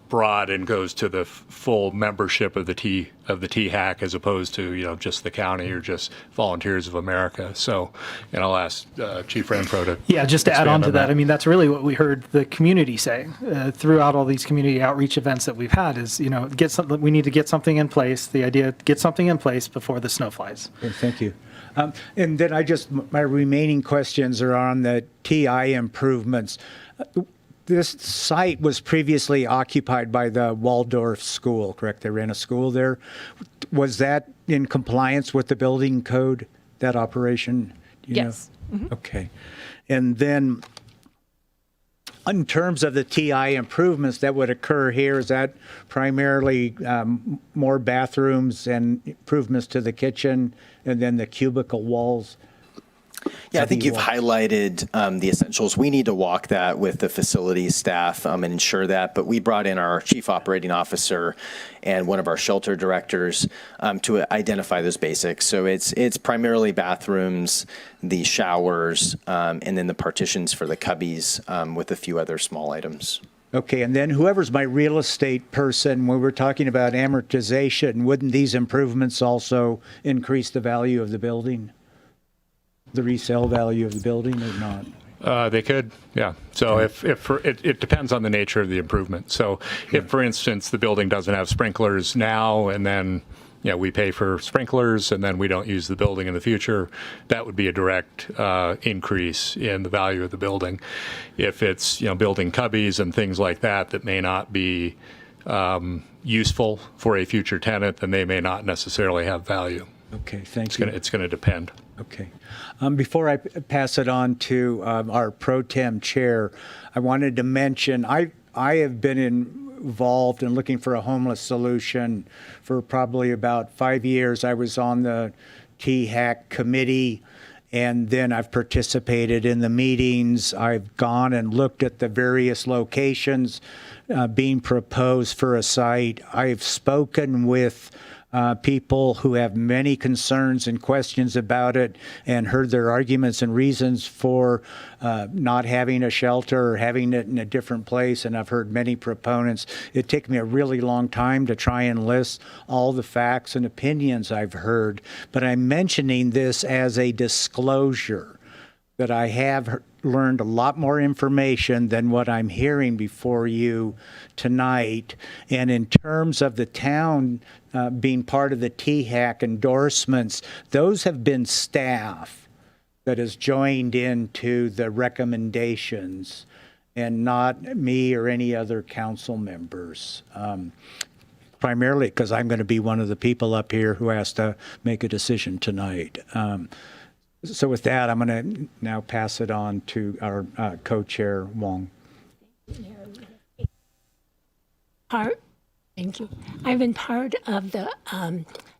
broad and goes to the full membership of the THAC as opposed to, just the county or just Volunteers of America. So, and I'll ask Chief Renfro to just to add on to that. I mean, that's really what we heard the community say throughout all these community outreach events that we've had is, we need to get something in place. The idea, get something in place before the snow flies. Okay, thank you. And then my remaining questions are on the TI improvements. This site was previously occupied by the Waldorf School, correct? They ran a school there. Was that in compliance with the building code, that operation? Do you know? Mm-hmm. Okay. And then in terms of the TI improvements that would occur here, is that primarily more bathrooms and improvements to the kitchen and then the cubicle walls? Yeah, I think you've highlighted the essentials. We need to walk that with the facilities staff and ensure that. But we brought in our chief operating officer and one of our shelter directors to identify those basics. So it's primarily bathrooms, the showers, and then the partitions for the cubbies with a few other small items. Okay, and then whoever's my real estate person, when we're talking about amortization, wouldn't these improvements also increase the value of the building? The resale value of the building or not? They could, yeah. So it depends on the nature of the improvement. So if, for instance, the building doesn't have sprinklers now, and then we pay for sprinklers, and then we don't use the building in the future, that would be a direct increase in the value of the building. If it's building cubbies and things like that that may not be useful for a future tenant, then they may not necessarily have value. Okay, thank you. It's going to depend. Okay. Before I pass it on to our pro tem chair, I wanted to mention I have been involved in looking for a homeless solution for probably about 5 years. I was on the THAC committee, and then I've participated in the meetings. I've gone and looked at the various locations being proposed for a site. I've spoken with people who have many concerns and questions about it, and heard their arguments and reasons for not having a shelter or having it in a different place. And I've heard many proponents. It took me a really long time to try and list all the facts and opinions I've heard. But I'm mentioning this as a disclosure that I have learned a lot more information than what I'm hearing before you tonight. And in terms of the town being part of the THAC endorsements, those have been staff that has joined into the recommendations and not me or any other council members. Primarily because I'm going to be one of the people up here who has to make a decision tonight. So with that, I'm going to now pass it on to our co-chair, Wong. Thank you. I've been part of the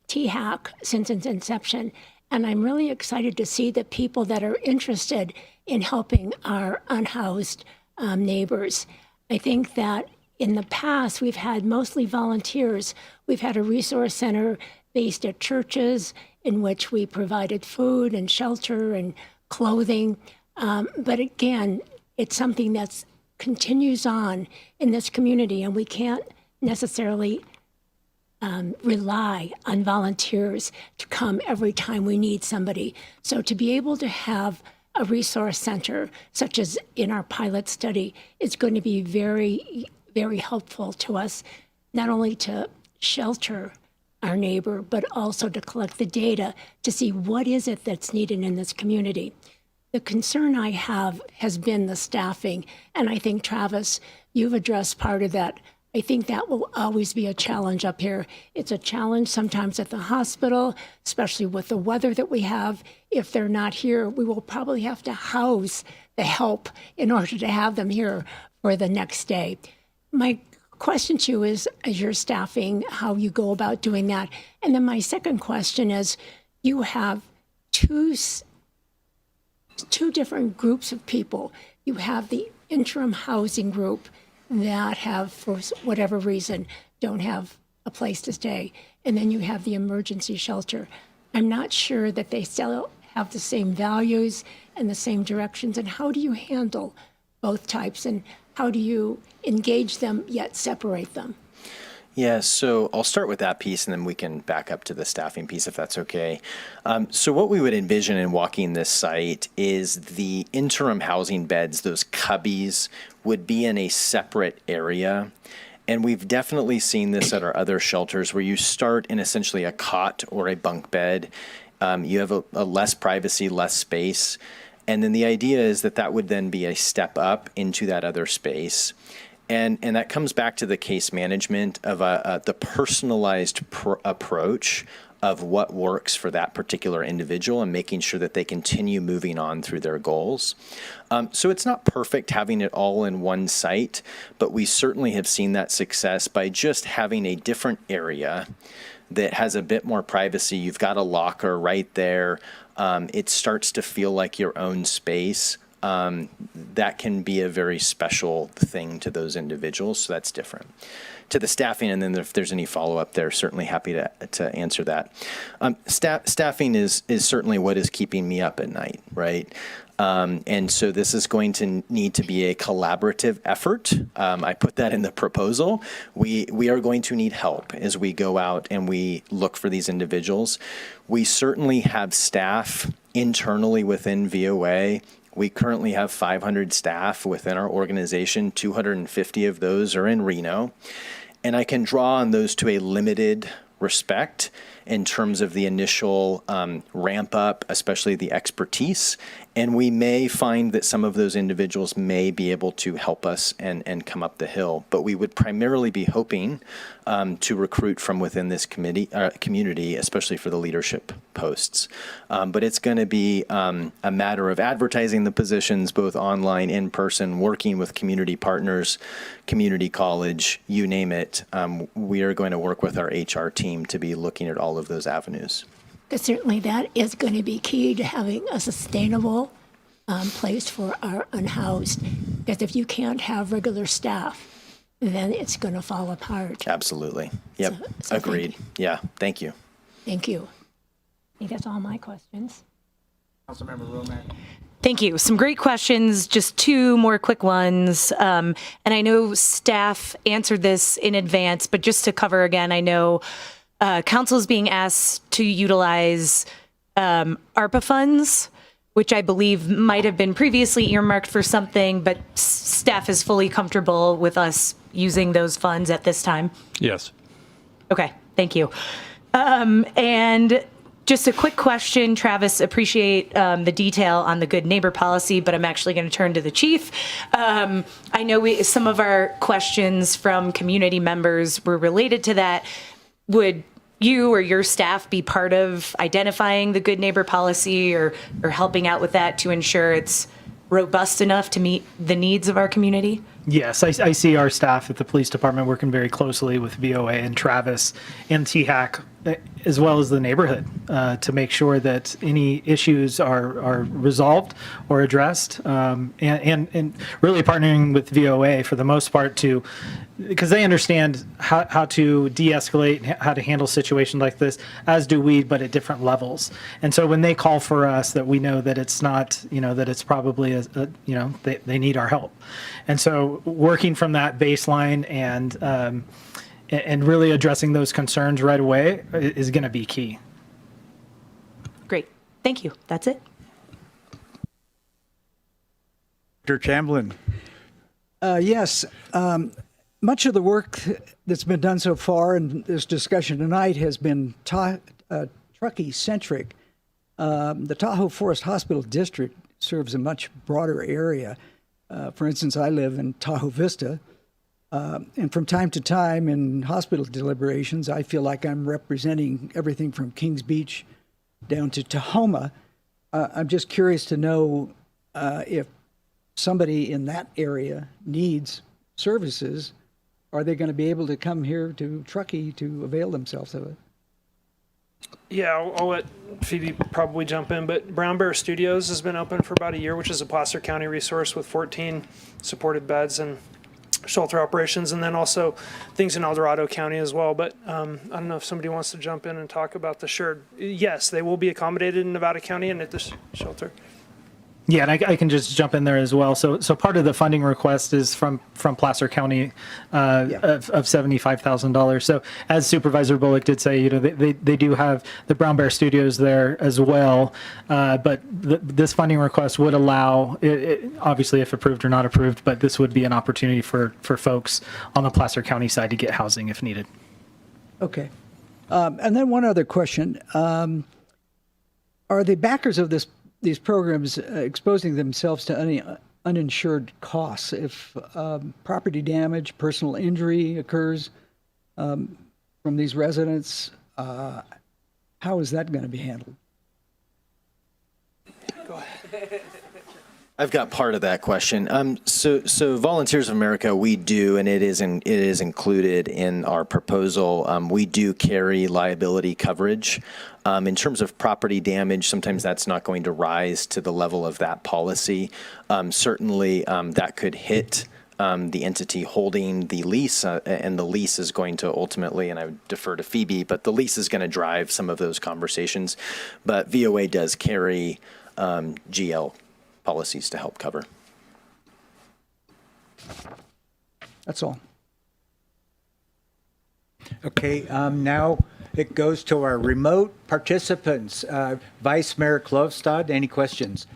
THAC since its inception, and I'm really excited to see the people that are interested in helping our unhoused neighbors. I think that in the past, we've had mostly volunteers. We've had a resource center based at churches in which we provided food and shelter and clothing. But again, it's something that continues on in this community, and we can't necessarily rely on volunteers to come every time we need somebody. So to be able to have a resource center, such as in our pilot study, is going to be very, very helpful to us, not only to shelter our neighbor, but also to collect the data to see what is it that's needed in this community. The concern I have has been the staffing, and I think, Travis, you've addressed part of that. I think that will always be a challenge up here. It's a challenge sometimes at the hospital, especially with the weather that we have. If they're not here, we will probably have to house the help in order to have them here for the next day. My question to you is, as you're staffing, how you go about doing that. And then my second question is, you have two different groups of people. You have the interim housing group that have, for whatever reason, don't have a place to stay. And then you have the emergency shelter. I'm not sure that they still have the same values and the same directions. And how do you handle both types? And how do you engage them yet separate them? Yeah, so I'll start with that piece and then we can back up to the staffing piece if that's okay. So what we would envision in walking this site is the interim housing beds, those cubbies, would be in a separate area. And we've definitely seen this at our other shelters where you start in essentially a cot or a bunk bed. You have a less privacy, less space. And then the idea is that that would then be a step up into that other space. And that comes back to the case management of the personalized approach of what works for that particular individual and making sure that they continue moving on through their goals. So it's not perfect having it all in one site, but we certainly have seen that success by just having a different area that has a bit more privacy. You've got a locker right there. it starts to feel like your own space. That can be a very special thing to those individuals. So that's different. To the staffing, and then if there's any follow-up there, certainly happy to answer that. Staffing is certainly what is keeping me up at night, right? And so this is going to need to be a collaborative effort. I put that in the proposal. We are going to need help as we go out and we look for these individuals. We certainly have staff internally within VOA. We currently have 500 staff within our organization. 250 of those are in Reno. And I can draw on those to a limited respect in terms of the initial ramp up, especially the expertise. And we may find that some of those individuals may be able to help us and come up the hill. But we would primarily be hoping to recruit from within this community, especially for the leadership posts. But it's going to be a matter of advertising the positions, both online, in person, working with community partners, community college, you name it. We are going to work with our HR team to be looking at all of those avenues. Because certainly that is going to be key to having a sustainable place for our unhoused. Because if you can't have regular staff, then it's going to fall apart. Absolutely. Yep. So Agreed. Yeah. Thank you. Thank you. I think that's all my questions. Councilmember Romack. Thank you. Some great questions. Just two more quick ones. And I know staff answered this in advance, but just to cover again, I know council is being asked to utilize ARPA funds, which I believe might have been previously earmarked for something, but staff is fully comfortable with us using those funds at this time. Yes. Okay, thank you. And just a quick question, Travis, appreciate the detail on the good neighbor policy, but I'm actually going to turn to the chief. I know some of our questions from community members were related to that. Would you or your staff be part of identifying the good neighbor policy or helping out with that to ensure it's robust enough to meet the needs of our community? Yes, I see our staff at the police department working very closely with VOA and Travis and THAC, as well as the neighborhood, to make sure that any issues are resolved or addressed, and really partnering with VOA for the most part because they understand how to de-escalate, how to handle situations like this, as do we, but at different levels. And so when they call for us, that we know that it's not, that it's probably they need our help. And so working from that baseline and really addressing those concerns right away is going to be key. Great. Thank you. That's it. Dr. Chamberlain. Yes. Much of the work that's been done so far in this discussion tonight has been Truckee-centric. The Tahoe Forest Hospital District serves a much broader area. For instance, I live in Tahoe Vista, and from time to time in hospital deliberations, I feel like I'm representing everything from Kings Beach down to Tahoma. I'm just curious to know if somebody in that area needs services, are they going to be able to come here to Truckee to avail themselves of it? Yeah, I'll let Phoebe probably jump in, but Brown Bear Studios has been open for about a year, which is a Placer County resource with 14 supported beds and shelter operations, and then also things in El Dorado County as well. But I don't know if somebody wants to jump in and talk about the shared. Yes, they will be accommodated in Nevada County and at this shelter. Yeah, and I can just jump in there as well. So part of the funding request is from Placer County of $75,000. So as Supervisor Bullock did say, they do have the Brown Bear Studios there as well. But this funding request would allow, obviously if approved or not approved, but this would be an opportunity for folks on the Placer County side to get housing if needed. Okay. And then one other question. Are the backers of these programs exposing themselves to any uninsured costs if property damage, personal injury occurs from these residents? How is that going to be handled? Go ahead. I've got part of that question. So Volunteers of America, we do, and it is included in our proposal. We do carry liability coverage. In terms of property damage, sometimes that's not going to rise to the level of that policy. Certainly, that could hit the entity holding the lease, and the lease is going to ultimately, and I would defer to Phoebe, but the lease is going to drive some of those conversations. But VOA does carry GL policies to help cover. That's all. Okay, now it goes to our remote participants. Vice Mayor Klovstad, any questions?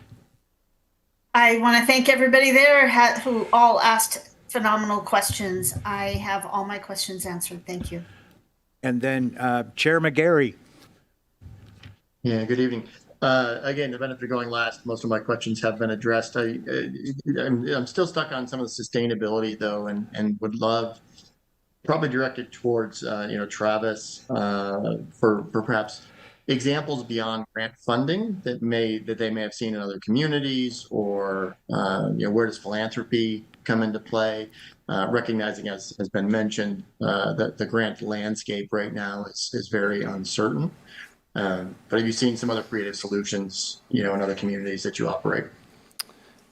I want to thank everybody there who all asked phenomenal questions. I have all my questions answered. Thank you. And then Chair McGarry. Yeah, good evening. Again, the benefit of going last, most of my questions have been addressed. I'm still stuck on some of the sustainability though, and would love probably directed towards Travis for perhaps examples beyond grant funding that they may have seen in other communities, or where does philanthropy come into play? Recognizing, as has been mentioned, that the grant landscape right now is very uncertain. But have you seen some other creative solutions, in other communities that you operate?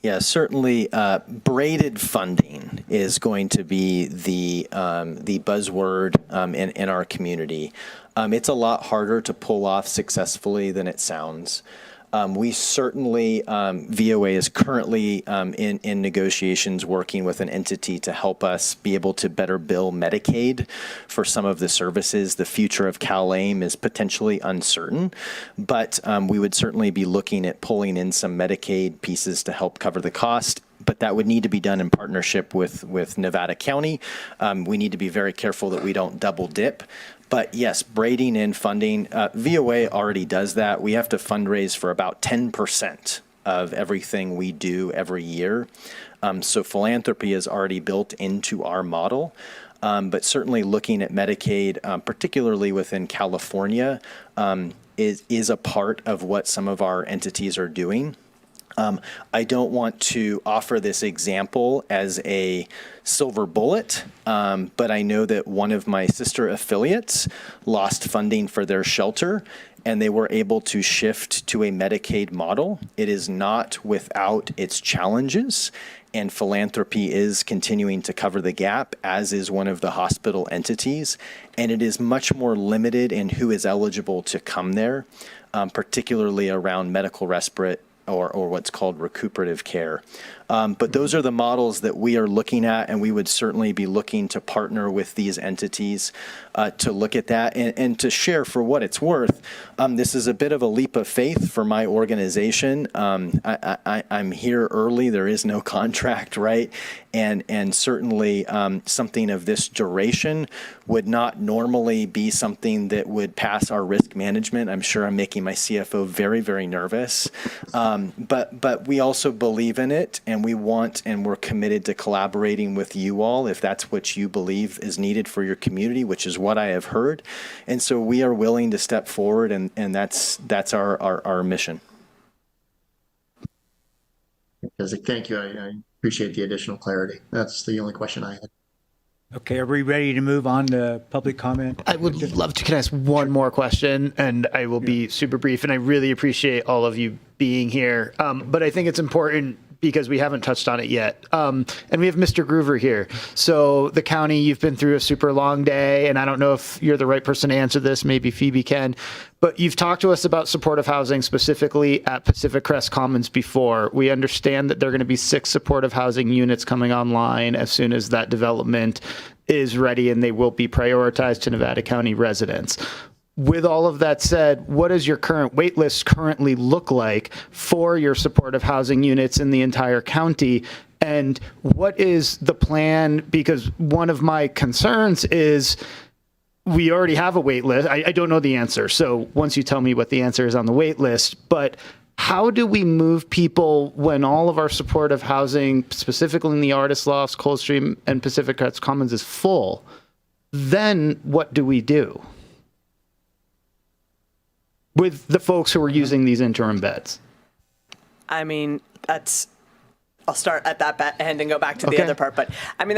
Yeah, certainly. Braided funding is going to be the buzzword in our community. It's a lot harder to pull off successfully than it sounds. We certainly, VOA is currently in negotiations working with an entity to help us be able to better bill Medicaid for some of the services. The future of CalAIM is potentially uncertain, but we would certainly be looking at pulling in some Medicaid pieces to help cover the cost. But that would need to be done in partnership with Nevada County. We need to be very careful that we don't double dip. But yes, braiding in funding, VOA already does that. We have to fundraise for about 10% of everything we do every year. So philanthropy is already built into our model. But certainly looking at Medicaid, particularly within California, is a part of what some of our entities are doing. I don't want to offer this example as a silver bullet, but I know that one of my sister affiliates lost funding for their shelter, and they were able to shift to a Medicaid model. It is not without its challenges, and philanthropy is continuing to cover the gap, as is one of the hospital entities, and it is much more limited in who is eligible to come there, particularly around medical respite or what's called recuperative care. But those are the models that we are looking at, and we would certainly be looking to partner with these entities to look at that and to share for what it's worth. This is a bit of a leap of faith for my organization. I'm here early. There is no contract, right? And certainly something of this duration would not normally be something that would pass our risk management. I'm sure I'm making my CFO very, very nervous. But we also believe in it, and we want and we're committed to collaborating with you all if that's what you believe is needed for your community, which is what I have heard. And so we are willing to step forward, and that's our mission. Thank you. I appreciate the additional clarity. That's the only question I had. Okay, are we ready to move on to public comment? I would love to. Can I ask one more question? And I will be super brief. And I really appreciate all of you being here. But I think it's important because we haven't touched on it yet. And we have Mr. Groover here. So the county, you've been through a super long day, and I don't know if you're the right person to answer this. Maybe Phoebe can. But you've talked to us about supportive housing, specifically at Pacific Crest Commons before. We understand that there are going to be 6 supportive housing units coming online as soon as that development is ready, and they will be prioritized to Nevada County residents. With all of that said, what does your current wait list currently look like for your supportive housing units in the entire county? And what is the plan? Because one of my concerns is we already have a wait list. I don't know the answer. So once you tell me what the answer is on the wait list, but how do we move people when all of our supportive housing, specifically in the Artist Lofts, Coldstream, and Pacific Crest Commons, is full? Then what do we do with the folks who are using these interim beds? I mean, that's I'll start at that end and go back to the Okay. other part. But I mean,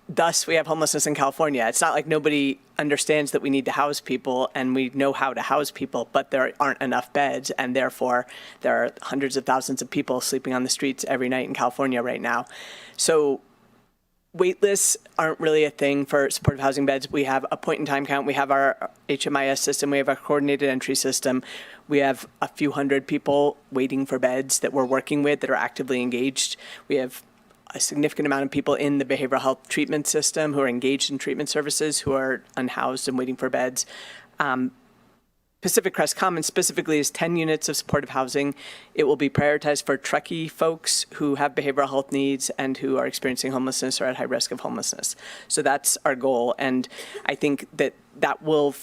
thus we have homelessness in California. It's not like nobody understands that we need to house people and we know how to house people, but there aren't enough beds, and therefore there are hundreds of thousands of people sleeping on the streets every night in California right now. So wait lists aren't really a thing for supportive housing beds. We have a point in time count. We have our HMIS system. We have our coordinated entry system. We have a few hundred people waiting for beds that we're working with that are actively engaged. We have a significant amount of people in the behavioral health treatment system who are engaged in treatment services who are unhoused and waiting for beds. Pacific Crest Commons specifically is 10 units of supportive housing. It will be prioritized for Truckee folks who have behavioral health needs and who are experiencing homelessness or at high risk of homelessness. So that's our goal. And I think that will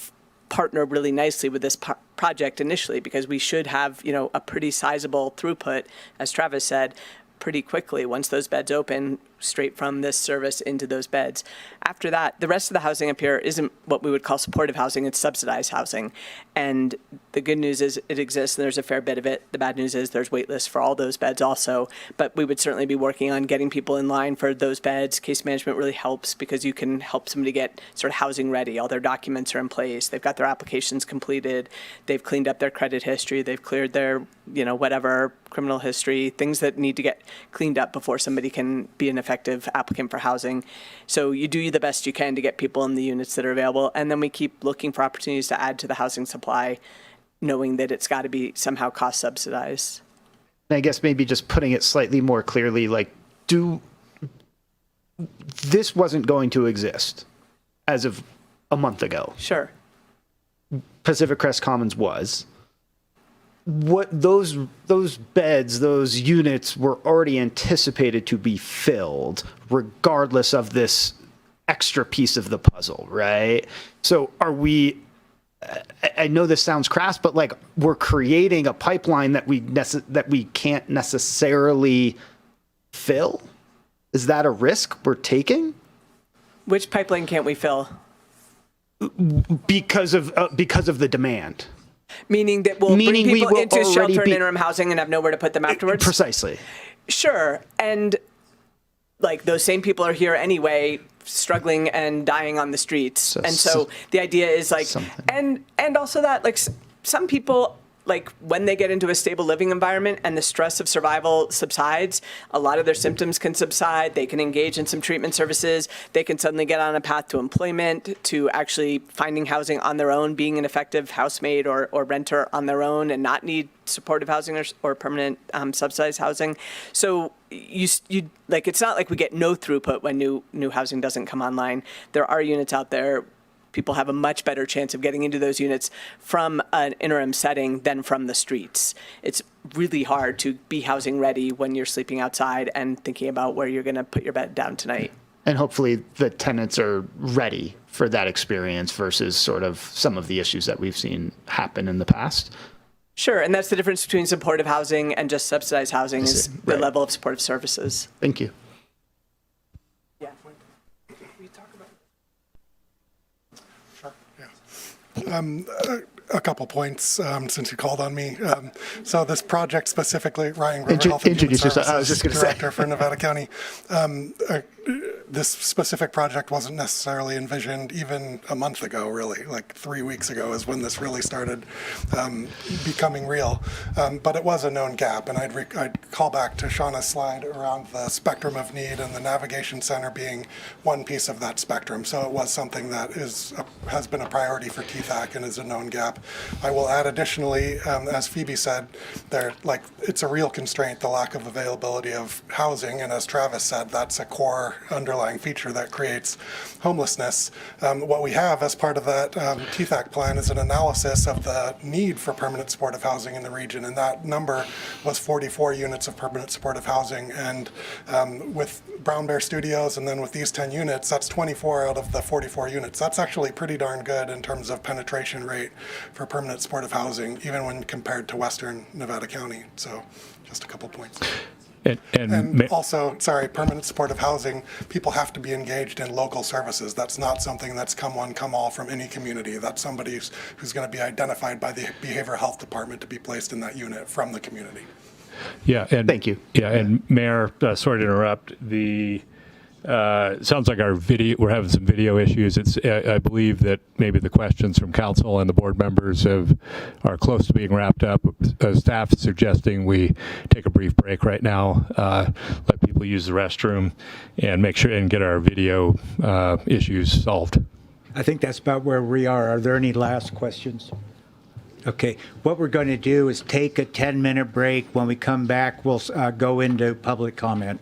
partner really nicely with this project initially, because we should have, a pretty sizable throughput, as Travis said, pretty quickly once those beds open, straight from this service into those beds. After that, the rest of the housing up here isn't what we would call supportive housing, it's subsidized housing. And the good news is it exists and there's a fair bit of it. The bad news is there's wait lists for all those beds also, but we would certainly be working on getting people in line for those beds. Case management really helps because you can help somebody get sort of housing ready. All their documents are in place, they've got their applications completed, they've cleaned up their credit history, they've cleared their, whatever, criminal history, things that need to get cleaned up before somebody can be an effective applicant for housing. So you do the best you can to get people in the units that are available, and then we keep looking for opportunities to add to the housing supply, knowing that it's got to be somehow cost subsidized. And I guess maybe just putting it slightly more clearly, this wasn't going to exist as of a month ago. Sure. Pacific Crest Commons was. What those beds, those units were already anticipated to be filled regardless of this extra piece of the puzzle, right? So are we, I know this sounds crass, but we're creating a pipeline that we can't necessarily fill? Is that a risk we're taking? Which pipeline can't we fill? Because of the demand. Meaning that we'll bring people into shelter and interim housing and have nowhere to put them afterwards? Precisely. Sure. And those same people are here anyway, struggling and dying on the streets. So the idea is and also that some people, when they get into a stable living environment and the stress of survival subsides, a lot of their symptoms can subside. They can engage in some treatment services. They can suddenly get on a path to employment, to actually finding housing on their own, being an effective housemaid or renter on their own, and not need supportive housing or permanent subsidized housing. So it's not like we get no throughput when new housing doesn't come online. There are units out there. People have a much better chance of getting into those units from an interim setting than from the streets. It's really hard to be housing ready when you're sleeping outside and thinking about where you're going to put your bed down tonight. And hopefully the tenants are ready for that experience versus sort of some of the issues that we've seen happen in the past. Sure, and that's the difference between supportive housing and just subsidized housing is the level of supportive services. Thank you. A couple points since you called on me. So this project specifically, Ryan Grover, Health and Human Services Director for Nevada County. This specific project wasn't necessarily envisioned even a month ago, really. 3 weeks ago is when this really started becoming real. But it was a known gap, and I'd call back to Shauna's slide around the spectrum of need and the navigation center being one piece of that spectrum. So it was something that has been a priority for TFAC and is a known gap. I will add additionally, as Phoebe said, it's a real constraint, the lack of availability of housing, and as Travis said, that's a core underlying feature that creates homelessness. What we have as part of that TFAC plan is an analysis of the need for permanent supportive housing in the region, and that number was 44 units of permanent supportive housing, and with Brown Bear Studios and then with these 10 units, that's 24 out of the 44 units. That's actually pretty darn good in terms of penetration rate for permanent supportive housing, even when compared to Western Nevada County. So just a couple points. And also, permanent supportive housing, people have to be engaged in local services. That's not something that's come one, come all from any community. That's somebody who's going to be identified by the behavioral health department to be placed in that unit from the community. Yeah, and Thank you. Yeah, and Mayor, sorry to interrupt. Sounds like we're having some video issues. I believe that maybe the questions from council and the board members are close to being wrapped up. Staff is suggesting we take a brief break right now, let people use the restroom, and make sure and get our video issues solved. I think that's about where we are. Are there any last questions? Okay, what we're going to do is take a 10-minute break. When we come back, we'll go into public comment.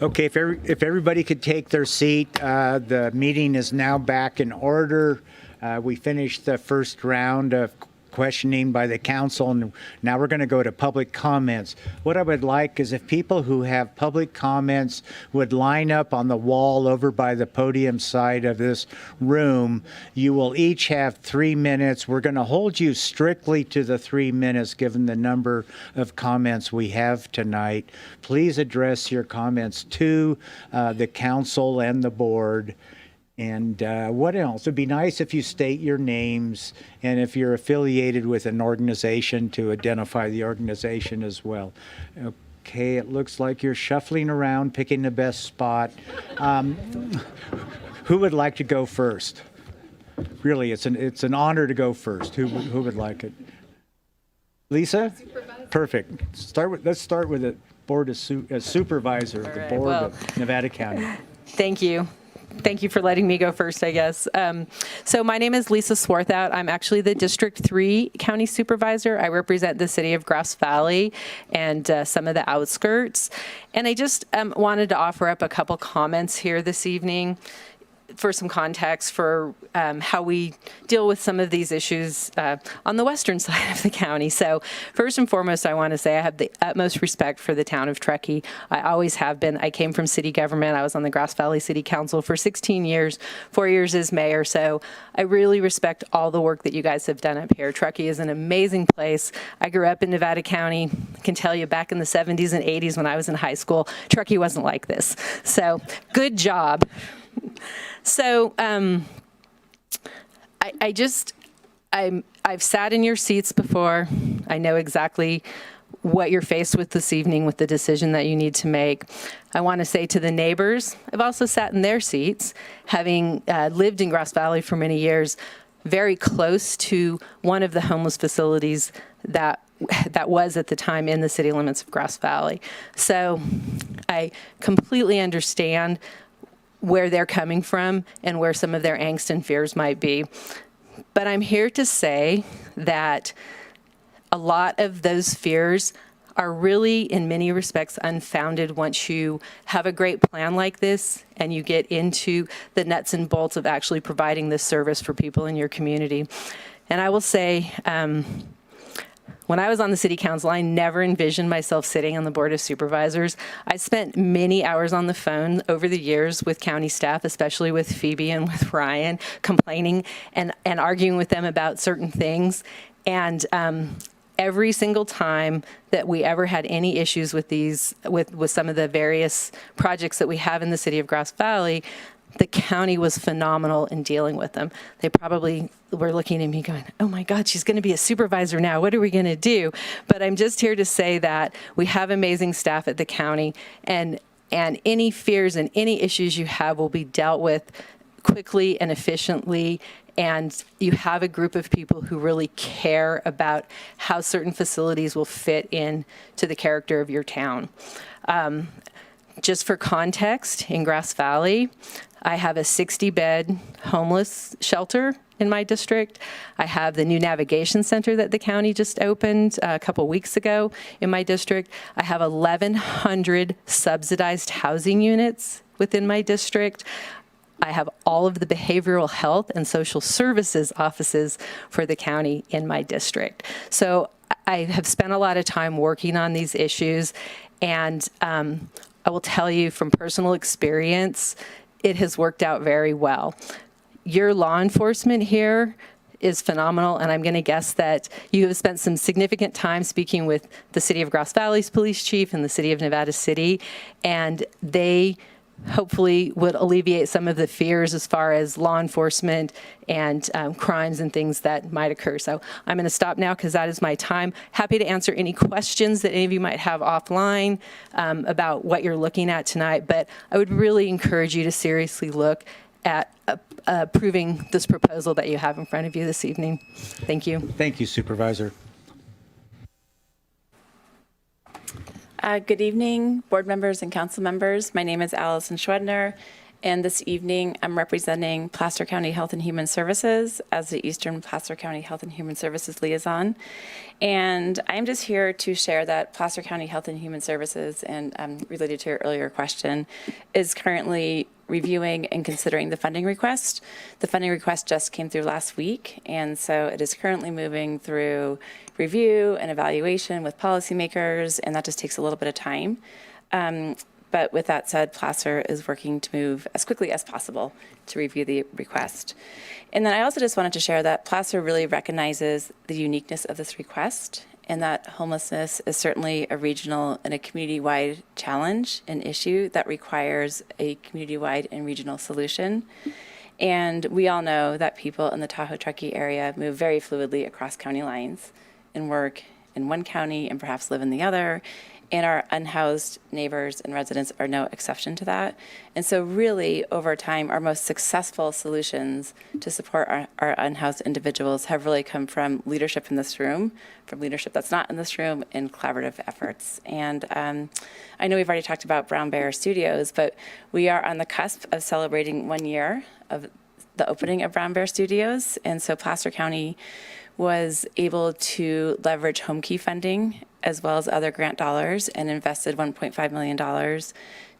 Okay, if everybody could take their seat, the meeting is now back in order. We finished the first round of questioning by the council, and now we're going to go to public comments. What I would like is if people who have public comments would line up on the wall over by the podium side of this room. You will each have 3 minutes. We're going to hold you strictly to the 3 minutes given the number of comments we have tonight. Please address your comments to the council and the board. And what else? It'd be nice if you state your names and if you're affiliated with an organization to identify the organization as well. Okay, it looks like you're shuffling around, picking the best spot. Who would like to go first? Really, it's an honor to go first. Who would like it? Lisa? Perfect. Let's start with the board of supervisor of the board of Nevada County. Thank you. Thank you for letting me go first, I guess. So my name is Lisa Swarthout. I'm actually the District 3 County Supervisor. I represent the city of Grass Valley and some of the outskirts. And I just wanted to offer up a couple comments here this evening for some context for how we deal with some of these issues on the western side of the county. So first and foremost, I want to say I have the utmost respect for the town of Truckee. I always have been. I came from city government. I was on the Grass Valley City Council for 16 years, 4 years as mayor. So I really respect all the work that you guys have done up here. Truckee is an amazing place. I grew up in Nevada County. I can tell you back in the 70s and 80s when I was in high school, Truckee wasn't like this. So good job. So I've sat in your seats before. I know exactly what you're faced with this evening with the decision that you need to make. I want to say to the neighbors, I've also sat in their seats, having lived in Grass Valley for many years, very close to one of the homeless facilities that was at the time in the city limits of Grass Valley. So I completely understand where they're coming from and where some of their angst and fears might be. But I'm here to say that a lot of those fears are really, in many respects, unfounded once you have a great plan like this and you get into the nuts and bolts of actually providing this service for people in your community. And I will say, when I was on the city council, I never envisioned myself sitting on the board of supervisors. I spent many hours on the phone over the years with county staff, especially with Phoebe and with Ryan, complaining and arguing with them about certain things. And every single time that we ever had any issues with with some of the various projects that we have in the city of Grass Valley, the county was phenomenal in dealing with them. They probably were looking at me going, oh my God, she's going to be a supervisor now. What are we going to do? But I'm just here to say that we have amazing staff at the county, and any fears and any issues you have will be dealt with quickly and efficiently. And you have a group of people who really care about how certain facilities will fit in to the character of your town. Just for context, in Grass Valley, I have a 60-bed homeless shelter in my district. I have the new navigation center that the county just opened a couple weeks ago in my district. I have 1,100 subsidized housing units within my district. I have all of the behavioral health and social services offices for the county in my district. So I have spent a lot of time working on these issues, and I will tell you from personal experience, it has worked out very well. Your law enforcement here is phenomenal, and I'm going to guess that you have spent some significant time speaking with the City of Grass Valley's police chief and the City of Nevada City, and they hopefully would alleviate some of the fears as far as law enforcement and crimes and things that might occur. So I'm going to stop now because that is my time. Happy to answer any questions that any of you might have offline about what you're looking at tonight, but I would really encourage you to seriously look at approving this proposal that you have in front of you this evening. Thank you. Thank you, Supervisor. Good evening, board members and council members. My name is Allison Schwedner, And this evening, I'm representing Placer County Health and Human Services as the Eastern Placer County Health and Human Services Liaison. And I'm just here to share that Placer County Health and Human Services, and related to your earlier question, is currently reviewing and considering the funding request. The funding request just came through last week, and so it is currently moving through review and evaluation with policymakers, and that just takes a little bit of time. But with that said, Placer is working to move as quickly as possible to review the request. And then I also just wanted to share that Placer really recognizes the uniqueness of this request, and that homelessness is certainly a regional and a community-wide challenge, an issue that requires a community-wide and regional solution. And we all know that people in the Tahoe Truckee area move very fluidly across county lines and work in one county and perhaps live in the other. And our unhoused neighbors and residents are no exception to that. And so really, over time, our most successful solutions to support our unhoused individuals have really come from leadership in this room, from leadership that's not in this room, and collaborative efforts. And I know we've already talked about Brown Bear Studios, but we are on the cusp of celebrating 1 year of the opening of Brown Bear Studios. And so Placer County was able to leverage home key funding as well as other grant dollars and invested $1.5 million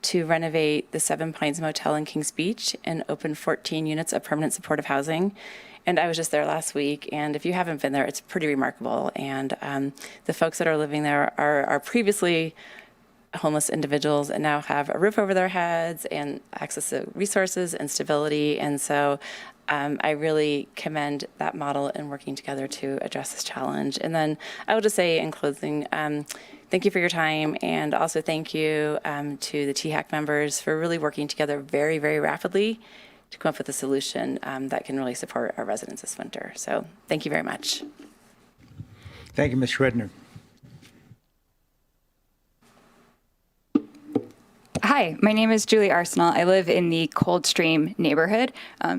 to renovate the Seven Pines Motel in Kings Beach and open 14 units of permanent supportive housing. And I was just there last week, and if you haven't been there, it's pretty remarkable. And the folks that are living there are previously homeless individuals and now have a roof over their heads and access to resources and stability. And so I really commend that model in working together to address this challenge. And then I will just say in closing, thank you for your time, and also thank you to the THAC members for really working together very, very rapidly to come up with a solution that can really support our residents this winter. So thank you very much. Thank you, Ms. Schredner. Hi, my name is Julie Arsenal. I live in the Coldstream neighborhood.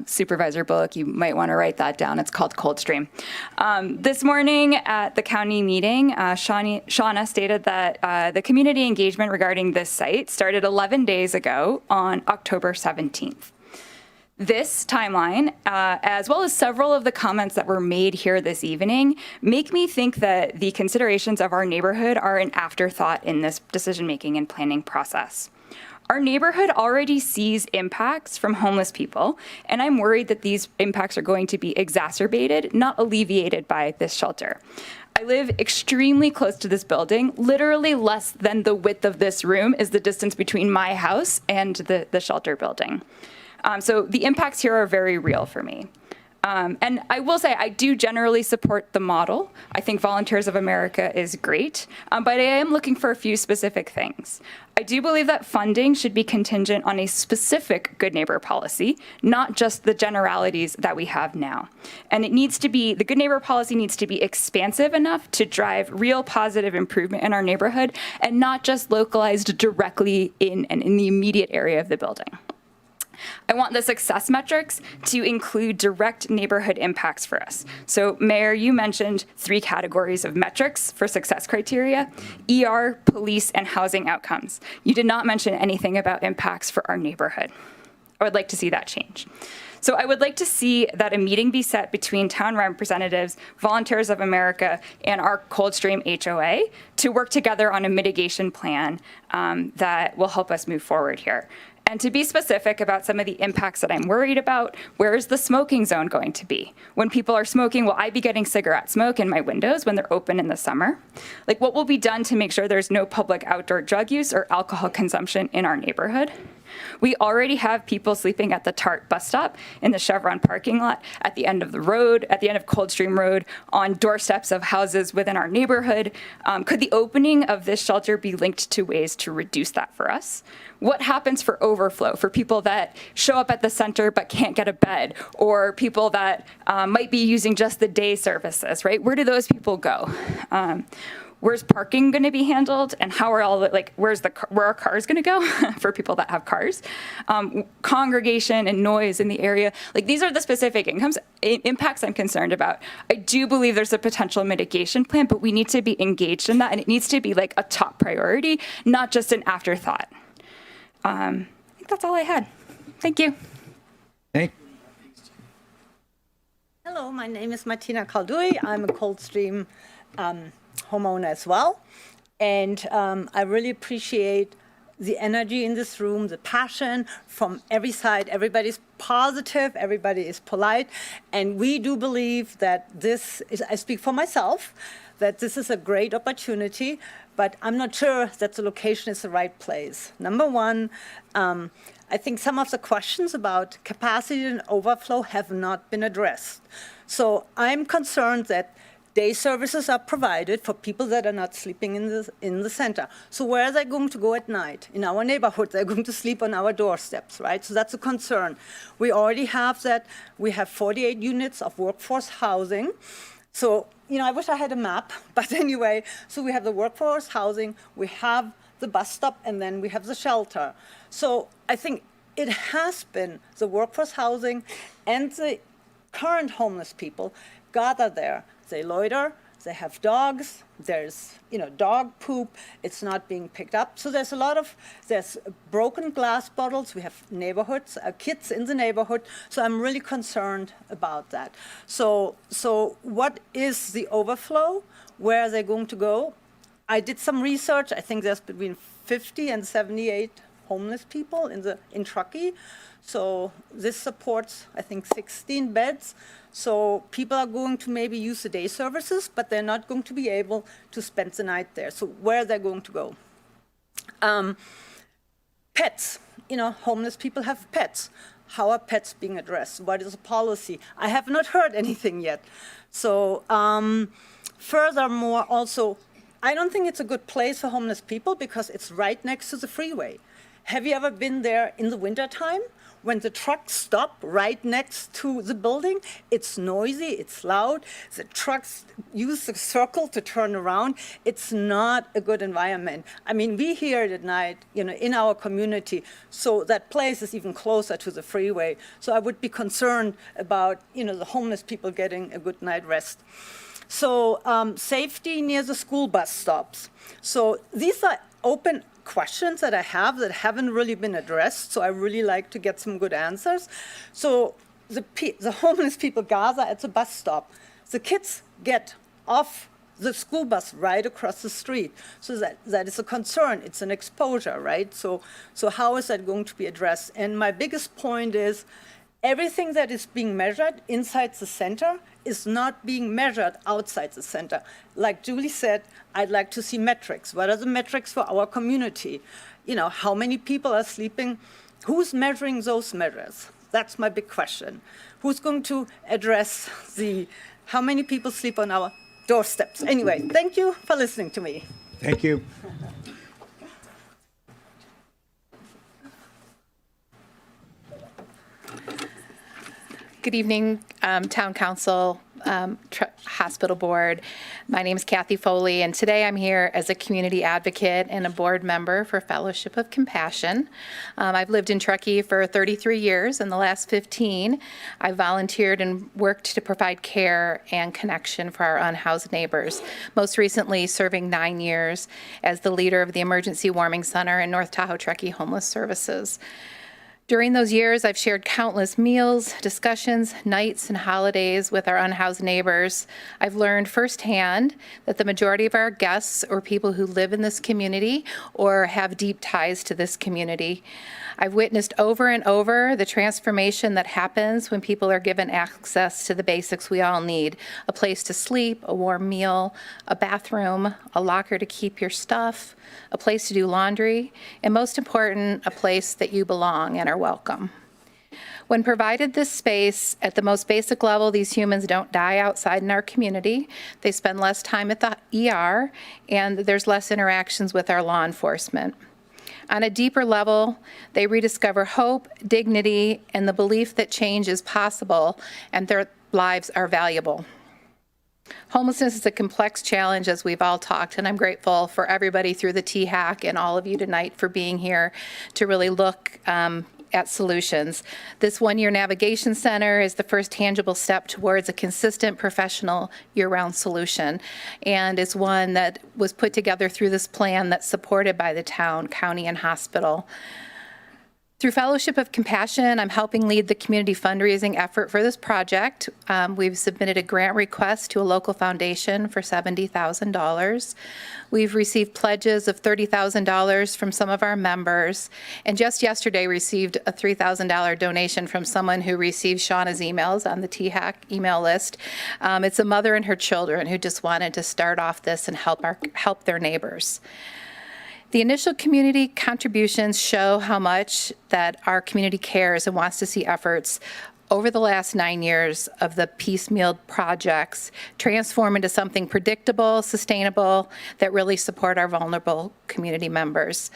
Supervisor Bullock, you might want to write that down. It's called Coldstream. This morning at the county meeting, Shauna stated that the community engagement regarding this site started 11 days ago on October 17th. This timeline, as well as several of the comments that were made here this evening, make me think that the considerations of our neighborhood are an afterthought in this decision-making and planning process. Our neighborhood already sees impacts from homeless people, and I'm worried that these impacts are going to be exacerbated, not alleviated by this shelter. I live extremely close to this building. Literally less than the width of this room is the distance between my house and the shelter building. So the impacts here are very real for me. And I will say I do generally support the model. I think Volunteers of America is great, but I am looking for a few specific things. I do believe that funding should be contingent on a specific good neighbor policy, not just the generalities that we have now. And the good neighbor policy needs to be expansive enough to drive real positive improvement in our neighborhood and not just localized directly in the immediate area of the building. I want the success metrics to include direct neighborhood impacts for us. So, Mayor, you mentioned 3 categories of metrics for success criteria: ER, police, and housing outcomes. You did not mention anything about impacts for our neighborhood. I would like to see that change. So I would like to see that a meeting be set between town representatives, Volunteers of America, and our Coldstream HOA to work together on a mitigation plan that will help us move forward here. And to be specific about some of the impacts that I'm worried about, where is the smoking zone going to be? When people are smoking, will I be getting cigarette smoke in my windows when they're open in the summer? Like, what will be done to make sure there's no public outdoor drug use or alcohol consumption in our neighborhood? We already have people sleeping at the TART bus stop, in the Chevron parking lot, at the end of the road, at the end of Coldstream Road, on doorsteps of houses within our neighborhood. Could the opening of this shelter be linked to ways to reduce that for us? What happens for overflow, for people that show up at the center but can't get a bed, or people that might be using just the day services, right? Where do those people go? Where's parking going to be handled, and how are where are cars going to go for people that have cars? Congregation and noise in the area. Like, these are the specific impacts I'm concerned about. I do believe there's a potential mitigation plan, but we need to be engaged in that, and it needs to be like a top priority, not just an afterthought. I think that's all I had. Thank you. Hello, my name is Martina Kaldui. I'm a Coldstream homeowner as well. And I really appreciate the energy in this room, the passion from every side. Everybody's positive, everybody is polite. And we do believe that this is, I speak for myself, that this is a great opportunity, but I'm not sure that the location is the right place. Number one, I think some of the questions about capacity and overflow have not been addressed. So I'm concerned that day services are provided for people that are not sleeping in the center. So where are they going to go at night? In our neighborhood, they're going to sleep on our doorsteps, right? So that's a concern. We already have that. We have 48 units of workforce housing. So, you know, I wish I had a map, but anyway, so we have the workforce housing, we have the bus stop, and then we have the shelter. So I think it has been the workforce housing and the current homeless people gather there. They loiter, they have dogs, there's, you know, dog poop, it's not being picked up. So there's there's broken glass bottles, we have neighborhoods, kids in the neighborhood, so I'm really concerned about that. So what is the overflow? Where are they going to go? I did some research, I think there's between 50 and 78 homeless people in Truckee. So this supports, I think, 16 beds. So people are going to maybe use the day services, but they're not going to be able to spend the night there. So where are they going to go? Pets, you know, homeless people have pets. How are pets being addressed? What is the policy? I have not heard anything yet. So furthermore, also, I don't think it's a good place for homeless people because it's right next to the freeway. Have you ever been there in the wintertime? When the trucks stop right next to the building, it's noisy, it's loud. The trucks use the circle to turn around. It's not a good environment. I mean, we hear it at night, you know, in our community. So that place is even closer to the freeway. So I would be concerned about, you know, the homeless people getting a good night rest. So safety near the school bus stops. So these are open questions that I have that haven't really been addressed, so I really like to get some good answers. So the homeless people gather at the bus stop. The kids get off the school bus right across the street. So that is a concern. It's an exposure, right? So how is that going to be addressed? And my biggest point is everything that is being measured inside the center is not being measured outside the center. Like Julie said, I'd like to see metrics. What are the metrics for our community? You know, how many people are sleeping? Who's measuring those measures? That's my big question. Who's going to address how many people sleep on our doorsteps? Anyway, thank you for listening to me. Thank you. Good evening, Town Council, Hospital Board. My name is Kathy Foley, and today I'm here as a community advocate and a board member for Fellowship of Compassion. I've lived in Truckee for 33 years. In the last 15, I volunteered and worked to provide care and connection for our unhoused neighbors, most recently serving 9 years as the leader of the Emergency Warming Center in North Tahoe Truckee Homeless Services. During those years, I've shared countless meals, discussions, nights, and holidays with our unhoused neighbors. I've learned firsthand that the majority of our guests are people who live in this community or have deep ties to this community. I've witnessed over and over the transformation that happens when people are given access to the basics we all need: a place to sleep, a warm meal, a bathroom, a locker to keep your stuff, a place to do laundry, and most important, a place that you belong and are welcome. When provided this space, at the most basic level, these humans don't die outside in our community. They spend less time at the ER, and there's less interactions with our law enforcement. On a deeper level, they rediscover hope, dignity, and the belief that change is possible and their lives are valuable. Homelessness is a complex challenge, as we've all talked, and I'm grateful for everybody through the THAC and all of you tonight for being here to really look at solutions. This one-year navigation center is the first tangible step towards a consistent, professional, year-round solution, and is one that was put together through this plan that's supported by the town, county, and hospital. Through Fellowship of Compassion, I'm helping lead the community fundraising effort for this project. We've submitted a grant request to a local foundation for $70,000. We've received pledges of $30,000 from some of our members, and just yesterday received a $3,000 donation from someone who received Shauna's emails on the THAC email list. It's a mother and her children who just wanted to start off this and help their neighbors. The initial community contributions show how much that our community cares and wants to see efforts over the last 9 years of the piecemeal projects transform into something predictable, sustainable, that really support our vulnerable community members.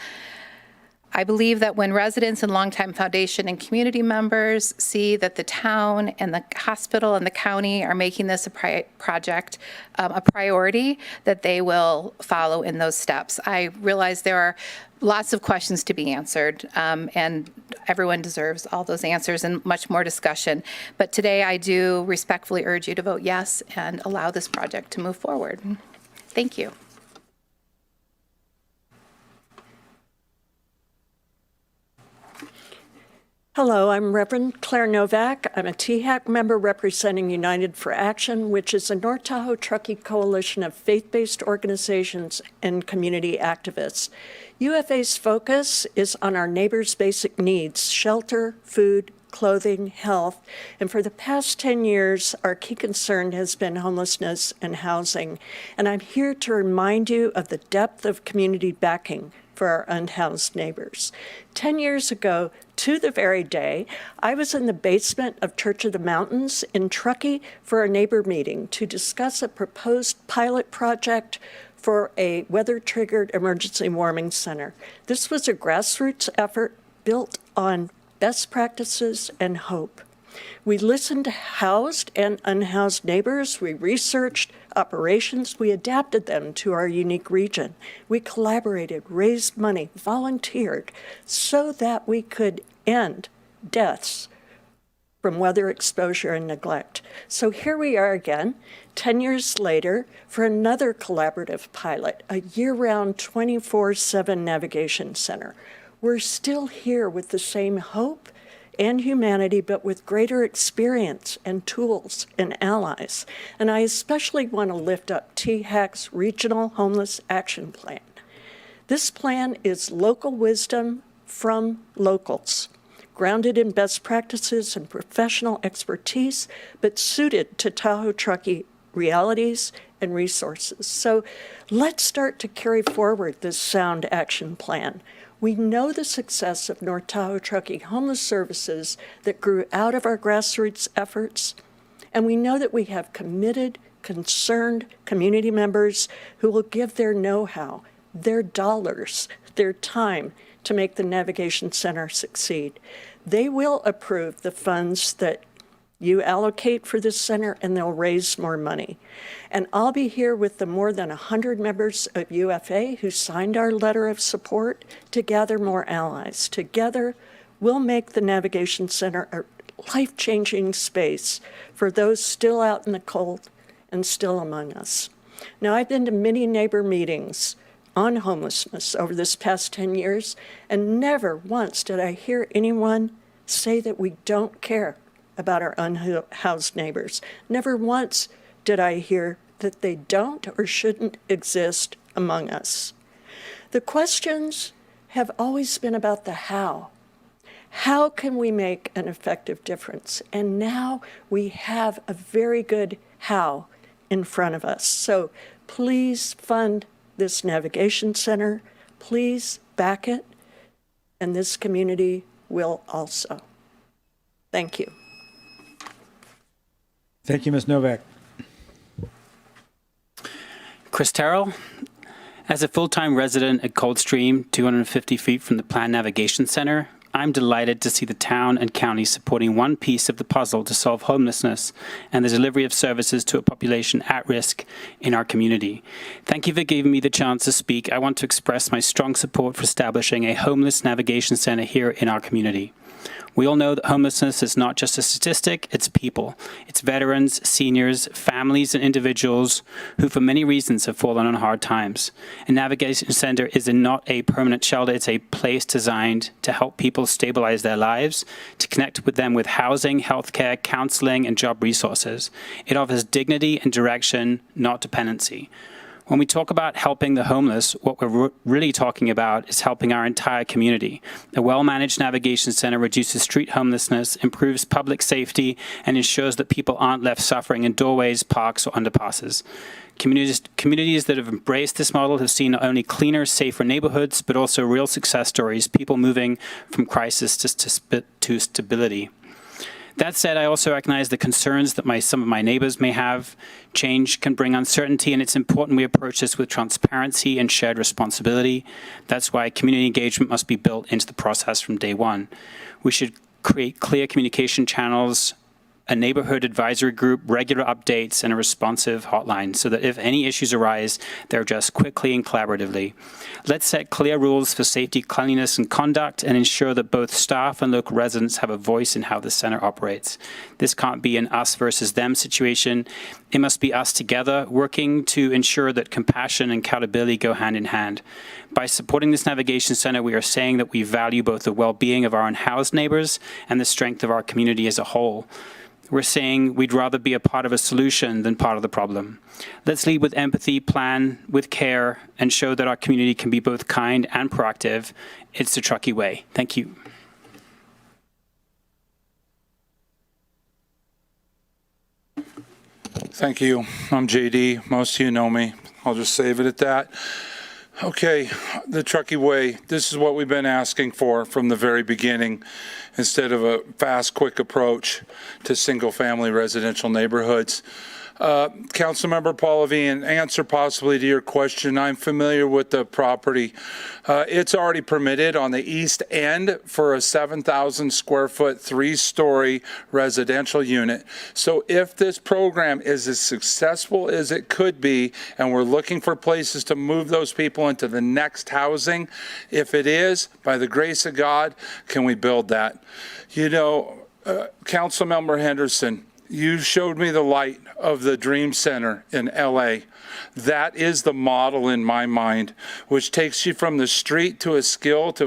I believe that when residents and longtime foundation and community members see that the town and the hospital and the county are making this a project a priority, that they will follow in those steps. I realize there are lots of questions to be answered, and everyone deserves all those answers and much more discussion. But today I do respectfully urge you to vote yes and allow this project to move forward. Thank you. Hello, I'm Reverend Claire Novak. I'm a THAC member representing United for Action, which is a North Tahoe Truckee coalition of faith-based organizations and community activists. UFA's focus is on our neighbors' basic needs: shelter, food, clothing, health, and for the past 10 years, our key concern has been homelessness and housing. And I'm here to remind you of the depth of community backing for our unhoused neighbors. 10 years ago, to the very day, I was in the basement of Church of the Mountains in Truckee for a neighbor meeting to discuss a proposed pilot project for a weather-triggered emergency warming center. This was a grassroots effort built on best practices and hope. We listened to housed and unhoused neighbors. We researched operations. We adapted them to our unique region. We collaborated, raised money, volunteered, so that we could end deaths from weather exposure and neglect. So here we are again, 10 years later, for another collaborative pilot, a year-round 24/7 navigation center. We're still here with the same hope and humanity, but with greater experience and tools and allies. And I especially want to lift up THAC's Regional Homeless Action Plan. This plan is local wisdom from locals, grounded in best practices and professional expertise, but suited to Tahoe Truckee realities and resources. So let's start to carry forward this sound action plan. We know the success of North Tahoe Truckee Homeless Services that grew out of our grassroots efforts, and we know that we have committed, concerned community members who will give their know-how, their dollars, their time to make the Navigation Center succeed. They will approve the funds that you allocate for this center, and they'll raise more money. And I'll be here with the more than 100 members of UFA who signed our letter of support to gather more allies. Together, we'll make the Navigation Center a life-changing space for those still out in the cold and still among us. Now, I've been to many neighbor meetings on homelessness over this past 10 years, and never once did I hear anyone say that we don't care about our unhoused neighbors. Never once did I hear that they don't or shouldn't exist among us. The questions have always been about the how. How can we make an effective difference? And now we have a very good how in front of us. So please fund this Navigation Center. Please back it. And this community will also. Thank you. Thank you, Ms. Novak. Chris Terrell. As a full-time resident at Coldstream, 250 feet from the planned navigation center, I'm delighted to see the town and county supporting one piece of the puzzle to solve homelessness and the delivery of services to a population at risk in our community. Thank you for giving me the chance to speak. I want to express my strong support for establishing a homeless navigation center here in our community. We all know that homelessness is not just a statistic, it's people. It's veterans, seniors, families, and individuals who for many reasons have fallen on hard times. A navigation center is not a permanent shelter, it's a place designed to help people stabilize their lives, to connect with them with housing, healthcare, counseling, and job resources. It offers dignity and direction, not dependency. When we talk about helping the homeless, what we're really talking about is helping our entire community. A well-managed navigation center reduces street homelessness, improves public safety, and ensures that people aren't left suffering in doorways, parks, or underpasses. Communities that have embraced this model have seen not only cleaner, safer neighborhoods, but also real success stories, people moving from crisis to stability. That said, I also recognize the concerns that some of my neighbors may have. Change can bring uncertainty, and it's important we approach this with transparency and shared responsibility. That's why community engagement must be built into the process from day one. We should create clear communication channels, a neighborhood advisory group, regular updates, and a responsive hotline so that if any issues arise, they're addressed quickly and collaboratively. Let's set clear rules for safety, cleanliness, and conduct and ensure that both staff and local residents have a voice in how the center operates. This can't be an us versus them situation. It must be us together working to ensure that compassion and accountability go hand in hand. By supporting this navigation center, we are saying that we value both the well-being of our unhoused neighbors and the strength of our community as a whole. We're saying we'd rather be a part of a solution than part of the problem. Let's lead with empathy, plan with care, and show that our community can be both kind and proactive. It's the Truckee way. Thank you. Thank you. I'm JD. Most of you know me. I'll just save it at that. Okay, the Truckee way. This is what we've been asking for from the very beginning, instead of a fast, quick approach to single-family residential neighborhoods. Councilmember Paulevy, in answer possibly to your question, I'm familiar with the property. It's already permitted on the east end for a 7,000 square foot, 3-story residential unit. So if this program is as successful as it could be, and we're looking for places to move those people into the next housing, if it is, by the grace of God, can we build that? You know, Councilmember Henderson, you showed me the light of the Dream Center in LA. That is the model in my mind, which takes you from the street to a skill to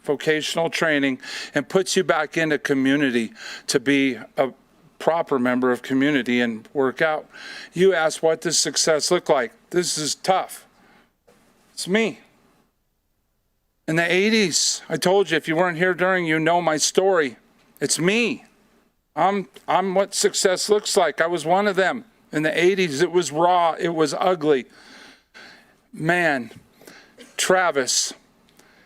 vocational training and puts you back into community to be a proper member of community and work out. You asked, what does success look like? This is tough. It's me. In the 80s, I told you, if you weren't here during, you know my story. It's me. I'm what success looks like. I was one of them. In the 80s, it was raw. It was ugly. Man, Travis,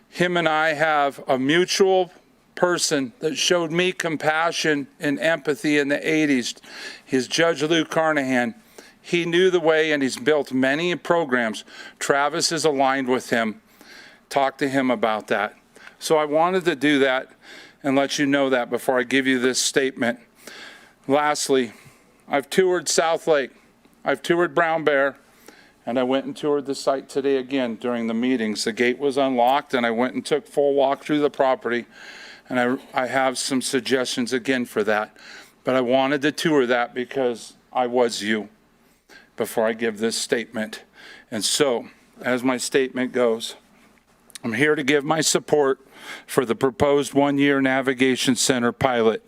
him and I have a mutual person that showed me compassion and empathy in the 80s. He's Judge Lou Carnahan. He knew the way, and he's built many programs. Travis is aligned with him. Talk to him about that. So I wanted to do that and let you know that before I give you this statement. Lastly, I've toured South Lake, I've toured Brown Bear, and I went and toured the site today again during the meetings. The gate was unlocked, and I went and took full walk through the property, and I have some suggestions again for that. But I wanted to tour that because I was you before I give this statement. And so, as my statement goes, I'm here to give my support for the proposed one-year navigation center pilot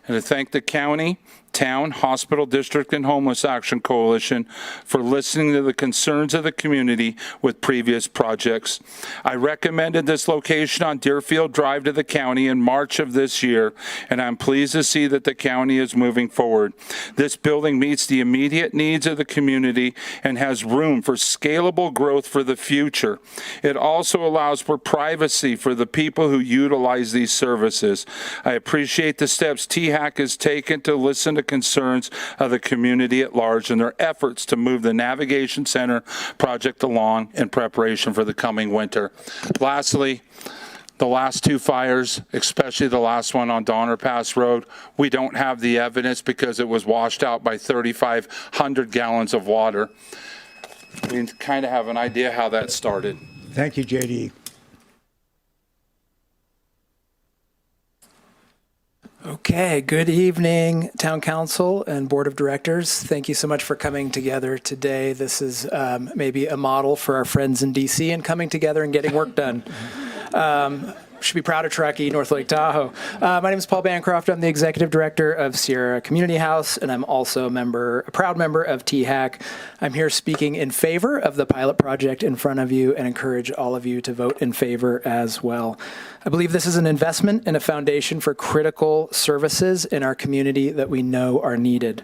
and to thank the county, town, hospital district, and homeless action coalition for listening to the concerns of the community with previous projects. I recommended this location on Deerfield Drive to the county in March of this year, and I'm pleased to see that the county is moving forward. This building meets the immediate needs of the community and has room for scalable growth for the future. It also allows for privacy for the people who utilize these services. I appreciate the steps THAC has taken to listen to concerns of the community at large and their efforts to move the Navigation Center project along in preparation for the coming winter. Lastly, the last two fires, especially the last one on Donner Pass Road, we don't have the evidence because it was washed out by 3,500 gallons of water. We kind of have an idea how that started. Thank you, JD. Okay, good evening, Town Council and Board of Directors. Thank you so much for coming together today. This is maybe a model for our friends in DC and coming together and getting work done. Should be proud of Truckee, North Lake Tahoe. My name is Paul Bancroft. I'm the Executive Director of Sierra Community House, and I'm also a proud member of THAC. I'm here speaking in favor of the pilot project in front of you and encourage all of you to vote in favor as well. I believe this is an investment in a foundation for critical services in our community that we know are needed.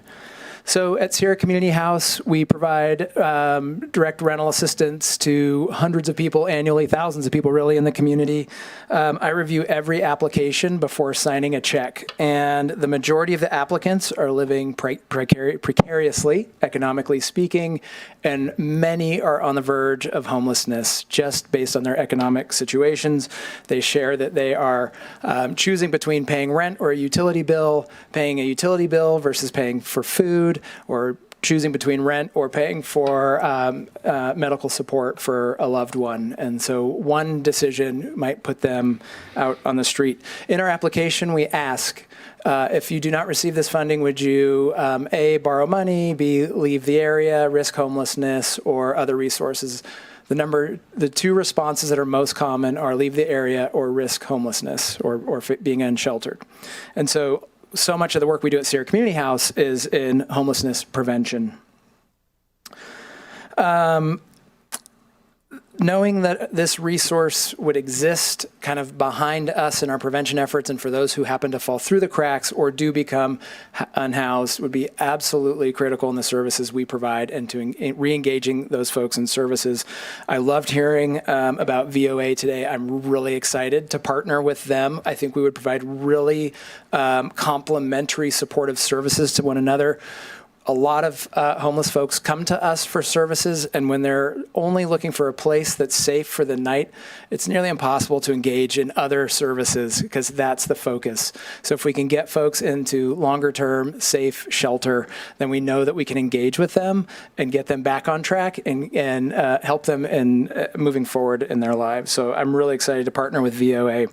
So at Sierra Community House, we provide direct rental assistance to hundreds of people annually, thousands of people really in the community. I review every application before signing a check, and the majority of the applicants are living precariously, economically speaking, and many are on the verge of homelessness just based on their economic situations. They share that they are choosing between paying rent or a utility bill, paying a utility bill versus paying for food, or choosing between rent or paying for medical support for a loved one. And so one decision might put them out on the street. In our application, we ask, if you do not receive this funding, would you A, borrow money, B, leave the area, risk homelessness, or other resources? The two responses that are most common are leave the area or risk homelessness or being unsheltered. And so much of the work we do at Sierra Community House is in homelessness prevention. Knowing that this resource would exist kind of behind us in our prevention efforts, and for those who happen to fall through the cracks or do become unhoused, would be absolutely critical in the services we provide and to re-engaging those folks in services. I loved hearing about VOA today. I'm really excited to partner with them. I think we would provide really complementary supportive services to one another. A lot of homeless folks come to us for services, and when they're only looking for a place that's safe for the night, it's nearly impossible to engage in other services because that's the focus. So if we can get folks into longer-term, safe shelter, then we know that we can engage with them and get them back on track and help them in moving forward in their lives. So I'm really excited to partner with VOA.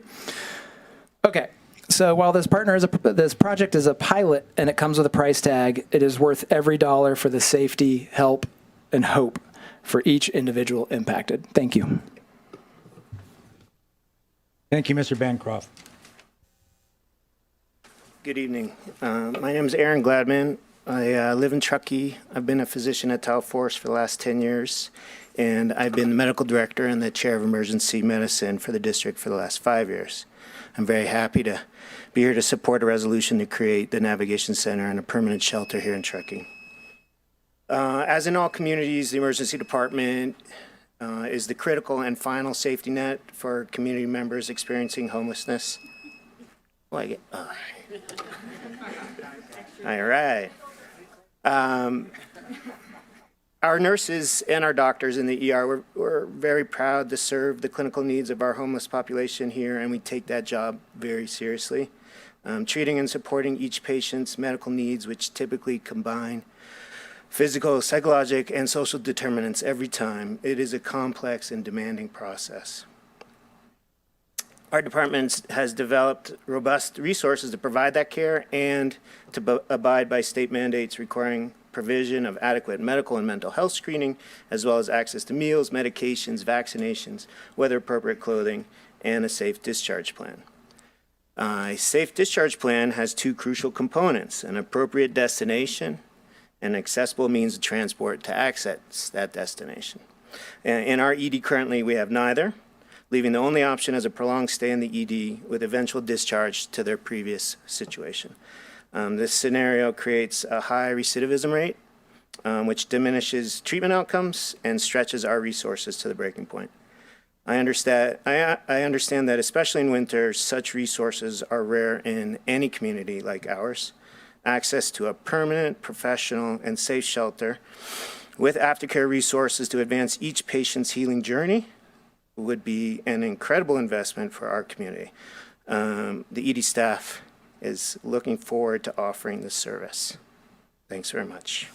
Okay. So while this project is a pilot and it comes with a price tag, it is worth every dollar for the safety, help, and hope for each individual impacted. Thank you. Thank you, Mr. Bancroft. Good evening. My name is Aaron Gladman. I live in Truckee. I've been a physician at Tahoe Forest for the last 10 years, and I've been the medical director and the chair of emergency medicine for the district for the last 5 years. I'm very happy to be here to support a resolution to create the Navigation Center and a permanent shelter here in Truckee. As in all communities, the emergency department is the critical and final safety net for community members experiencing homelessness. All right. Our nurses and our doctors in the ER, we're very proud to serve the clinical needs of our homeless population here, and we take that job very seriously. Treating and supporting each patient's medical needs, which typically combine physical, psychological, and social determinants every time. It is a complex and demanding process. Our department has developed robust resources to provide that care and to abide by state mandates requiring provision of adequate medical and mental health screening, as well as access to meals, medications, vaccinations, weather appropriate clothing, and a safe discharge plan. A safe discharge plan has two crucial components: an appropriate destination and accessible means of transport to access that destination. In our ED currently, we have neither, leaving the only option as a prolonged stay in the ED with eventual discharge to their previous situation. This scenario creates a high recidivism rate, which diminishes treatment outcomes and stretches our resources to the breaking point. I understand that especially in winter, such resources are rare in any community like ours. Access to a permanent, professional, and safe shelter with aftercare resources to advance each patient's healing journey would be an incredible investment for our community. The ED staff is looking forward to offering this service. Thanks very much.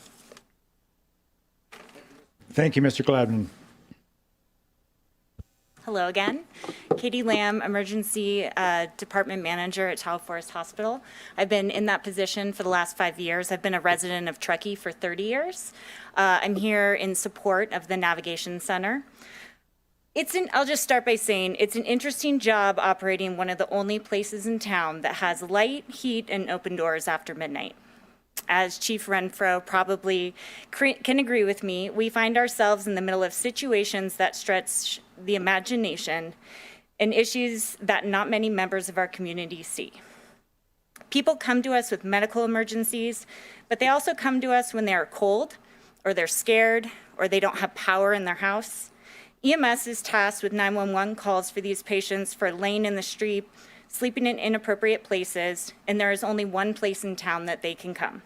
Thank you, Mr. Gladman. Hello again. Katie Lamb, Emergency Department Manager at Tahoe Forest Hospital. I've been in that position for the last 5 years. I've been a resident of Truckee for 30 years. I'm here in support of the Navigation Center. I'll just start by saying it's an interesting job operating one of the only places in town that has light, heat, and open doors after midnight. As Chief Renfro probably can agree with me, we find ourselves in the middle of situations that stretch the imagination and issues that not many members of our community see. People come to us with medical emergencies, but they also come to us when they are cold, or they're scared, or they don't have power in their house. EMS is tasked with 911 calls for these patients for laying in the street, sleeping in inappropriate places, and there is only one place in town that they can come.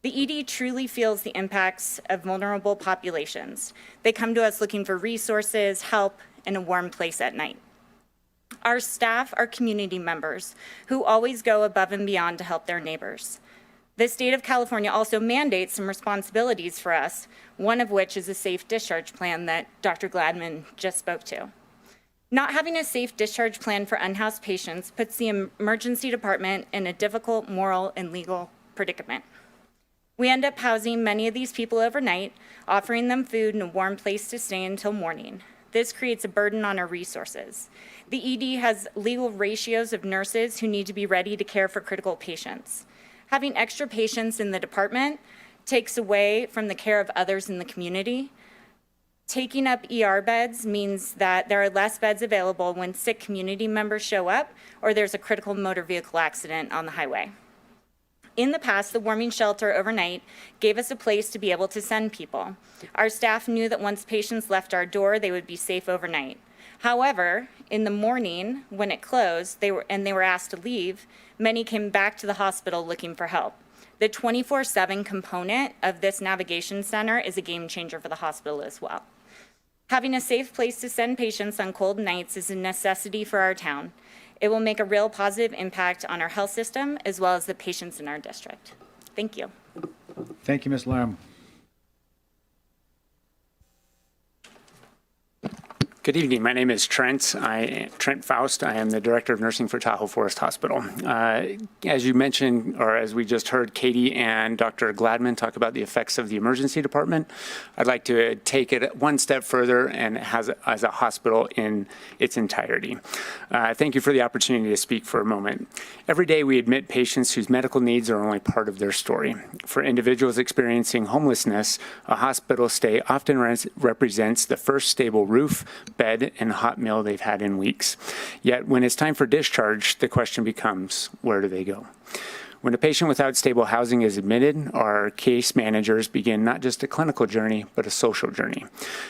The ED truly feels the impacts of vulnerable populations. They come to us looking for resources, help, and a warm place at night. Our staff are community members who always go above and beyond to help their neighbors. The state of California also mandates some responsibilities for us, one of which is a safe discharge plan that Dr. Gladman just spoke to. Not having a safe discharge plan for unhoused patients puts the emergency department in a difficult moral and legal predicament. We end up housing many of these people overnight, offering them food and a warm place to stay until morning. This creates a burden on our resources. The ED has legal ratios of nurses who need to be ready to care for critical patients. Having extra patients in the department takes away from the care of others in the community. Taking up ER beds means that there are less beds available when sick community members show up or there's a critical motor vehicle accident on the highway. In the past, the warming shelter overnight gave us a place to be able to send people. Our staff knew that once patients left our door, they would be safe overnight. However, in the morning, when it closed, they were asked to leave, many came back to the hospital looking for help. The 24/7 component of this navigation center is a game changer for the hospital as well. Having a safe place to send patients on cold nights is a necessity for our town. It will make a real positive impact on our health system as well as the patients in our district. Thank you. Thank you, Ms. Lamb. Good evening. My name is Trent Faust. I am the Director of Nursing for Tahoe Forest Hospital. As you mentioned, or as we just heard Katie and Dr. Gladman talk about the effects of the emergency department, I'd like to take it one step further and as a hospital in its entirety. Thank you for the opportunity to speak for a moment. Every day we admit patients whose medical needs are only part of their story. For individuals experiencing homelessness, a hospital stay often represents the first stable roof, bed, and hot meal they've had in weeks. Yet when it's time for discharge, the question becomes, where do they go? When a patient without stable housing is admitted, our case managers begin not just a clinical journey, but a social journey,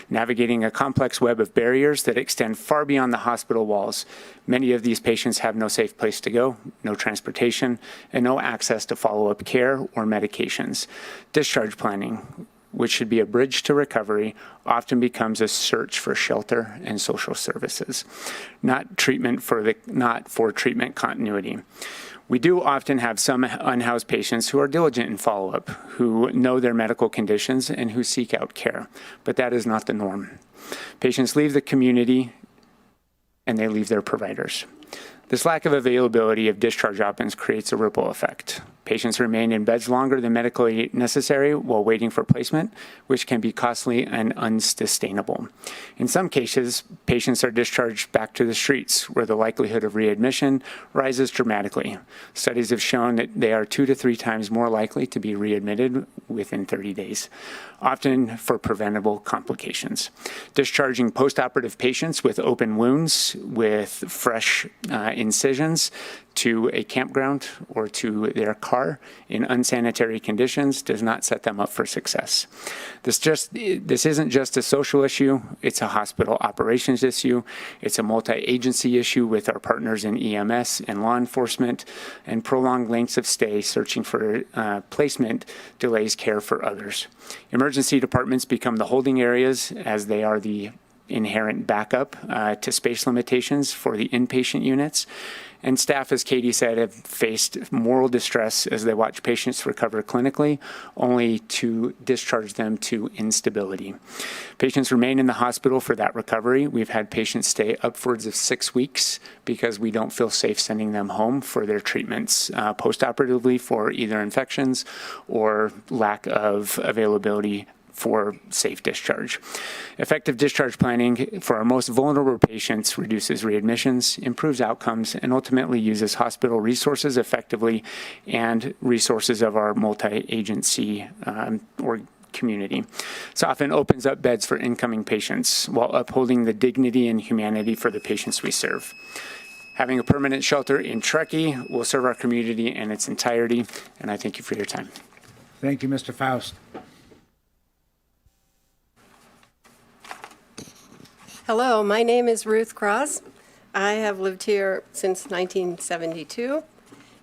navigating a complex web of barriers that extend far beyond the hospital walls. Many of these patients have no safe place to go, no transportation, and no access to follow-up care or medications. Discharge planning, which should be a bridge to recovery, often becomes a search for shelter and social services, not for treatment continuity. We do often have some unhoused patients who are diligent in follow-up, who know their medical conditions and who seek out care, but that is not the norm. Patients leave the community and they leave their providers. This lack of availability of discharge options creates a ripple effect. Patients remain in beds longer than medically necessary while waiting for placement, which can be costly and unsustainable. In some cases, patients are discharged back to the streets, where the likelihood of readmission rises dramatically. Studies have shown that they are 2 to 3 times more likely to be readmitted within 30 days, often for preventable complications. Discharging postoperative patients with open wounds, with fresh incisions, to a campground or to their car in unsanitary conditions does not set them up for success. This isn't just a social issue, it's a hospital operations issue, it's a multi-agency issue with our partners in EMS and law enforcement, and prolonged lengths of stay searching for placement delays care for others. Emergency departments become the holding areas as they are the inherent backup to space limitations for the inpatient units. And staff, as Katie said, have faced moral distress as they watch patients recover clinically, only to discharge them to instability. Patients remain in the hospital for that recovery. We've had patients stay upwards of 6 weeks because we don't feel safe sending them home for their treatments postoperatively for either infections or lack of availability for safe discharge. Effective discharge planning for our most vulnerable patients reduces readmissions, improves outcomes, and ultimately uses hospital resources effectively and resources of our multi-agency or community. This often opens up beds for incoming patients while upholding the dignity and humanity for the patients we serve. Having a permanent shelter in Truckee will serve our community in its entirety, and I thank you for your time. Thank you, Mr. Faust. Hello, my name is Ruth Cross. I have lived here since 1972,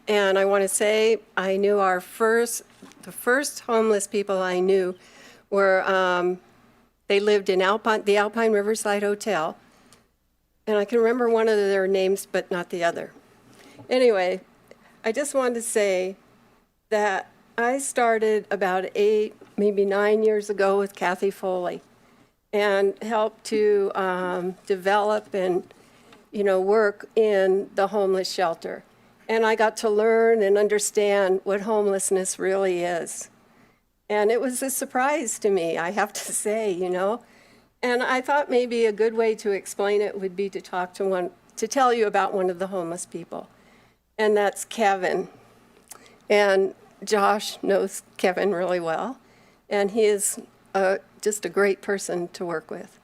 and I want to say I knew the first homeless people I knew were, they lived in the Alpine Riverside Hotel, and I can remember one of their names, but not the other. Anyway, I just wanted to say that I started about 8, maybe 9 years ago with Kathy Foley, and helped to develop and, work in the homeless shelter. And I got to learn and understand what homelessness really is. And it was a surprise to me, I have to say, And I thought maybe a good way to explain it would be to tell you about one of the homeless people. And that's Kevin. And Josh knows Kevin really well. And he is just a great person to work with.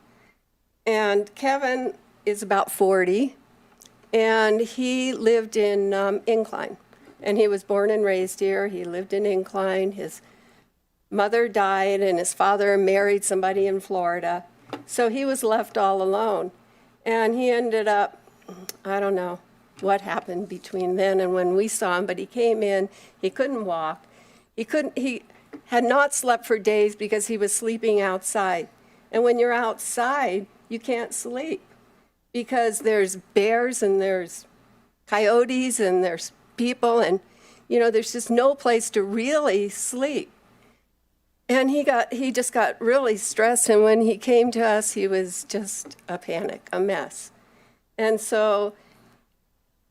And Kevin is about 40, and he lived in Incline. And he was born and raised here. He lived in Incline. His mother died, and his father married somebody in Florida. So he was left all alone. And he ended up, I don't know what happened between then and when we saw him, but he came in, he couldn't walk. He had not slept for days because he was sleeping outside. And when you're outside, you can't sleep because there's bears and there's coyotes and there's people and, there's just no place to really sleep. And he just got really stressed. And when he came to us, he was just a panic, a mess. And so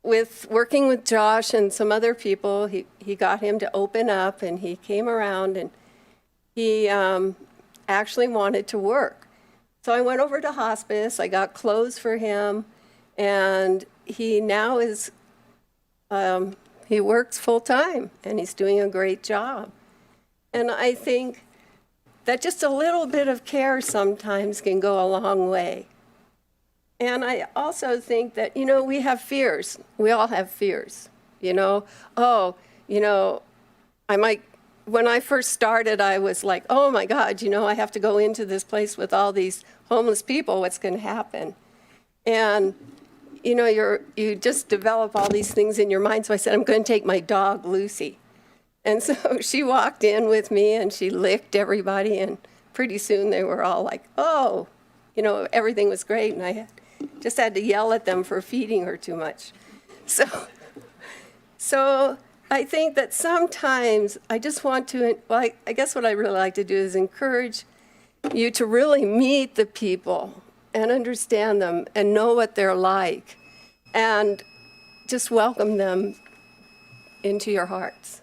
with working with Josh and some other people, he got him to open up, and he came around, and he actually wanted to work. So I went over to hospice, I got clothes for him, and he now is, he works full time, and he's doing a great job. And I think that just a little bit of care sometimes can go a long way. And I also think that, we have fears. We all have fears, when I first started, I was like, oh my God, I have to go into this place with all these homeless people. What's going to happen? And, you just develop all these things in your mind. So I said, I'm going to take my dog, Lucy. And so she walked in with me, and she licked everybody. And pretty soon they were all like, oh, everything was great. And I just had to yell at them for feeding her too much. So I think that sometimes I just want to, I guess what I really like to do is encourage you to really meet the people and understand them and know what they're like and just welcome them into your hearts.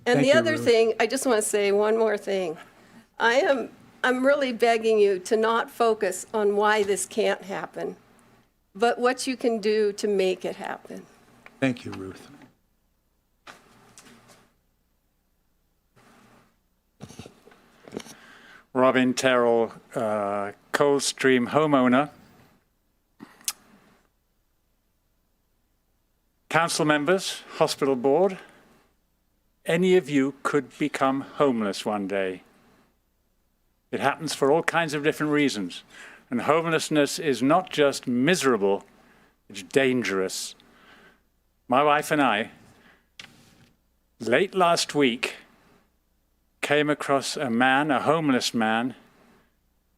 And the other thing, I just want to say one more thing. I'm really begging you to not focus on why this can't happen, but what you can do to make it happen. Thank you, Ruth. Robin Terrell, Coldstream homeowner. Council members, hospital board, any of you could become homeless one day. It happens for all kinds of different reasons. And homelessness is not just miserable, it's dangerous. My wife and I, late last week, came across a homeless man,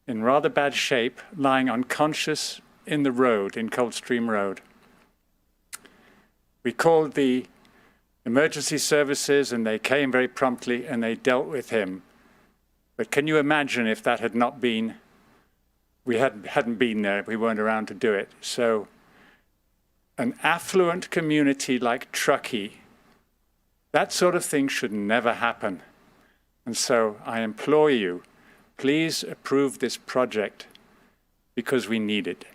in rather bad shape, lying unconscious in the road, in Coldstream Road. We called the emergency services and they came very promptly and they dealt with him. But can you imagine if that had not been, we hadn't been there, we weren't around to do it. So an affluent community like Truckee, that sort of thing should never happen. And so I implore you, please approve this project because we need it.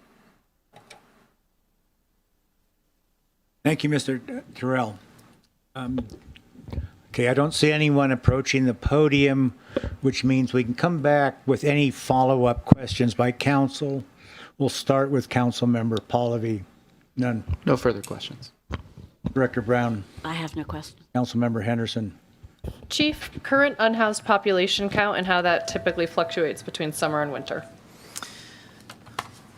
Thank you, Mr. Terrell. Okay, I don't see anyone approaching the podium, which means we can come back with any follow-up questions by council. We'll start with Council Member Pallavi. None. No further questions. Director Brown. I have no question. Council Member Henderson. Chief, current unhoused population count and how that typically fluctuates between summer and winter.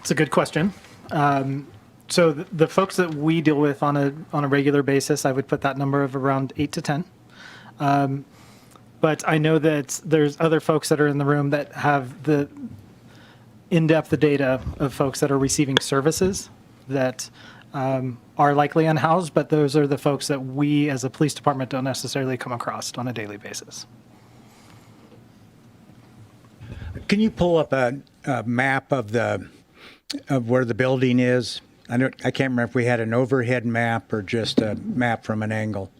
It's a good question. So the folks that we deal with on a regular basis, I would put that number of around 8 to 10. But I know that there's other folks that are in the room that have the in-depth data of folks that are receiving services that are likely unhoused, but those are the folks that we as a police department don't necessarily come across on a daily basis. Can you pull up a map of where the building is? I can't remember if we had an overhead map or just a map from an angle.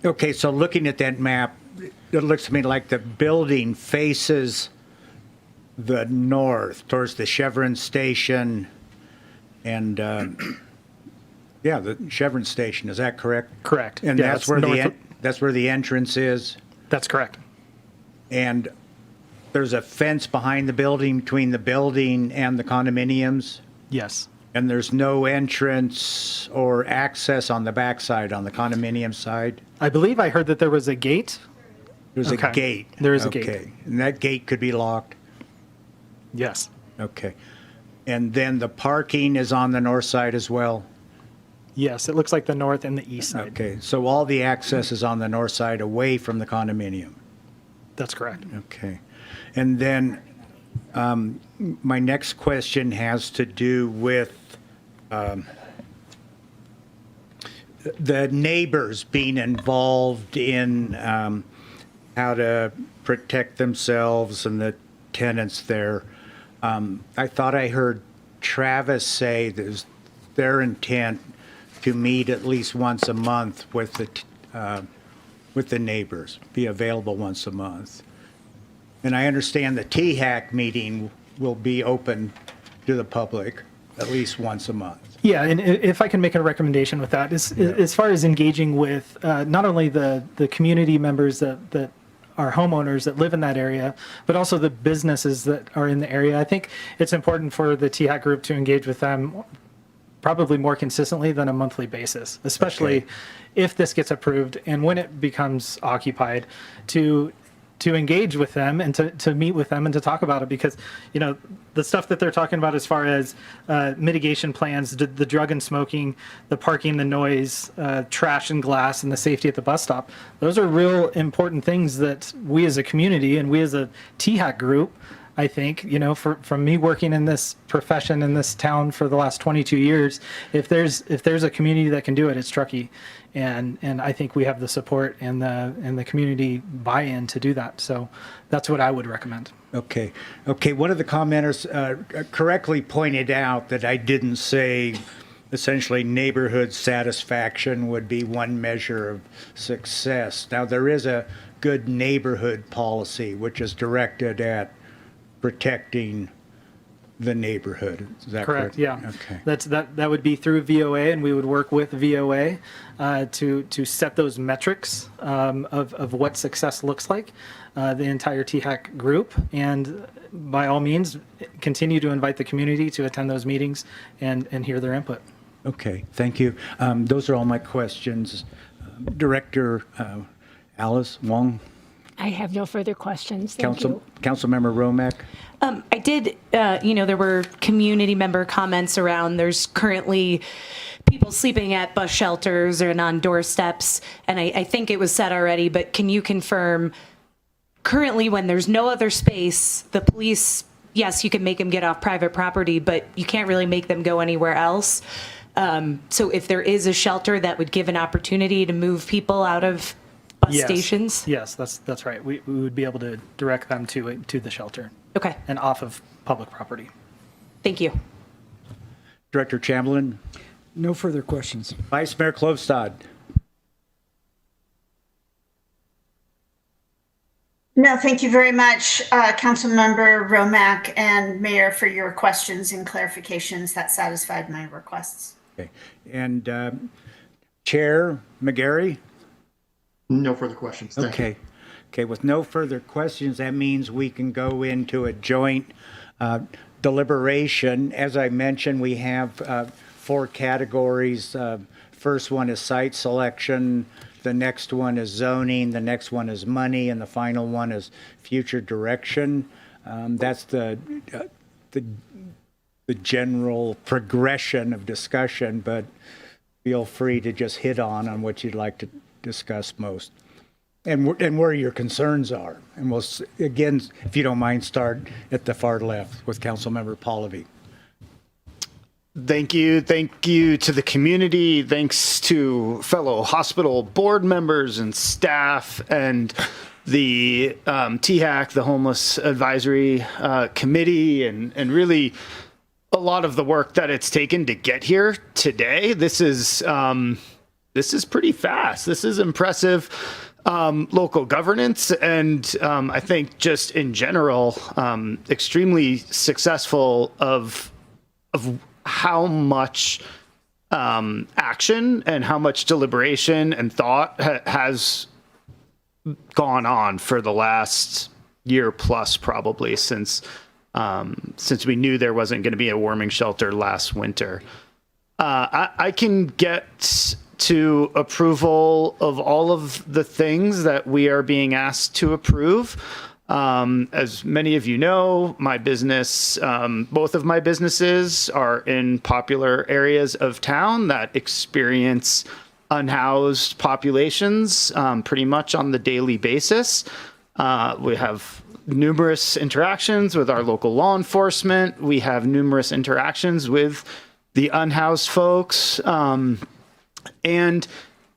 Okay, so looking at that map, it looks to me like the building faces the north towards the Chevron station and yeah, the Chevron station. Is that correct? Correct. And Yeah, that's where that's where the entrance is. That's correct. And there's a fence behind the building between the building and the condominiums. Yes. And there's no entrance or access on the backside, on the condominium side? I believe I heard that there was a gate. There's a gate. There is a Okay. gate. And that gate could be locked? Yes. Okay. And then the parking is on the north side as well? Yes, it looks like the north and the east side. Okay, so all the access is on the north side away from the condominium? That's correct. Okay. And then my next question has to do with the neighbors being involved in how to protect themselves and the tenants there. I thought I heard Travis say there's their intent to meet at least once a month with the neighbors, be available once a month. And I understand the THAC meeting will be open to the public at least once a month. Yeah, and if I can make a recommendation with that, as far as engaging with not only the community members that are homeowners that live in that area, but also the businesses that are in the area, I think it's important for the THAC group to engage with them probably more consistently than a monthly basis, especially if this gets approved and when it becomes occupied, to engage with them and to meet with them and to talk about it, because the stuff that they're talking about as far as mitigation plans, the drug and smoking, the parking, the noise, trash and glass, and the safety at the bus stop, those are real important things that we as a community and we as a THAC group, I think, from me working in this profession in this town for the last 22 years, if there's a community that can do it, it's Truckee. And I think we have the support and the community buy-in to do that. So that's what I would recommend. Okay. One of the commenters correctly pointed out that I didn't say essentially neighborhood satisfaction would be one measure of success. Now, there is a good neighborhood policy which is directed at protecting the neighborhood. Is that correct? Yeah. Okay. That would be through VOA, and we would work with VOA to set those metrics of what success looks like, the entire THAC group, and by all means continue to invite the community to attend those meetings and hear their input. Okay, thank you. Those are all my questions. Director Alice Wong. I have no further questions. Thank you. Councilmember Romack? I did, there were community member comments around there's currently people sleeping at bus shelters and on doorsteps. And I think it was said already, but can you confirm currently when there's no other space, the police, yes, you can make them get off private property, but you can't really make them go anywhere else. So if there is a shelter that would give an opportunity to move people out of bus stations? Yes, that's right. We would be able to direct them to the shelter. Okay. And off of public property. Thank you. Director Chamberlain? No further questions. Vice Mayor Klostad? No, thank you very much, Councilmember Romack and Mayor, for your questions and clarifications. That satisfied my requests. Okay. And Chair McGarry? No further questions. Thank you. Okay, with no further questions, that means we can go into a joint deliberation. As I mentioned, we have 4 categories. First one is site selection, the next one is zoning, the next one is money, and the final one is future direction. That's the general progression of discussion, but feel free to just hit on what you'd like to discuss most. And where your concerns are. And we'll, again, if you don't mind, start at the far left with Councilmember Pallavi. Thank you. Thank you to the community. Thanks to fellow hospital board members and staff and the THAC, the Homeless Advisory Committee, and really a lot of the work that it's taken to get here today. This is pretty fast. This is impressive. Local governance and I think just in general extremely successful of how much action and how much deliberation and thought has gone on for the last year plus, probably since we knew there wasn't going to be a warming shelter last winter. I can get to approval of all of the things that we are being asked to approve. As many of you know, my business, both of my businesses are in popular areas of town that experience unhoused populations pretty much on the daily basis. We have numerous interactions with our local law enforcement. We have numerous interactions with the unhoused folks. And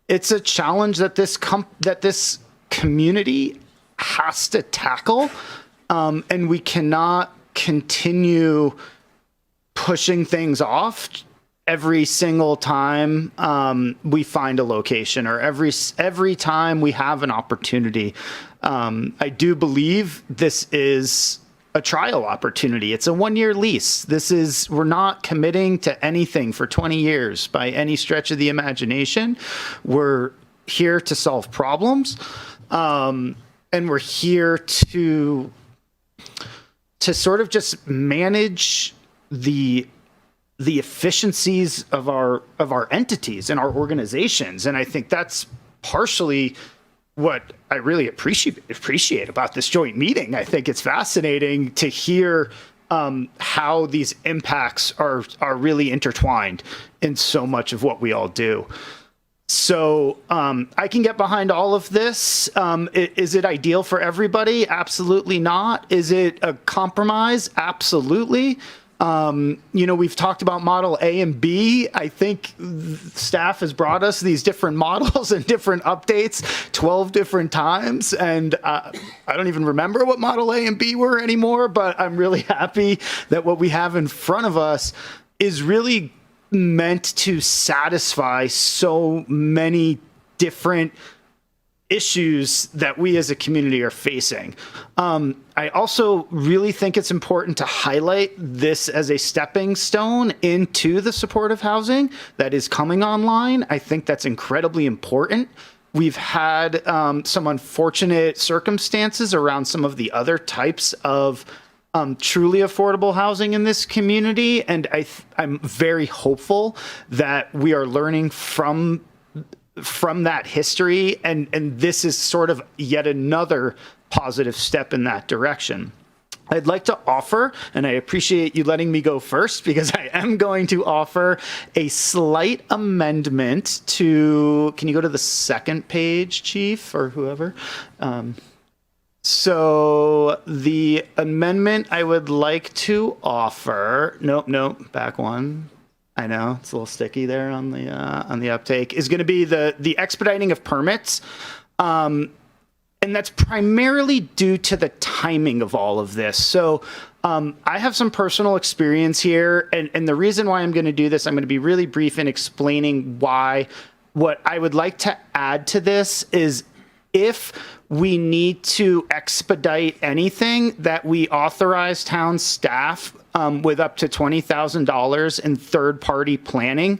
it's a challenge that this community has to tackle, and we cannot continue pushing things off every single time we find a location or every time we have an opportunity. I do believe this is a trial opportunity. It's a 1-year lease. We're not committing to anything for 20 years by any stretch of the imagination. We're here to solve problems. And we're here to sort of just manage the efficiencies of our entities and our organizations. And I think that's partially what I really appreciate about this joint meeting. I think it's fascinating to hear how these impacts are really intertwined in so much of what we all do. So I can get behind all of this. Is it ideal for everybody? Absolutely not. Is it a compromise? Absolutely. We've talked about model A and B. I think staff has brought us these different models and different updates 12 different times. And I don't even remember what model A and B were anymore, but I'm really happy that what we have in front of us is really meant to satisfy so many different issues that we as a community are facing. I also really think it's important to highlight this as a stepping stone into the supportive housing that is coming online. I think that's incredibly important. We've had some unfortunate circumstances around some of the other types of truly affordable housing in this community, and I'm very hopeful that we are learning from from that history, and this is sort of yet another positive step in that direction. I'd like to offer, and I appreciate you letting me go first, because I am going to offer a slight amendment to, can you go to the second page, Chief, or whoever? So the amendment I would like to offer, nope, back one. I know it's a little sticky there on the uptake, is going to be the expediting of permits. And that's primarily due to the timing of all of this. So I have some personal experience here, and the reason why I'm going to do this, I'm going to be really brief in explaining why. What I would like to add to this is, if we need to expedite anything, that we authorize town staff with up to $20,000 in third-party planning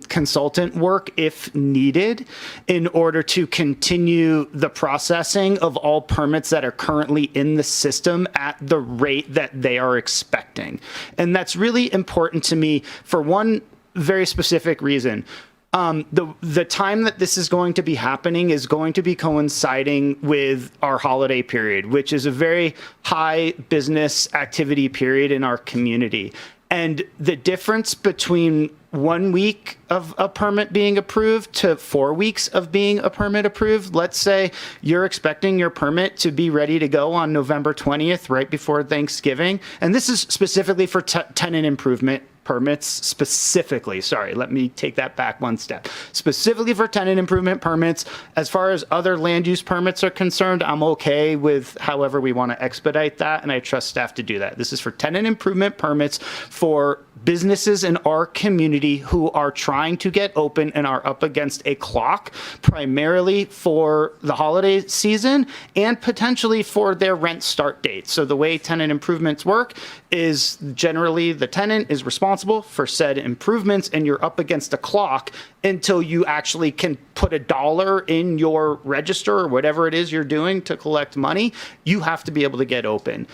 consultant work if needed, in order to continue the processing of all permits that are currently in the system at the rate that they are expecting. And that's really important to me for one very specific reason. The time that this is going to be happening is going to be coinciding with our holiday period, which is a very high business activity period in our community. And the difference between 1 week of a permit being approved to 4 weeks of being a permit approved, let's say you're expecting your permit to be ready to go on November 20th, right before Thanksgiving. And this is specifically for tenant improvement permits specifically. Sorry, let me take that back one step. Specifically for tenant improvement permits. As far as other land use permits are concerned, I'm okay with however we want to expedite that, and I trust staff to do that. This is for tenant improvement permits for businesses in our community who are trying to get open and are up against a clock, primarily for the holiday season and potentially for their rent start date. So the way tenant improvements work is generally the tenant is responsible for said improvements, and you're up against a clock until you actually can put $1 in your register or whatever it is you're doing to collect money. You have to be able to get open.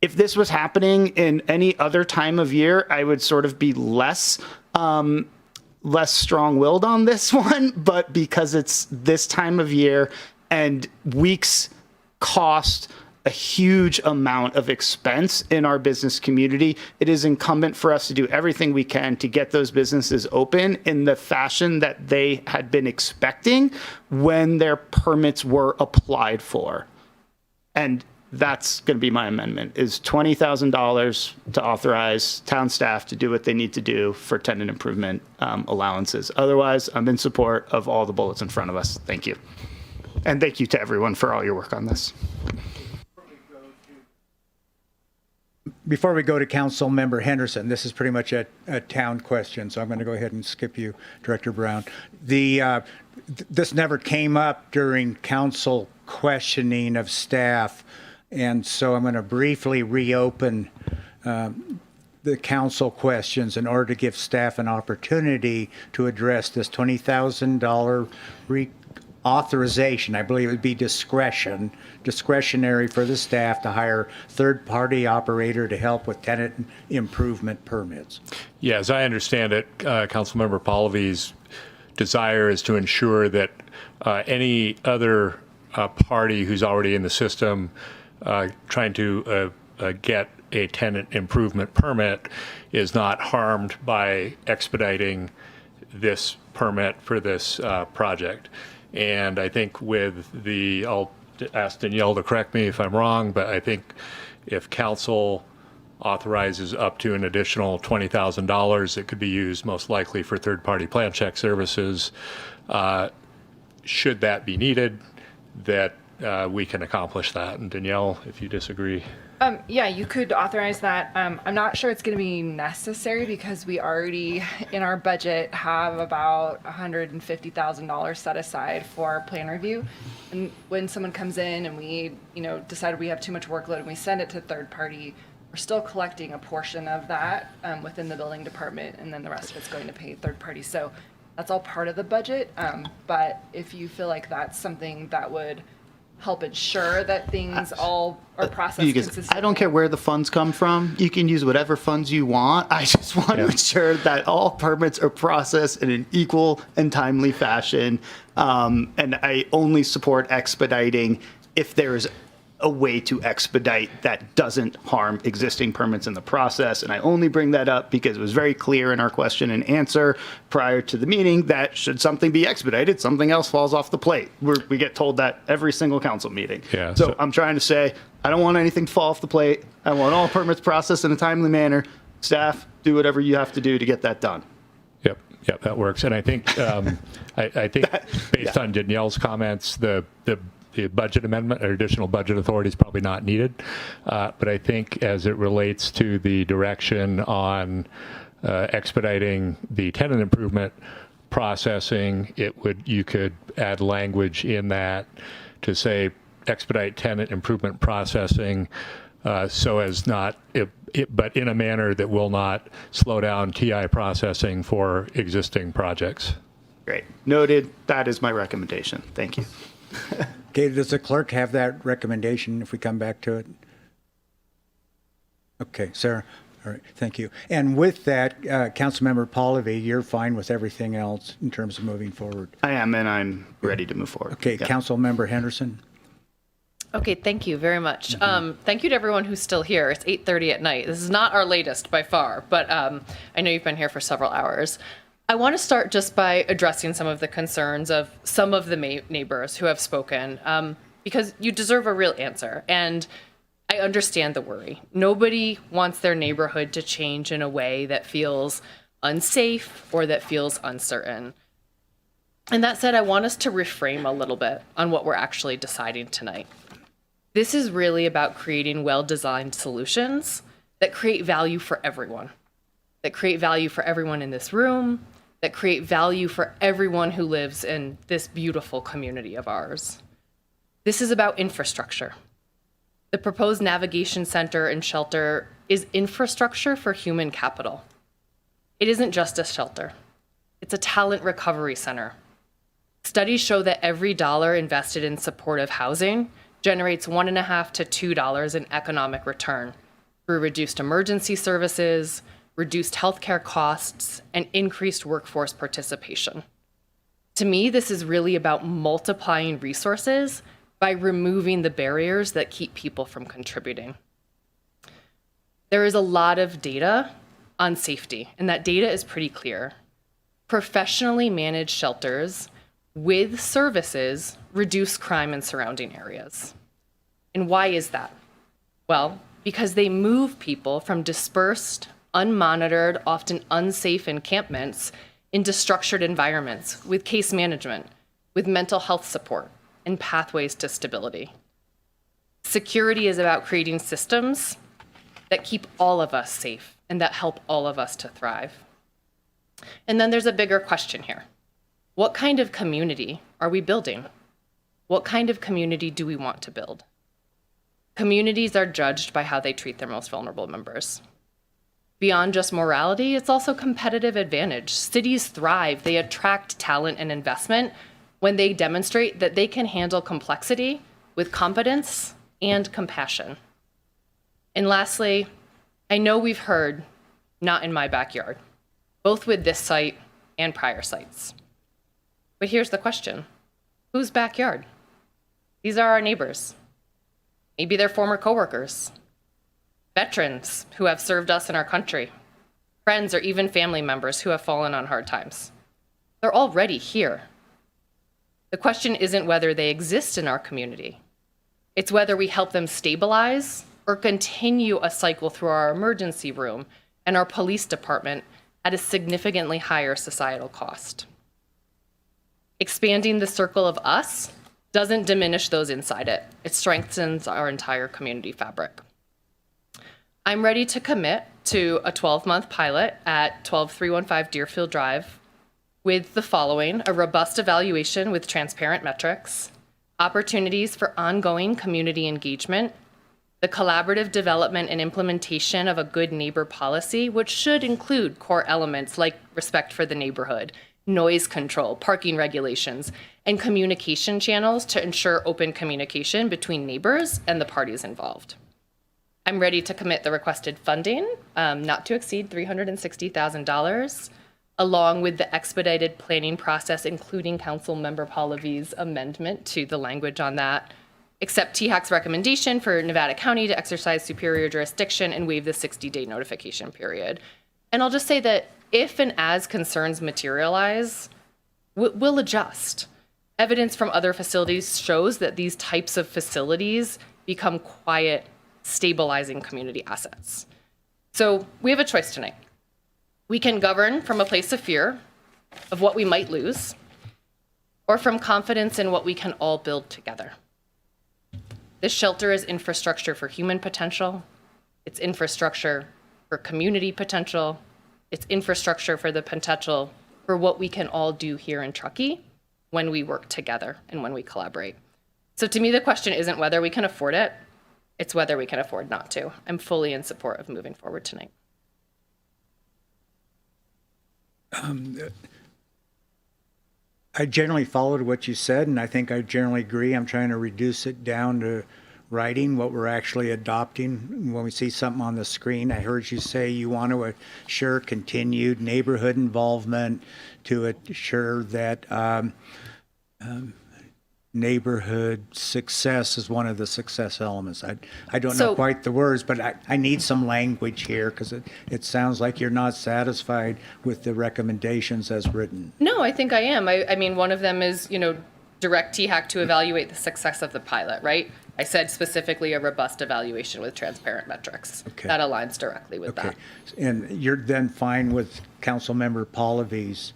If this was happening in any other time of year, I would sort of be less strong-willed on this one, but because it's this time of year and weeks cost a huge amount of expense in our business community, it is incumbent for us to do everything we can to get those businesses open in the fashion that they had been expecting when their permits were applied for. And that's going to be my amendment, is $20,000 to authorize town staff to do what they need to do for tenant improvement allowances. Otherwise, I'm in support of all the bullets in front of us. Thank you. And thank you to everyone for all your work on this. Before we go to Council Member Henderson, this is pretty much a town question, so I'm going to go ahead and skip you, Director Brown. This never came up during council questioning of staff, and so I'm going to briefly reopen the council questions in order to give staff an opportunity to address this $20,000 authorization. I believe it would be discretionary for the staff to hire third-party operator to help with tenant improvement permits. Yeah, as I understand it, Councilmember Pahlavi's desire is to ensure that any other party who's already in the system trying to get a tenant improvement permit is not harmed by expediting this permit for this project. And I think with I'll ask Danielle to correct me if I'm wrong, but I think if council authorizes up to an additional $20,000, it could be used most likely for third-party plan check services. Should that be needed, that we can accomplish that. And Danielle, if you disagree. Yeah, you could authorize that. I'm not sure it's going to be necessary because we already, in our budget, have about $150,000 set aside for plan review. And when someone comes in and we, decide we have too much workload and we send it to third party, we're still collecting a portion of that within the building department, and then the rest of it's going to pay third party. So that's all part of the budget. But if you feel like that's something that would help ensure that things all are processed Because consistently? I don't care where the funds come from. You can use whatever funds you want. I just want to ensure that all permits are processed in an equal and timely fashion. And I only support expediting if there's a way to expedite that doesn't harm existing permits in the process. And I only bring that up because it was very clear in our question and answer prior to the meeting that should something be expedited, something else falls off the plate. We get told that every single council meeting. Yeah, so I'm trying to say, I don't want anything to fall off the plate. I want all permits processed in a timely manner. Staff, do whatever you have to do to get that done. Yep, that works. And I think I think based on Danielle's comments, the budget amendment or additional budget authority is probably not needed. But I think as it relates to the direction on expediting the tenant improvement processing, you could add language in that to say expedite tenant improvement processing so as not, but in a manner that will not slow down TI processing for existing projects. Great. Noted. That is my recommendation. Thank you. Okay, does the clerk have that recommendation if we come back to it? Okay, Sarah. All right, thank you. And with that, Councilmember Pallavi, you're fine with everything else in terms of moving forward? I am, and I'm ready to move forward. Okay, yeah. Councilmember Henderson. Okay, thank you very much. Thank you to everyone who's still here. It's 8:30 at night. This is not our latest by far, but I know you've been here for several hours. I want to start just by addressing some of the concerns of some of the neighbors who have spoken, because you deserve a real answer. And I understand the worry. Nobody wants their neighborhood to change in a way that feels unsafe or that feels uncertain. And that said, I want us to reframe a little bit on what we're actually deciding tonight. This is really about creating well-designed solutions that create value for everyone, that create value for everyone in this room, that create value for everyone who lives in this beautiful community of ours. This is about infrastructure. The proposed navigation center and shelter is infrastructure for human capital. It isn't just a shelter. It's a talent recovery center. Studies show that every dollar invested in supportive housing generates $1.50 to $2 in economic return through reduced emergency services, reduced healthcare costs, and increased workforce participation. To me, this is really about multiplying resources by removing the barriers that keep people from contributing. There is a lot of data on safety, and that data is pretty clear. Professionally managed shelters with services reduce crime in surrounding areas. And why is that? Well, because they move people from dispersed, unmonitored, often unsafe encampments into structured environments with case management, with mental health support, and pathways to stability. Security is about creating systems that keep all of us safe and that help all of us to thrive. And then there's a bigger question here. What kind of community are we building? What kind of community do we want to build? Communities are judged by how they treat their most vulnerable members. Beyond just morality, it's also competitive advantage. Cities thrive, they attract talent and investment when they demonstrate that they can handle complexity with competence and compassion. And lastly, I know we've heard, not in my backyard, both with this site and prior sites. But here's the question, whose backyard? These are our neighbors. Maybe they're former coworkers, veterans who have served us in our country, friends or even family members who have fallen on hard times. They're already here. The question isn't whether they exist in our community. It's whether we help them stabilize or continue a cycle through our emergency room and our police department at a significantly higher societal cost. Expanding the circle of us doesn't diminish those inside it. It strengthens our entire community fabric. I'm ready to commit to a 12-month pilot at 12315 Deerfield Drive with the following: a robust evaluation with transparent metrics, opportunities for ongoing community engagement, the collaborative development and implementation of a good neighbor policy, which should include core elements like respect for the neighborhood noise control, parking regulations, and communication channels to ensure open communication between neighbors and the parties involved. I'm ready to commit the requested funding, not to exceed $360,000, along with the expedited planning process, including Councilmember Pahlavi's amendment to the language on that, accept THAC's recommendation for Nevada County to exercise superior jurisdiction and waive the 60-day notification period. And I'll just say that if and as concerns materialize, we'll adjust. Evidence from other facilities shows that these types of facilities become quiet, stabilizing community assets. So we have a choice tonight. We can govern from a place of fear of what we might lose, or from confidence in what we can all build together. This shelter is infrastructure for human potential. It's infrastructure for community potential. It's infrastructure for the potential for what we can all do here in Truckee when we work together and when we collaborate. So to me, the question isn't whether we can afford it, it's whether we can afford not to. I'm fully in support of moving forward tonight. I generally followed what you said, and I think I generally agree. I'm trying to reduce it down to writing what we're actually adopting. When we see something on the screen, I heard you say you want to assure continued neighborhood involvement, to assure that neighborhood success is one of the success elements. I don't know quite the words, but I need some language here, because it sounds like you're not satisfied with the recommendations as written. No, I think I am. I mean, one of them is, direct THAC to evaluate the success of the pilot, right? I said specifically a robust evaluation with transparent metrics. Okay. That aligns directly with that. And you're then fine with Councilmember Pahlavi's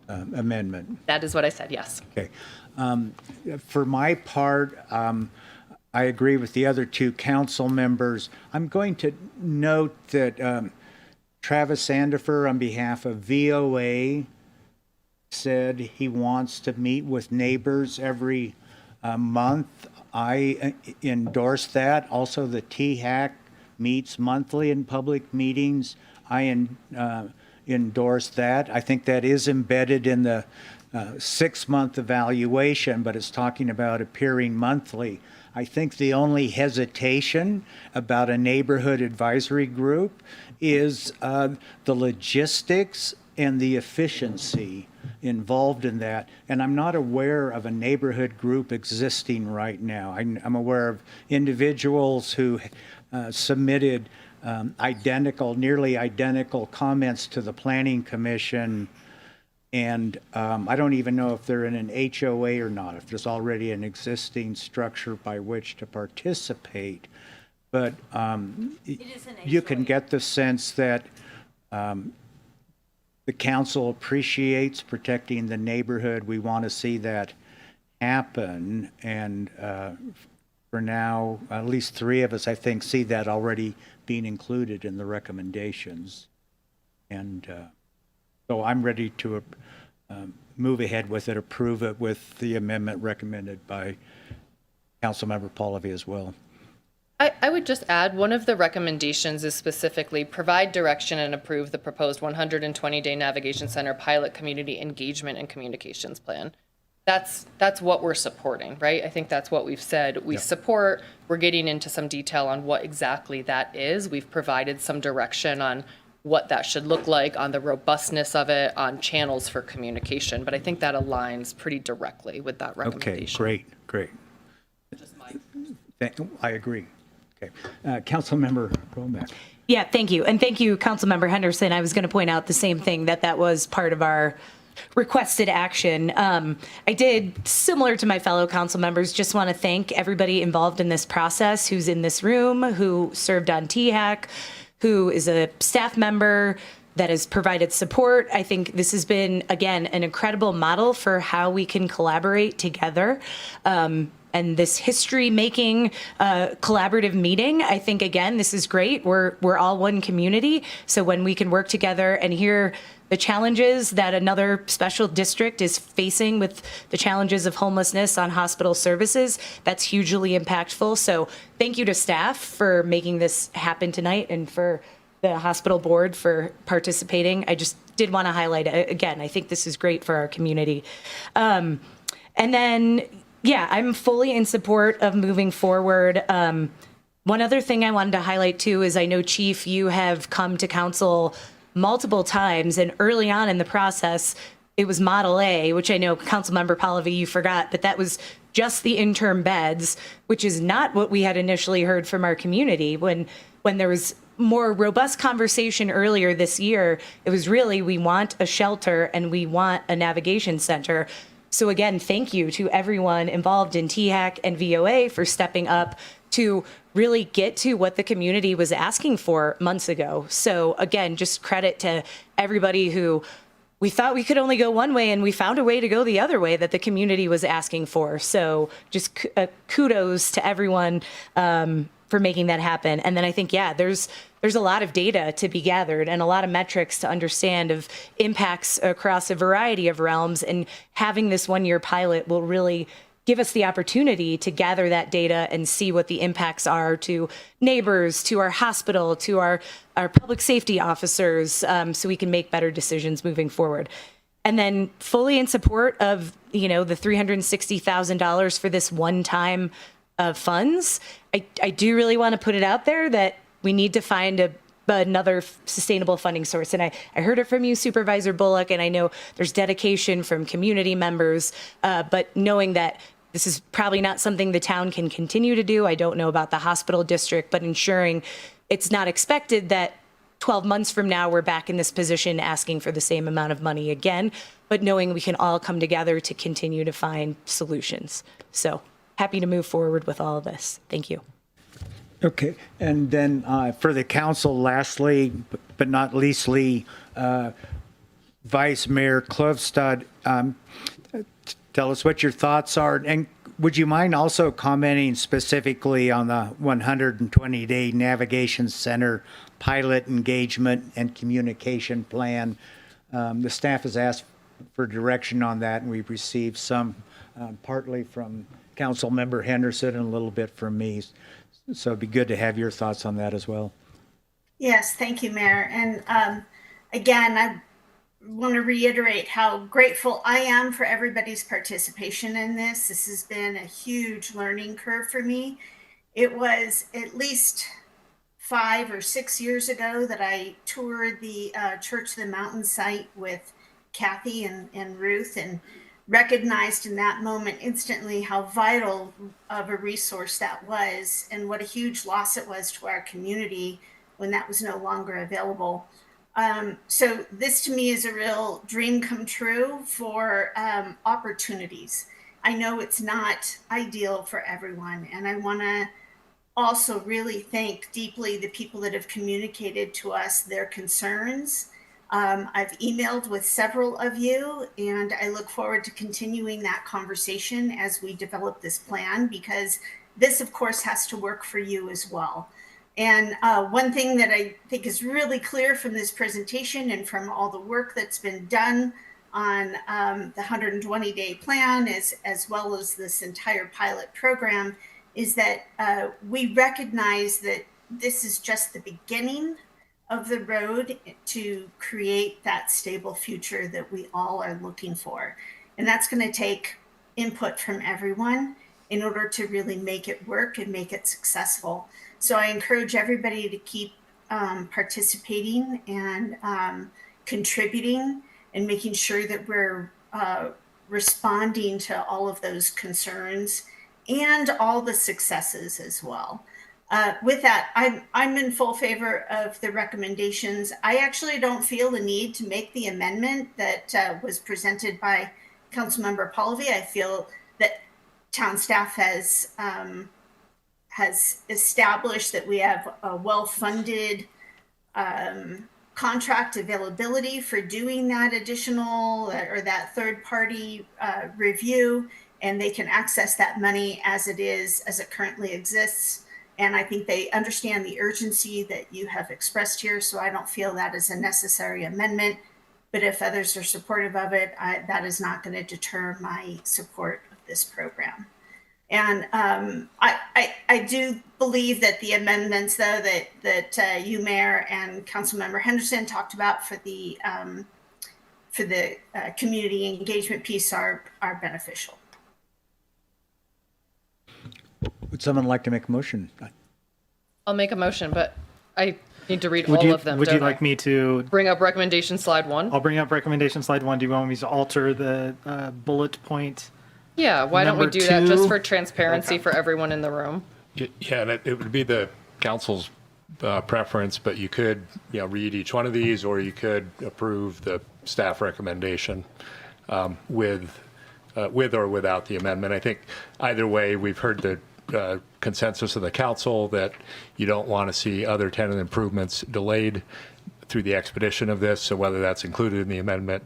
amendment? That is what I said, yes. Okay. For my part, I agree with the other two council members. I'm going to note that Travis Sandifer, on behalf of VOA, said he wants to meet with neighbors every month. I endorse that. Also, the THAC meets monthly in public meetings. I endorse that. I think that is embedded in the 6-month evaluation, but it's talking about appearing monthly. I think the only hesitation about a neighborhood advisory group is the logistics and the efficiency involved in that. And I'm not aware of a neighborhood group existing right now. I'm aware of individuals who submitted nearly identical comments to the Planning Commission. And I don't even know if they're in an HOA or not, if there's already an existing structure by which to participate. But you can get the sense that the council appreciates protecting the neighborhood. We want to see that happen. And for now, at least 3 of us, I think, see that already being included in the recommendations. And so I'm ready to move ahead with it, approve it with the amendment recommended by Councilmember Pahlavi as well. I would just add, one of the recommendations is specifically provide direction and approve the proposed 120-day Navigation Center pilot community engagement and communications plan. That's what we're supporting, right? I think that's what we've said we support. We're getting into some detail on what exactly that is. We've provided some direction on what that should look like, on the robustness of it, on channels for communication. But I think that aligns pretty directly with that recommendation. Okay, great. I agree. Okay. Councilmember Romack. Yeah, thank you. And thank you, Councilmember Henderson. I was going to point out the same thing, that was part of our requested action. I did, similar to my fellow council members, just want to thank everybody involved in this process, who's in this room, who served on THAC, who is a staff member that has provided support. I think this has been, again, an incredible model for how we can collaborate together. And this history-making collaborative meeting, I think, again, this is great. We're all one community. So when we can work together and hear the challenges that another special district is facing with the challenges of homelessness on hospital services, that's hugely impactful. So thank you to staff for making this happen tonight, and for the hospital board for participating. did want to highlight again. I think this is great for our community. And then, yeah, I'm fully in support of moving forward. One other thing I wanted to highlight too is I know, Chief, you have come to council multiple times, and early on in the process, it was Model A, which I know Councilmember Pallavi, you forgot, but that was just the interim beds, which is not what we had initially heard from our community. When there was more robust conversation earlier this year, it was really, we want a shelter and we want a navigation center. So again, thank you to everyone involved in THAC and VOA for stepping up to really get to what the community was asking for months ago. So again, just credit to everybody who we thought we could only go one way and we found a way to go the other way that the community was asking for. So just kudos to everyone for making that happen. And then I think, yeah, there's a lot of data to be gathered and a lot of metrics to understand of impacts across a variety of realms. And having this 1-year pilot will really give us the opportunity to gather that data and see what the impacts are to neighbors, to our hospital, to our public safety officers, so we can make better decisions moving forward. And then fully in support of, the $360,000 for this one-time funds. I do really want to put it out there that we need to find another sustainable funding source. And I heard it from you, Supervisor Bullock, and I know there's dedication from community members, but knowing that this is probably not something the town can continue to do. I don't know about the hospital district, but ensuring it's not expected that 12 months from now, we're back in this position asking for the same amount of money again, but knowing we can all come together to continue to find solutions. So happy to move forward with all of this. Thank you. Okay, and then for the council, lastly, but not leastly, Vice Mayor Klövstad, tell us what your thoughts are, and would you mind also commenting specifically on the 120-day navigation center pilot engagement and communication plan? The staff has asked for direction on that, and we've received some partly from Councilmember Henderson and a little bit from me. So it'd be good to have your thoughts on that as well. Yes, thank you, Mayor. And again, I want to reiterate how grateful I am for everybody's participation in this. This has been a huge learning curve for me. It was at least 5 or 6 years ago that I toured the Church of the Mountain site with Kathy and Ruth, and recognized in that moment instantly how vital of a resource that was and what a huge loss it was to our community when that was no longer available. So this to me is a real dream come true for opportunities. I know it's not ideal for everyone, and I want to also really thank deeply the people that have communicated to us their concerns. I've emailed with several of you, and I look forward to continuing that conversation as we develop this plan, because this, of course, has to work for you as well. And one thing that I think is really clear from this presentation and from all the work that's been done on the 120-day plan, as well as this entire pilot program, is that we recognize that this is just the beginning of the road to create that stable future that we all are looking for. And that's going to take input from everyone in order to really make it work and make it successful. So I encourage everybody to keep participating and contributing and making sure that we're responding to all of those concerns and all the successes as well. With that, I'm in full favor of the recommendations. I actually don't feel the need to make the amendment that was presented by Councilmember Pallavi. I feel that town staff has established that we have a well-funded contract availability for doing that additional or that third-party review, and they can access that money as it currently exists. And I think they understand the urgency that you have expressed here, so I don't feel that is a necessary amendment. But if others are supportive of it, that is not going to deter my support of this program. And I do believe that the amendments, though, that you, Mayor, and Councilmember Henderson talked about for the for the community engagement piece are beneficial. Would someone like to make a motion? I'll make a motion, but I need to read all of them. Would you don't I? like me to Bring up recommendation slide 1? I'll bring up recommendation slide 1. Do you want me to alter the bullet point? Yeah, why don't we Number do that just 2? for transparency for everyone in the room? Yeah, and it would be the council's preference, but you could, read each one of these, or you could approve the staff recommendation with or without the amendment. I think either way, we've heard the consensus of the council that you don't want to see other tenant improvements delayed through the expedition of this. So whether that's included in the amendment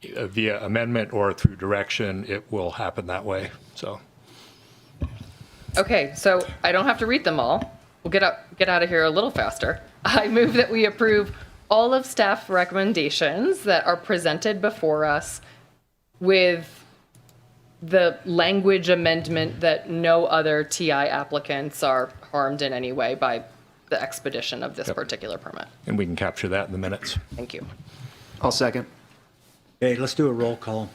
via amendment or through direction, it will happen that way. So. Okay, so I don't have to read them all. We'll get out of here a little faster. I move that we approve all of staff recommendations that are presented before us with the language amendment that no other TI applicants are harmed in any way by the expedition of this particular permit. And we can capture that in the minutes. Thank you. I'll second. Okay, let's do a roll call.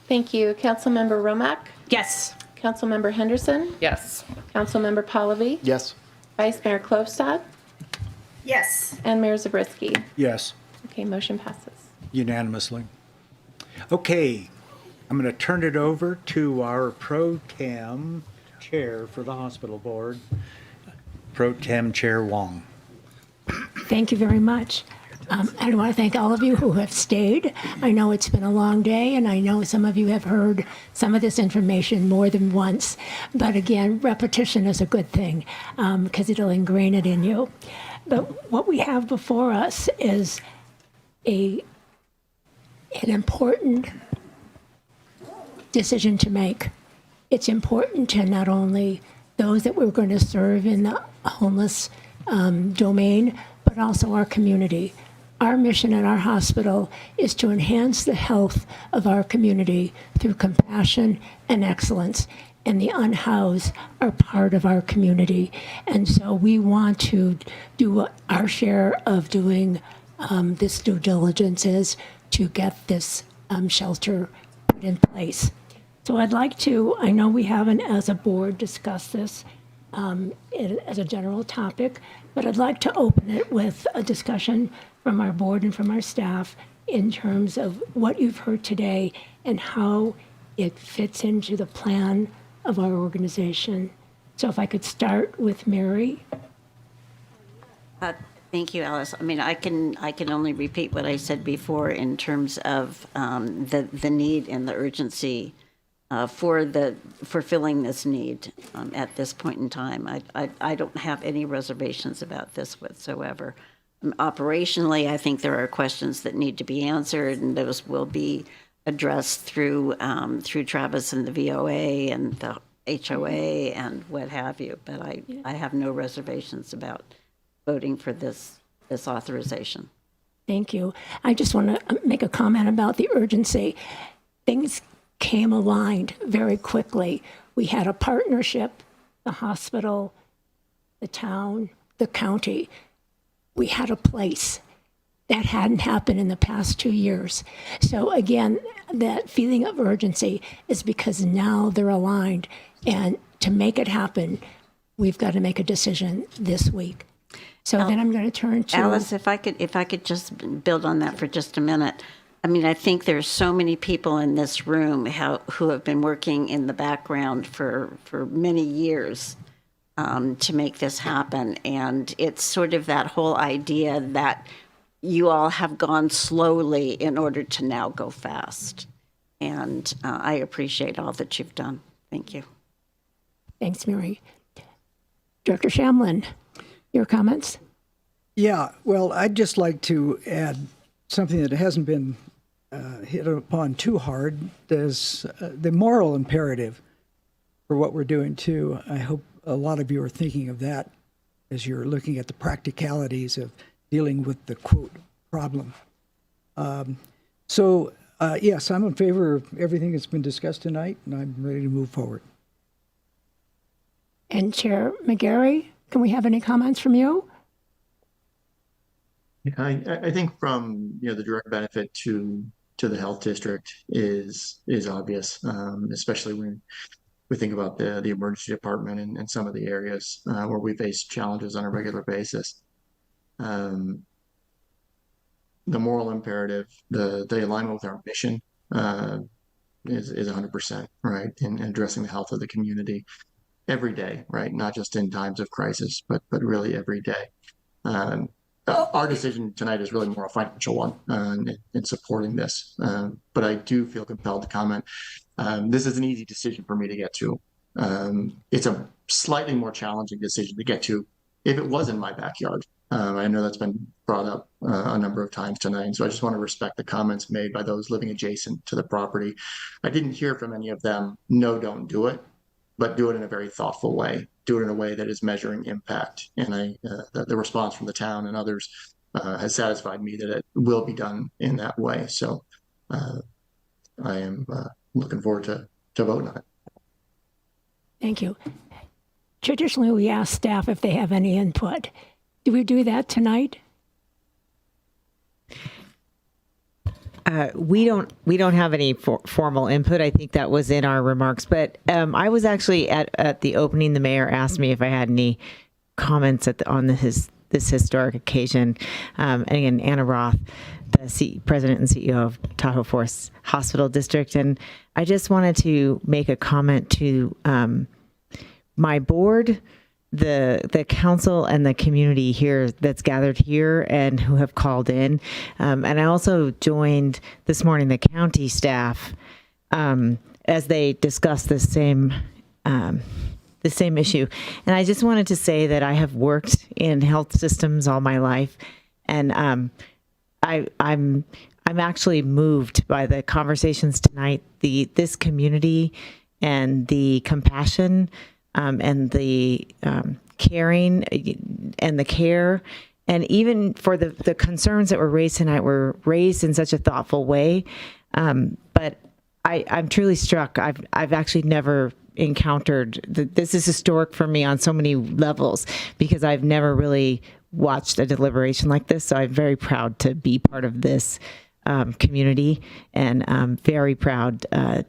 Thank you. Councilmember Romack? Yes. Councilmember Henderson? Yes. Councilmember Pallavi? Yes. Vice Mayor Klofstad? Yes. And Mayor Zabriskie? Yes, Okay, motion passes. unanimously. Okay, I'm going to turn it over to our pro tem chair for the hospital board, Pro Tem Chair Wong. Thank you very much. I want to thank all of you who have stayed. I know it's been a long day, and I know some of you have heard some of this information more than once. But again, repetition is a good thing because it'll ingrain it in you. But what we have before us is an important decision to make. It's important to not only those that we're going to serve in the homeless domain, but also our community. Our mission at our hospital is to enhance the health of our community through compassion and excellence. And the unhoused are part of our community. And so we want to do our share of doing this due diligence is to get this shelter put in place. So I'd like to, I know we haven't as a board discussed this as a general topic, but I'd like to open it with a discussion from our board and from our staff in terms of what you've heard today and how it fits into the plan of our organization. So if I could start with Mary. Thank you, Alice. I mean, I can only repeat what I said before in terms of the need and the urgency for filling this need at this point in time. I don't have any reservations about this whatsoever. Operationally, I think there are questions that need to be answered, and those will be addressed through Travis and the VOA and the HOA and what have you. But I have no reservations about voting for this authorization. Thank you. I just want to make a comment about the urgency. Things came aligned very quickly. We had a partnership, the hospital, the town, the county. We had a place. That hadn't happened in the past 2 years. So again, that feeling of urgency is because now they're aligned. And to make it happen, we've got to make a decision this week. So then I'm going to turn to Alice, if I could just build on that for just a minute. I mean, I think there's so many people in this room who have been working in the background for many years to make this happen. And it's sort of that whole idea that you all have gone slowly in order to now go fast. And I appreciate all that you've done. Thank you. Thanks, Mary. Director Shamlin, your comments? Yeah, well, I'd just like to add something that hasn't been hit upon too hard. There's the moral imperative for what we're doing too. I hope a lot of you are thinking of that as you're looking at the practicalities of dealing with the quote problem. Yes, I'm in favor of everything that's been discussed tonight, and I'm ready to move forward. And Chair McGarry, can we have any comments from you? I think from the direct benefit to to the health district is obvious, especially when we think about the emergency department and some of the areas where we face challenges on a regular basis. The moral imperative, the alignment with our mission is 100%, right, in addressing the health of the community every day, right, not just in times of crisis, but really every day. Our decision tonight is really more a financial one in supporting this, but I do feel compelled to comment. This is an easy decision for me to get to. It's a slightly more challenging decision to get to if it was in my backyard. I know that's been brought up a number of times tonight, so I just want to respect the comments made by those living adjacent to the property. I didn't hear from any of them, no, don't do it, but do it in a very thoughtful way. Do it in a way that is measuring impact. And the response from the town and others has satisfied me that it will be done in that way. So I am looking forward to voting on it. Thank you. Traditionally, we ask staff if they have any input. Do we do that tonight? We don't have any formal input. I think that was in our remarks. But I was actually at the opening. The mayor asked me if I had any comments on this historic occasion. And again, Anna Roth, the president and CEO of Tahoe Forest Hospital District. And I just wanted to make a comment to my board, the council, and the community here that's gathered here and who have called in. And I also joined this morning the county staff as they discussed the same issue. And I just wanted to say that I have worked in health systems all my life, and I'm actually moved by the conversations tonight, this community and the compassion and the caring and the care, and even for the concerns that were raised tonight were raised in such a thoughtful way. But I'm truly struck. I've actually never encountered this is historic for me on so many levels because I've never really watched a deliberation like this. So I'm very proud to be part of this community, and I'm very proud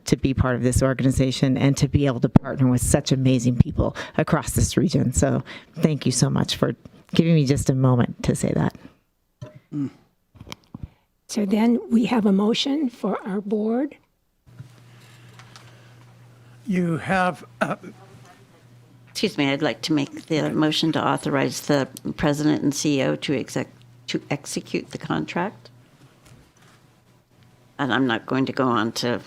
to be part of this organization and to be able to partner with such amazing people across this region. So thank you so much for giving me just a moment to say that. So then we have a motion for our board. You have. Excuse me, I'd like to make the motion to authorize the president and CEO to execute the contract. And I'm not going to go on to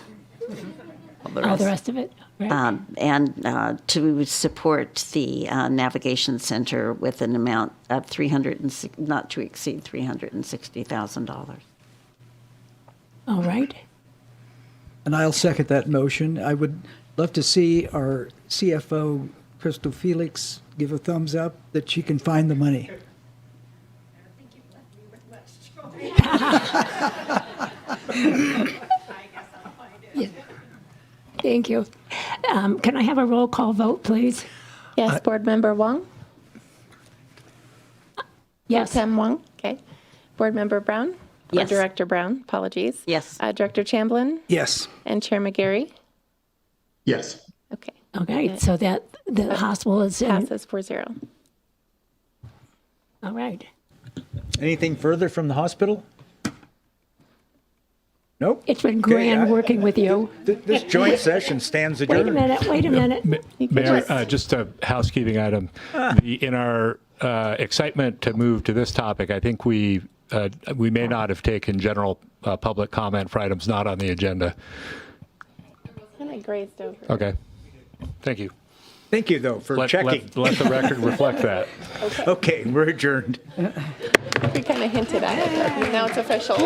All the rest of it. Right. And to support the Navigation Center with an amount of not to exceed $360,000. All right. And I'll second that motion. I would love to see our CFO, Crystal Felix, give a thumbs up that she can find the money. Yeah. Thank you. Can I have a roll call vote, please? Yes, Board Member Wong? Yes. Tim Wong, okay. Board Member Brown? Yes. Or Director Brown, apologies. Yes. Director Chamblin? Yes. And Chair McGarry? Yes. Okay. Okay, so that the hospital is in. Passes 4-0. All right. Anything further from the hospital? Nope. It's been grand working with you. This joint session stands adjourned. Wait a minute. Mayor, just a housekeeping item. In our excitement to move to this topic, I think we may not have taken general public comment for items not on the agenda. Kind of grazed over. Okay. Thank you. Thank you, though, for checking. Let the record reflect that. Okay, we're adjourned. We kind of hinted at it, but now it's official.